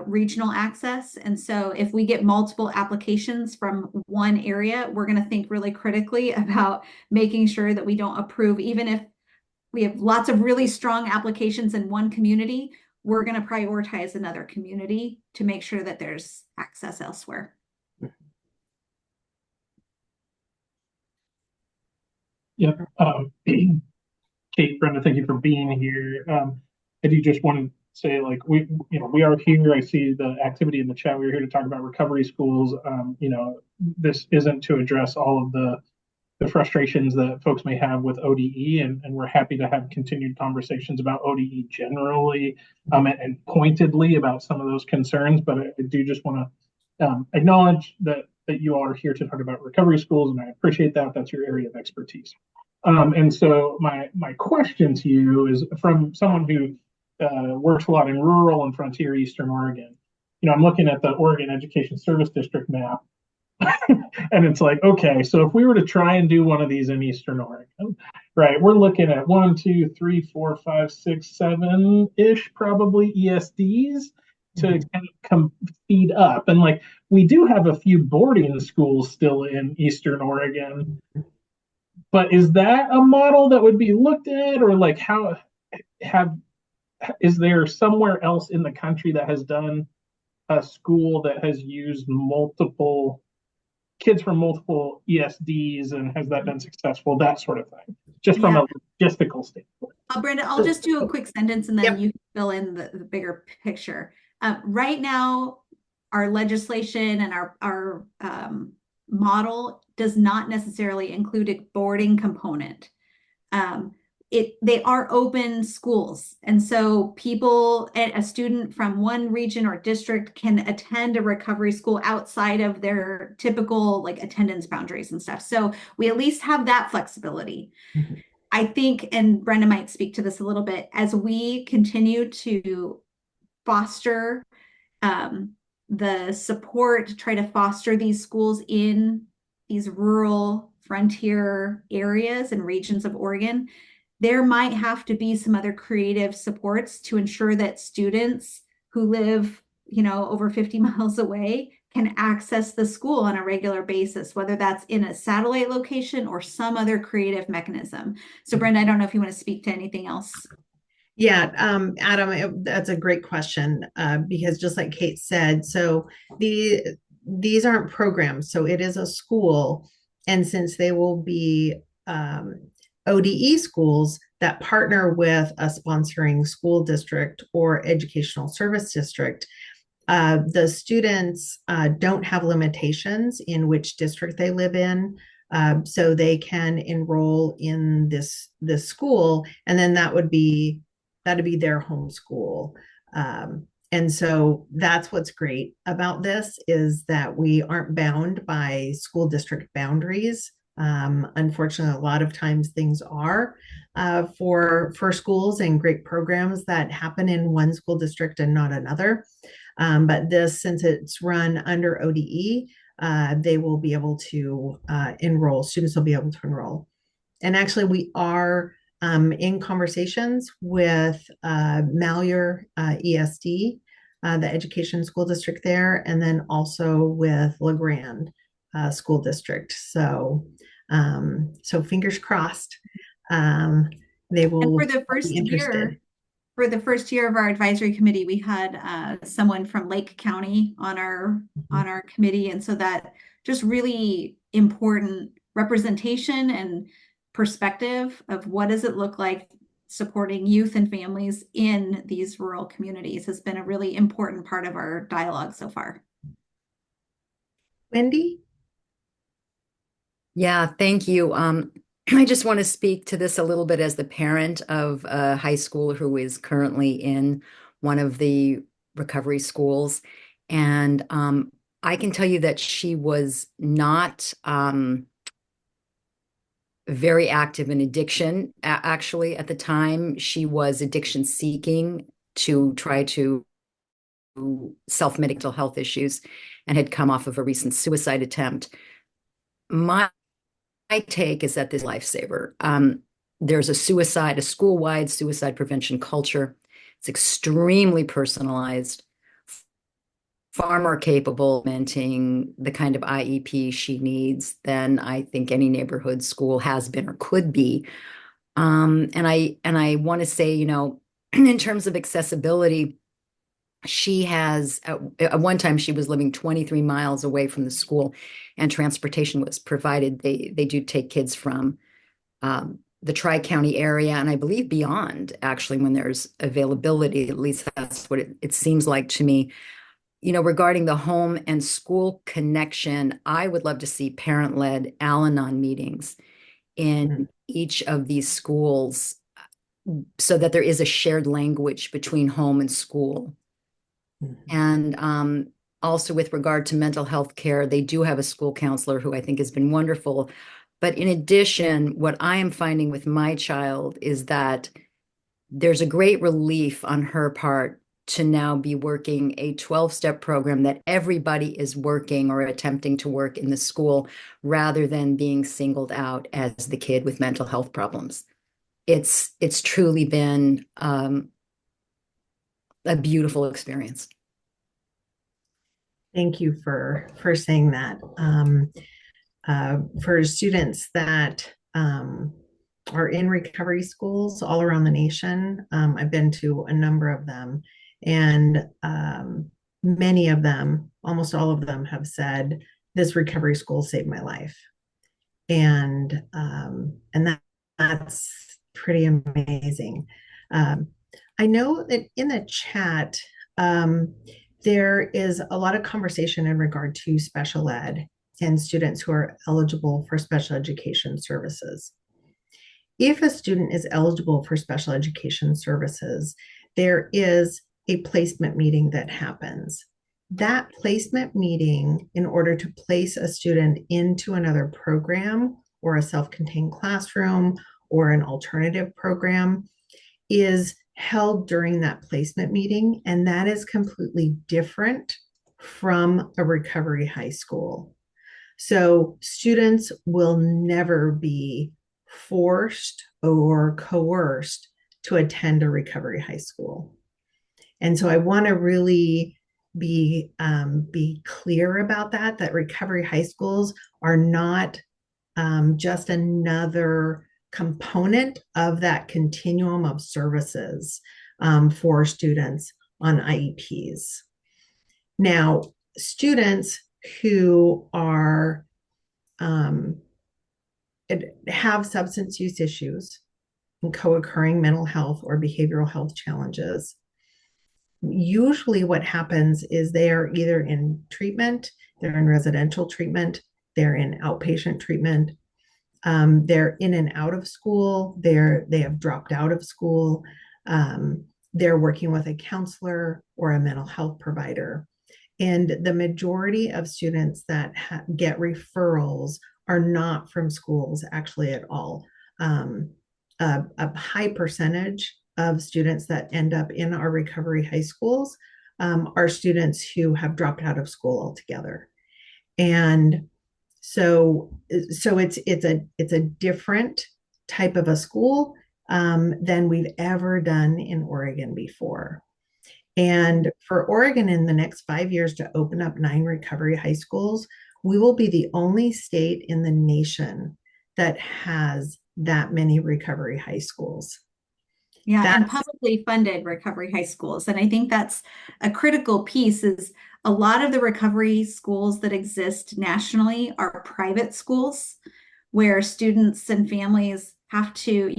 regional access. And so if we get multiple applications from one area, we're going to think really critically about making sure that we don't approve, even if we have lots of really strong applications in one community, we're going to prioritize another community to make sure that there's access elsewhere. Yep. Kate, Brenda, thank you for being here. I do just want to say, like, we are here. I see the activity in the chat. We're here to talk about recovery schools. This isn't to address all of the frustrations that folks may have with ODE, and we're happy to have continued conversations about ODE generally, and pointedly about some of those concerns. But I do just want to acknowledge that you all are here to talk about recovery schools, and I appreciate that. That's your area of expertise. And so my question to you is from someone who works a lot in rural and frontier Eastern Oregon. I'm looking at the Oregon Education Service District map, and it's like, okay, so if we were to try and do one of these in Eastern Oregon, right, we're looking at 1, 2, 3, 4, 5, 6, 7-ish probably ESDs to kind of come feed up. And like, we do have a few boarding schools still in Eastern Oregon, but is that a model that would be looked at, or like is there somewhere else in the country that has done a school that has used multiple kids from multiple ESDs, and has that been successful? That sort of thing, just from a logistical standpoint. Brenda, I'll just do a quick sentence and then you can fill in the bigger picture. Right now, our legislation and our model does not necessarily include a boarding component. They are open schools. And so a student from one region or district can attend a recovery school outside of their typical like attendance boundaries and stuff. So we at least have that flexibility. Mm-hmm. I think, and Brenda might speak to this a little bit, as we continue to foster the support to try to foster these schools in these rural frontier areas and regions of Oregon, there might have to be some other creative supports to ensure that students who live, over 50 miles away can access the school on a regular basis, whether that's in a satellite location or some other creative mechanism. So Brenda, I don't know if you want to speak to anything else. Yeah, Adam, that's a great question, because just like Kate said, so these aren't programs, so it is a school. And since they will be ODE schools that partner with a sponsoring school district or educational service district, the students don't have limitations in which district they live in. So they can enroll in this school, and then that'd be their home school. And so that's what's great about this, is that we aren't bound by school district boundaries. Unfortunately, a lot of times things are for schools and great programs that happen in one school district and not another. But this, since it's run under ODE, they will be able to enroll. Students will be able to enroll. And actually, we are in conversations with Malheur ESD, the education school district there, and then also with LeGrand School District. So fingers crossed, they will. And for the first year of our advisory committee, we had someone from Lake County on our committee, and so that just really important representation and perspective of what does it look like supporting youth and families in these rural communities has been a really important part of our dialogue so far. Wendy? Yeah, thank you. I just want to speak to this a little bit as the parent of a high schooler who is currently in one of the recovery schools. And I can tell you that she was not very active in addiction. Actually, at the time, she was addiction seeking to try to self-medicate mental health issues and had come off of a recent suicide attempt. My take is that this is a lifesaver. There's a school-wide suicide prevention culture. It's extremely personalized, far more capable of implementing the kind of IEP she needs than I think any neighborhood school has been or could be. And I want to say, in terms of accessibility, she has at one time she was living 23 miles away from the school, and transportation was provided. They do take kids from the Tri-County area, and I believe beyond, actually, when there's availability. At least that's what it seems like to me. Regarding the home and school connection, I would love to see parent-led Al-Anon meetings in each of these schools so that there is a shared language between home and school. And also with regard to mental health care, they do have a school counselor who I think has been wonderful. But in addition, what I am finding with my child is that there's a great relief on her part to now be working a 12-step program that everybody is working or attempting to work in the school, rather than being singled out as the kid with mental health problems. It's truly been a beautiful experience. Thank you for saying that. For students that are in recovery schools all around the nation, I've been to a number of them, and many of them, almost all of them, have said this recovery school saved my life, and that's pretty amazing. I know that in the chat, there is a lot of conversation in regard to special ed and students who are eligible for special education services. If a student is eligible for special education services, there is a placement meeting that happens. That placement meeting, in order to place a student into another program or a self-contained classroom or an alternative program, is held during that placement meeting, and that is completely different from a recovery high school. So students will never be forced or coerced to attend a recovery high school. And so I want to really be clear about that recovery high schools are not just another component of that continuum of services for students on IEPs. Now, students who are have substance use issues and co-occurring mental health or behavioral health challenges, usually what happens is they are either in treatment, they're in residential treatment, they're in outpatient treatment, they're in and out of school, they have dropped out of school, they're working with a counselor or a mental health provider. And the majority of students that get referrals are not from schools actually at all. A high percentage of students that end up in our recovery high schools are students who have dropped out of school altogether. And so it's a different type of a school than we've ever done in Oregon before. And for Oregon in the next 5 years to open up 9 recovery high schools, we will be the only state in the nation that has that many recovery high schools. Yeah, and publicly funded recovery high schools. And I think that's a critical piece. Is a lot of the recovery schools that exist nationally are private schools where students and families have to,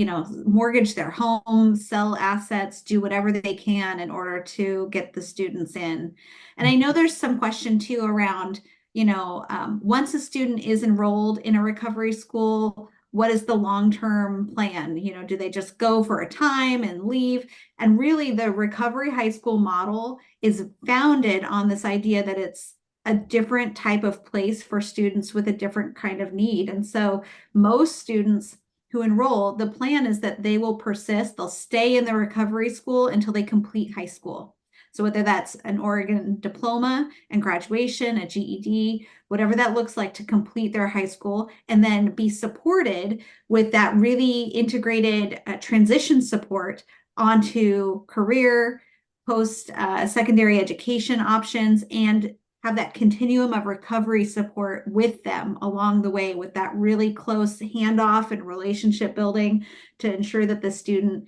mortgage their home, sell assets, do whatever they can in order to get the students in. And I know there's some question too around, once a student is enrolled in a recovery school, what is the long-term plan? Do they just go for a time and leave? And really the recovery high school model is founded on this idea that it's a different type of place for students with a different kind of need. And so most students who enroll, the plan is that they will persist, they'll stay in the recovery school until they complete high school. So whether that's an Oregon diploma and graduation, a GED, whatever that looks like to complete their high school, and then be supported with that really integrated transition support onto career, post secondary education options, and have that continuum of recovery support with them along the way, with that really close handoff and relationship building to ensure that the student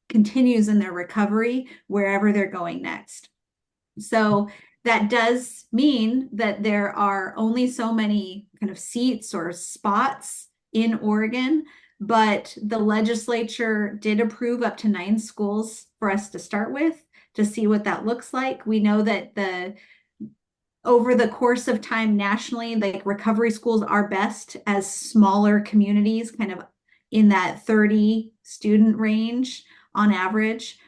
continues in their recovery wherever they're going next. So that does mean that there are only so many kind of seats or spots in Oregon, but the legislature did approve up to 9 schools for us to start with to see what that looks like. We know that over the course of time nationally, like recovery schools are best as smaller communities, kind of in that 30 student range on average.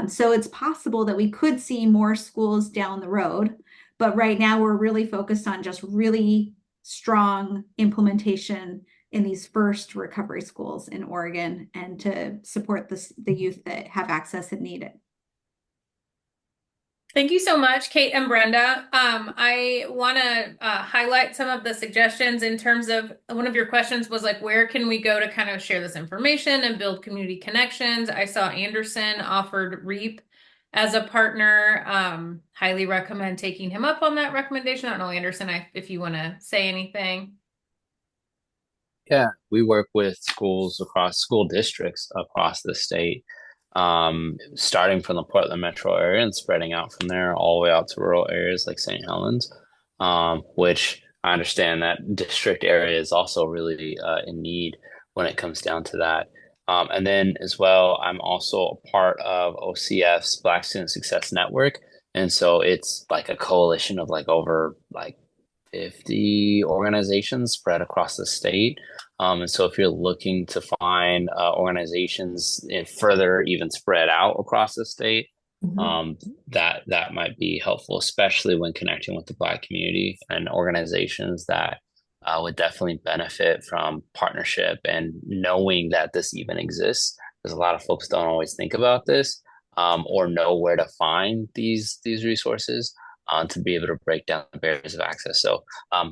So it's possible that we could see more schools down the road, but right now we're really focused on just really strong implementation in these first recovery schools in Oregon and to support the youth that have access and need it. Thank you so much, Kate and Brenda. I want to highlight some of the suggestions in terms of one of your questions was like, where can we go to kind of share this information and build community connections? I saw Anderson offered REAP as a partner. Highly recommend taking him up on that recommendation. I don't know, Anderson, if you want to say anything. Yeah, we work with school districts across the state, starting from the Portland metro area and spreading out from there all the way out to rural areas like St. Helens, which I understand that district area is also really in need when it comes down to that. And then as well, I'm also a part of OCF's Black Student Success Network. And so it's like a coalition of like over like 50 organizations spread across the state. And so if you're looking to find organizations and further even spread out across the state, that might be helpful, especially when connecting with the Black community and organizations that would definitely benefit from partnership and knowing that this even exists. Because a lot of folks don't always think about this or know where to find these resources. To be able to break down the barriers of access. So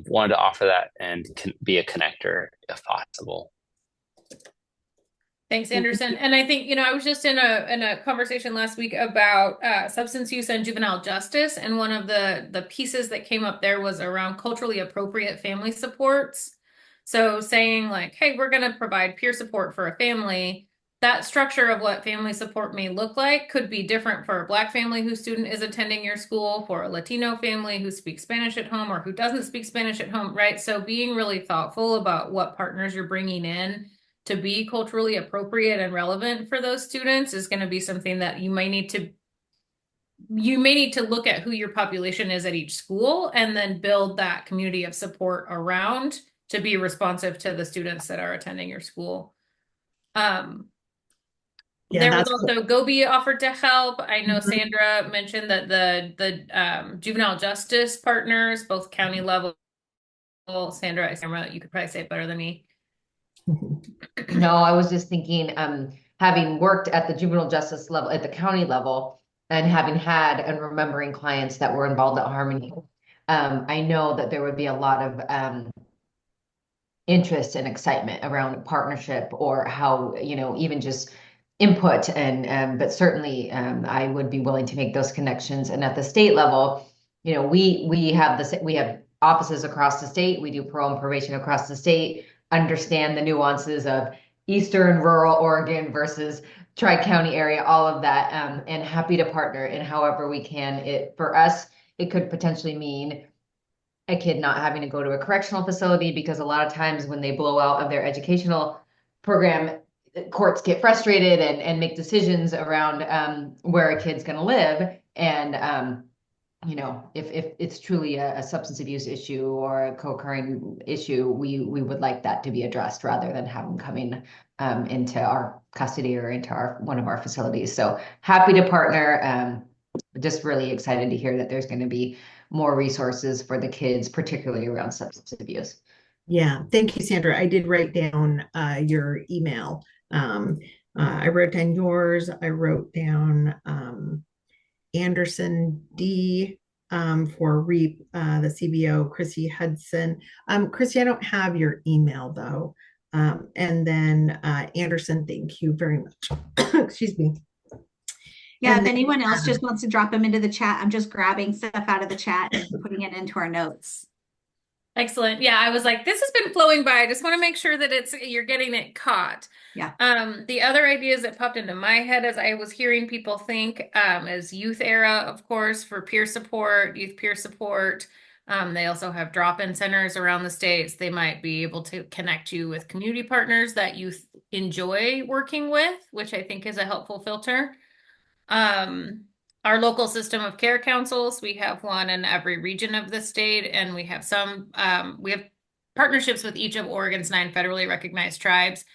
wanted to offer that and can be a connector if possible. Thanks, Anderson. And I think, I was just in a conversation last week about substance use and juvenile justice. And one of the pieces that came up there was around culturally appropriate family supports. So saying like, hey, we're going to provide peer support for a family. That structure of what family support may look like could be different for a Black family whose student is attending your school, for a Latino family who speaks Spanish at home or who doesn't speak Spanish at home, right? So being really thoughtful about what partners you're bringing in to be culturally appropriate and relevant for those students is going to be something that you may need to look at who your population is at each school and then build that community of support around to be responsive to the students that are attending your school. There was also Gobi offered to help. I know Sandra mentioned that the juvenile justice partners, both county level, Sandra, you could probably say it better than me. No, I was just thinking, having worked at the juvenile justice level, at the county level, and having had and remembering clients that were involved at Harmony, I know that there would be a lot of interest and excitement around partnership or how, even just input and but certainly I would be willing to make those connections. And at the state level, we have offices across the state. We do parole and probation across the state, understand the nuances of eastern rural Oregon versus tri-county area, all of that, and happy to partner in however we can. For us, it could potentially mean a kid not having to go to a correctional facility, because a lot of times when they blow out of their educational program, courts get frustrated and make decisions around where a kid's going to live. And, if it's truly a substance abuse issue or a co-occurring issue, we would like that to be addressed rather than have them coming into our custody or into one of our facilities. So happy to partner. Just really excited to hear that there's going to be more resources for the kids, particularly around substance abuse. Yeah, thank you, Sandra. I did write down your email. I wrote down yours. I wrote down Anderson D for REAP, the CBO, Chrissy Hudson. Chrissy, I don't have your email though. And then Anderson, thank you very much. Excuse me. Yeah, And if then, anyone else just wants to drop them into the chat, I'm just grabbing stuff out of the chat and putting it into our notes. Excellent. Yeah, I was like, this has been flowing by. I just want to make sure that you're getting it caught. Yeah. The other ideas that popped into my head as I was hearing people think is youth era, of course, for peer support, youth peer support. They also have drop-in centers around the states. They might be able to connect you with community partners that you enjoy working with, which I think is a helpful filter. Our local system of care councils, we have one in every region of the state, and we have we have partnerships with each of Oregon's 9 federally recognized tribes.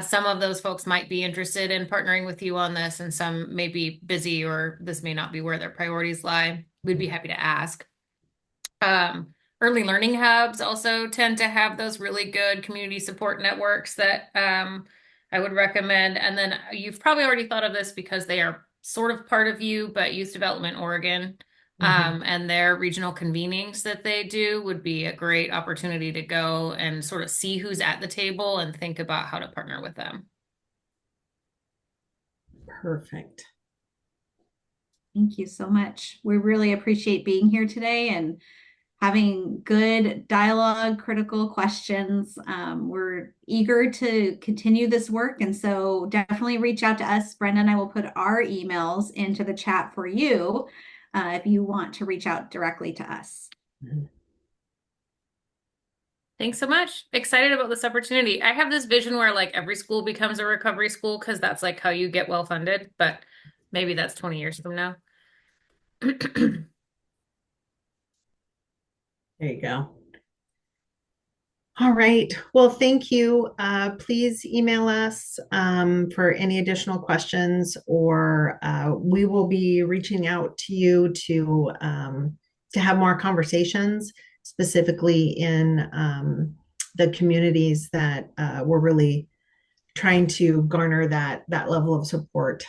Some of those folks might be interested in partnering with you on this, and some may be busy or this may not be where their priorities lie. We'd be happy to ask. Early learning hubs also tend to have those really good community support networks that I would recommend. And then you've probably already thought of this because they are sort of part of you, but Youth Development Oregon and their regional convenings that they do would be a great opportunity to go and sort of see who's at the table and think about how to partner with them. perfect. Thank you so much. We really appreciate being here today and having good dialogue, critical questions. We're eager to continue this work. And so definitely reach out to us. Brenda and I will put our emails into the chat for you if you want to reach out directly to us. Thanks so much. Excited about this opportunity. I have this vision where like every school becomes a recovery school because that's like how you get well funded, but maybe that's 20 years from now. There you go. All right. Well, thank you. Please email us for any additional questions, or we will be reaching out to you to have more conversations, specifically in the communities that we're really trying to garner that level of support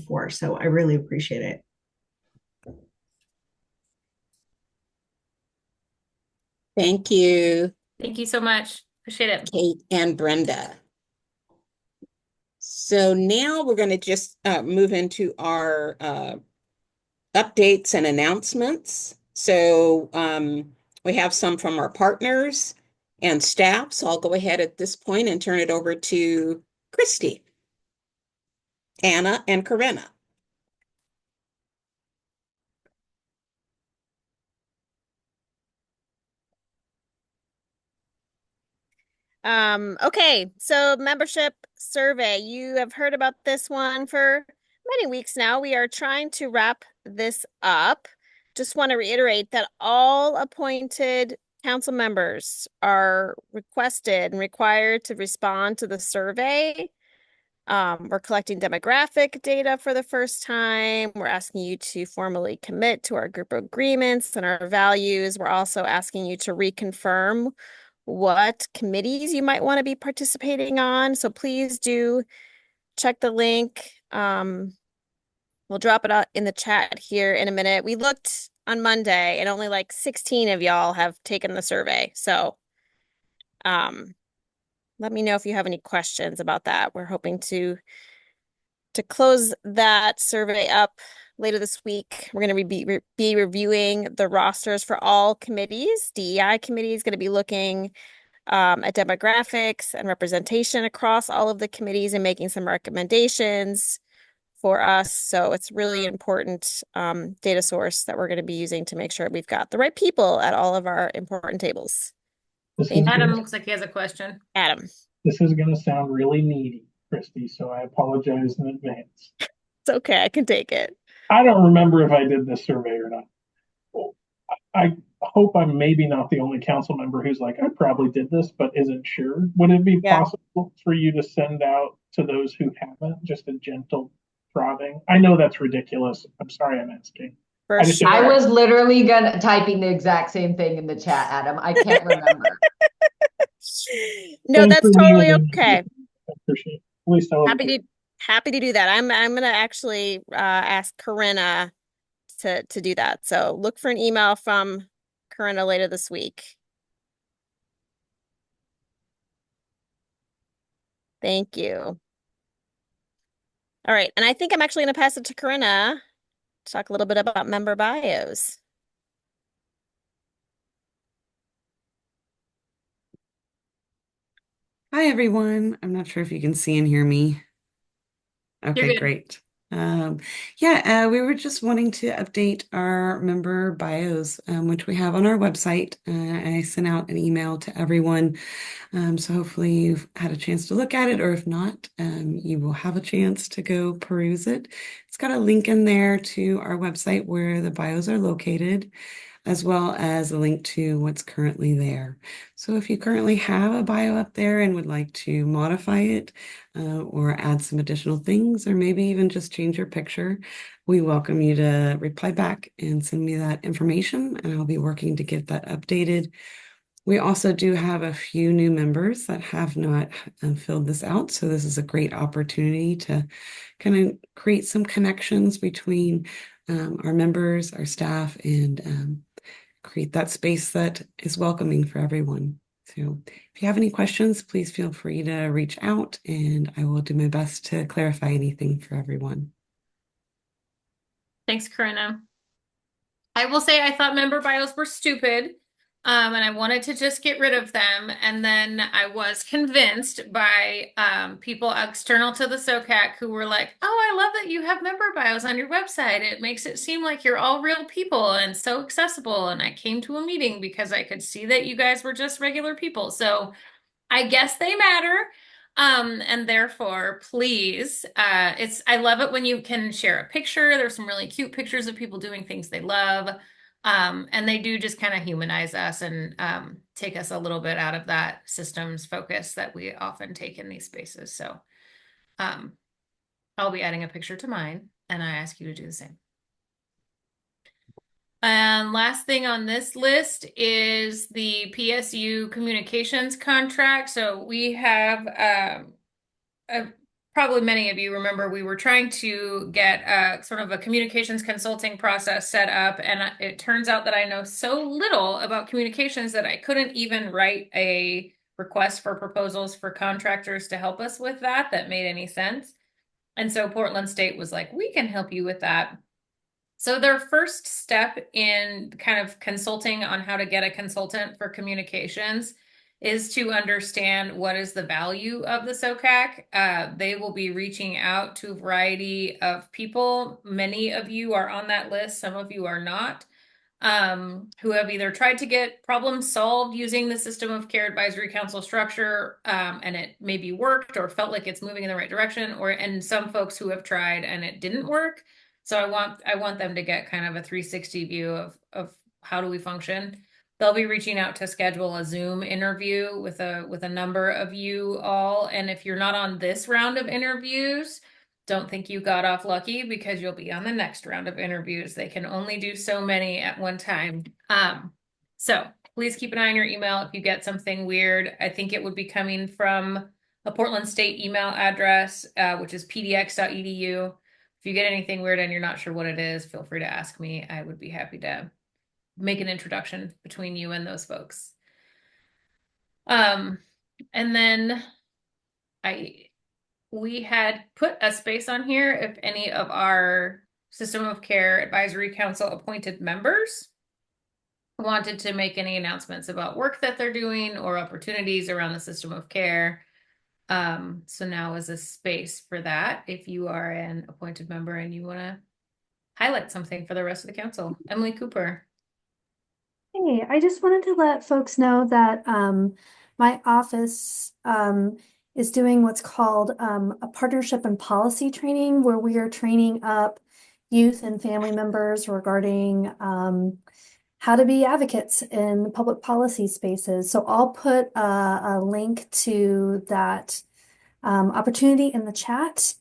for. So I really appreciate it. Thank you. Thank you so much. Appreciate it. Kate and Brenda. So now we're going to just move into our updates and announcements. So we have some from our partners and staff. So I'll go ahead at this point and turn it over to Christy, Anna, and Corinna. Okay, so membership survey. You have heard about this one for many weeks now. We are trying to wrap this up. Just want to reiterate that all appointed council members are requested and required to respond to the survey. We're collecting demographic data for the first time. We're asking you to formally commit to our group agreements and our values. We're also asking you to reconfirm what committees you might want to be participating on. So please do check the link. We'll drop it out in the chat here in a minute. We looked on Monday and only like 16 of y'all have taken the survey. So let me know if you have any questions about that. We're hoping to close that survey up later this week. We're going to be reviewing the rosters for all committees. DEI committee is going to be looking at demographics and representation across all of the committees and making some recommendations for us. So it's really important data source that we're going to be using to make sure we've got the right people at all of our important tables. Adam looks like he has a question. Adam. This is going to sound really needy, Christy, so I apologize in advance. It's okay. I can take it. I don't remember if I did this survey or not. I hope I'm maybe not the only council member who's like, I probably did this, but isn't sure. Would it be possible for you to send out to those who haven't just a gentle prodding? I know that's ridiculous. I'm sorry I'm asking. For I just sure. I was literally gonna typing the exact same thing in the chat, Adam. I can't remember. No, Thanks that's for totally meeting. okay. I appreciate it. At least I Happy to do that. I'm gonna actually ask Corinna to do that. So look for an email from Corinna later this week. Thank you. All right, and I think I'm actually gonna pass it to Corinna to talk a little bit about member bios. Hi, everyone. I'm not sure if you can see and hear me. You're Okay, good. great. Yeah, we were just wanting to update our member bios, which we have on our website. I sent out an email to everyone. So hopefully you've had a chance to look at it, or if not, you will have a chance to go peruse it. It's got a link in there to our website where the bios are located, as well as a link to what's currently there. So if you currently have a bio up there and would like to modify it, or add some additional things, or maybe even just change your picture, we welcome you to reply back and send me that information, and I'll be working to get that updated. We also do have a few new members that have not filled this out, so this is a great opportunity to kind of create some connections between our members, our staff, and create that space that is welcoming for everyone. So if you have any questions, please feel free to reach out, and I will do my best to clarify anything for everyone. Thanks, Corinna. I will say I thought member bios were stupid, and I wanted to just get rid of them. And then I was convinced by people external to the SOCAC who were like, "Oh, I love that you have member bios on your website. It makes it seem like you're all real people and so accessible." And I came to a meeting because I could see that you guys were just regular people. So I guess they matter. And therefore, please, I love it when you can share a picture. There's some really cute pictures of people doing things they love. And they do just kind of humanize us and take us a little bit out of that systems focus that we often take in these spaces. So I'll be adding a picture to mine, and I ask you to do the same. And last thing on this list is the PSU communications contract. So we have, probably many of you remember, we were trying to get a sort of a communications consulting process set up. And it turns out that I know so little about communications that I couldn't even write a request for proposals for contractors to help us with that made any sense. And so Portland State was like, we can help you with that. So their first step in kind of consulting on how to get a consultant for communications is to understand what is the value of the SOCAC. They will be reaching out to a variety of people. Many of you are on that list. Some of you are not, who have either tried to get problems solved using the System of Care Advisory Council structure, and it maybe worked or felt like it's moving in the right direction, and some folks who have tried and it didn't work. So I want them to get kind of a 360 view of how do we function. They'll be reaching out to schedule a Zoom interview with a number of you all. And if you're not on this round of interviews, don't think you got off lucky, because you'll be on the next round of interviews. They can only do so many at one time. So please keep an eye on your email if you get something weird. I think it would be coming from a Portland State email address, which is pdx.edu. If you get anything weird and you're not sure what it is, feel free to ask me. I would be happy to make an introduction between you and those folks. And then we had put a space on here if any of our System of Care Advisory Council appointed members wanted to make any announcements about work that they're doing or opportunities around the System of Care. So now is a space for that if you are an appointed member and you want to highlight something for the rest of the council. Emily Cooper. Hey, I just wanted to let folks know that my office is doing what's called a partnership and policy training, where we are training up youth and family members regarding how to be advocates in public policy spaces. So I'll put a link to that opportunity in the chat.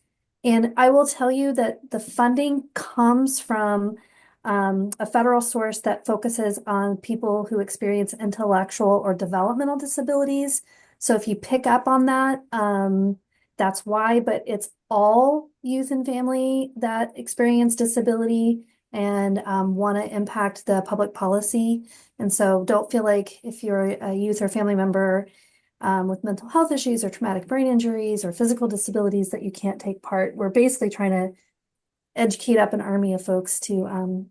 And I will tell you that the funding comes from a federal source that focuses on people who experience intellectual or developmental disabilities. So if you pick up on that, that's why, but it's all youth and family that experience disability and want to impact the public policy. And so don't feel like if you're a youth or family member with mental health issues or traumatic brain injuries or physical disabilities that you can't take part. We're basically trying to educate up an army of folks to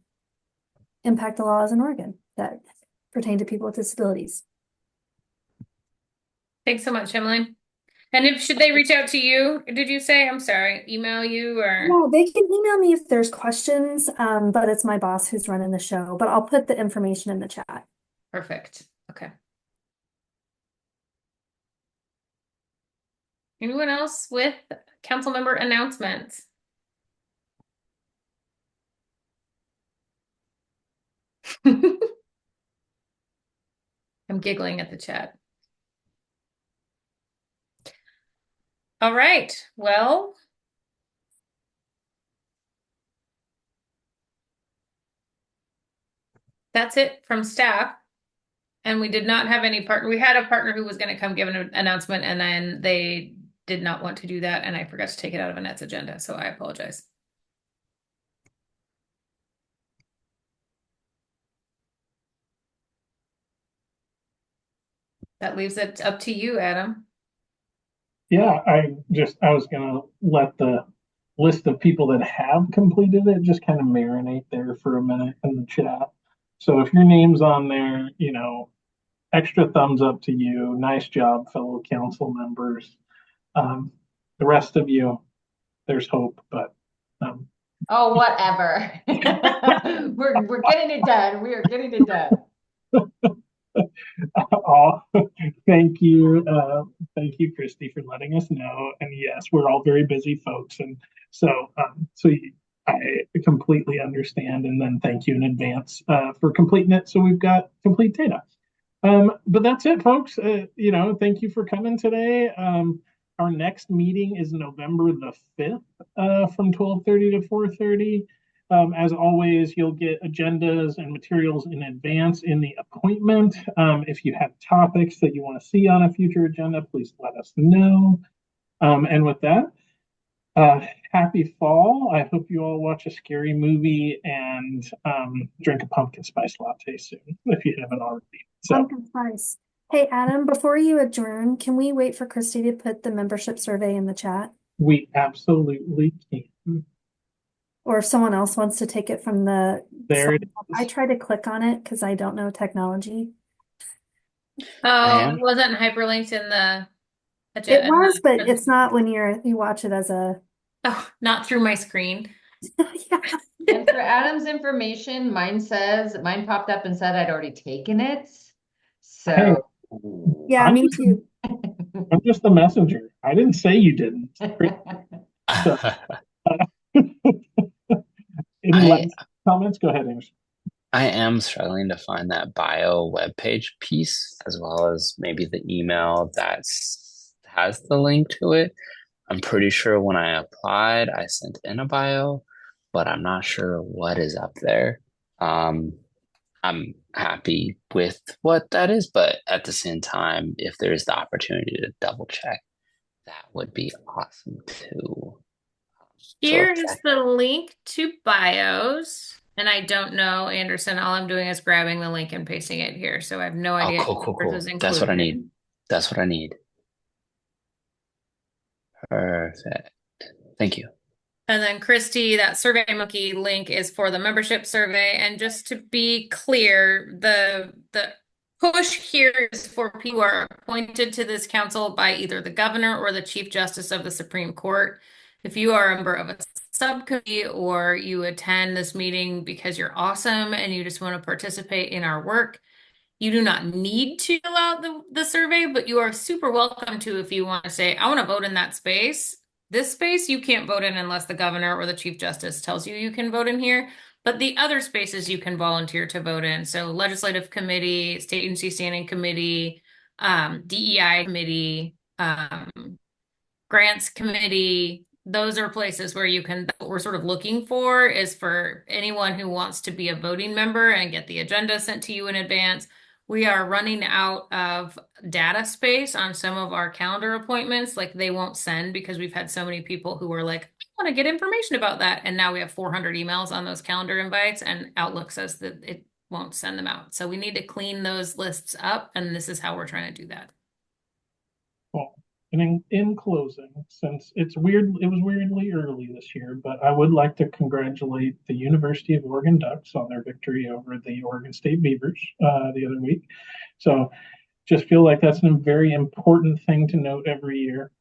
impact the laws in Oregon that pertain to people with disabilities. Thanks so much, Emily. And if should they reach out to you? Did you say? I'm sorry, email you or? No, they can email me if there's questions, but it's my boss who's running the show. But I'll put the information in the chat. Perfect. Okay. Anyone else with council member announcements? I'm giggling at the chat. All right. Well, that's it from staff. And we did not have any partner. We had a partner who was going to come give an announcement, and then they did not want to do that, and I forgot to take it out of Annette's agenda, so I apologize. That leaves it up to you, Adam. Yeah, I was gonna let the list of people that have completed it just kind of marinate there for a minute in the chat. So if your name's on there, extra thumbs up to you. Nice job, fellow council members. The rest of you, there's hope, but Oh, whatever. We're getting it done. We are getting it done. oh, thank you, Christy, for letting us know. And yes, we're all very busy folks, and so I completely understand. And then thank you in advance for completing it, so we've got complete data. But that's it, folks. Thank you for coming today. Our next meeting is November the 5th from 12:30 to 4:30. As always, you'll get agendas and materials in advance in the appointment. If you have topics that you want to see on a future agenda, please let us know. And with that, happy fall. I hope you all watch a scary movie and drink a pumpkin spice latte soon, if you haven't already. Pumpkin spice. Hey, Adam, before you adjourn, can we wait for Christy to put the membership survey in the chat? We absolutely can. Or if someone else wants to take it from the... There it is. I try to click on it because I don't know technology. Oh, it wasn't hyperlinked in the agenda. It was, but it's not when you watch it as a... Oh, not through my screen. Yeah. And for Adam's information, mine popped up and said I'd already taken it. So hey, yeah, me too. I'm just the messenger. I didn't say you didn't. So, any last comments? Go ahead, Anderson. I am struggling to find that bio webpage piece, as well as maybe the email that has the link to it. I'm pretty sure when I applied, I sent in a bio, but I'm not sure what is up there. I'm happy with what that is, but at the same time, if there's the opportunity to double check, that would be awesome too. Here is the link to bios. And I don't know, Anderson, all I'm doing is grabbing the link and pasting it here. So I have no idea. Cool. That's what I need. That's what I need. Perfect. Thank you. And then Christy, that SurveyMonkey link is for the membership survey. And just to be clear, the push here is for people who are appointed to this council by either the governor or the Chief Justice of the Supreme Court. If you are a member of a subcommittee or you attend this meeting because you're awesome and you just want to participate in our work, you do not need to fill out the survey, but you are super welcome to if you want to say, I want to vote in that space. This space you can't vote in unless the governor or the Chief Justice tells you can vote in here. But the other spaces you can volunteer to vote in. So legislative committee, state agency standing committee, DEI committee, grants committee, those are places where you can, what we're sort of looking for is for anyone who wants to be a voting member and get the agenda sent to you in advance. We are running out of data space on some of our calendar appointments. Like they won't send because we've had so many people who are like, I want to get information about that. And now we have 400 emails on those calendar invites, and Outlook says that it won't send them out. So we need to clean those lists up, and this is how we're trying to do that. Well, and in closing, since it was weirdly early this year, but I would like to congratulate the University of Oregon Ducks on their victory over the Oregon State Beavers the other week. So just feel like that's a very important thing to note every year.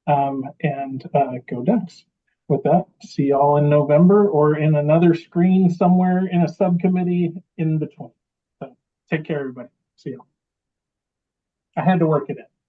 And go Ducks. With that, see y'all in November or in another screen somewhere in a subcommittee in between. So take care, everybody. See y'all. I had to work it in.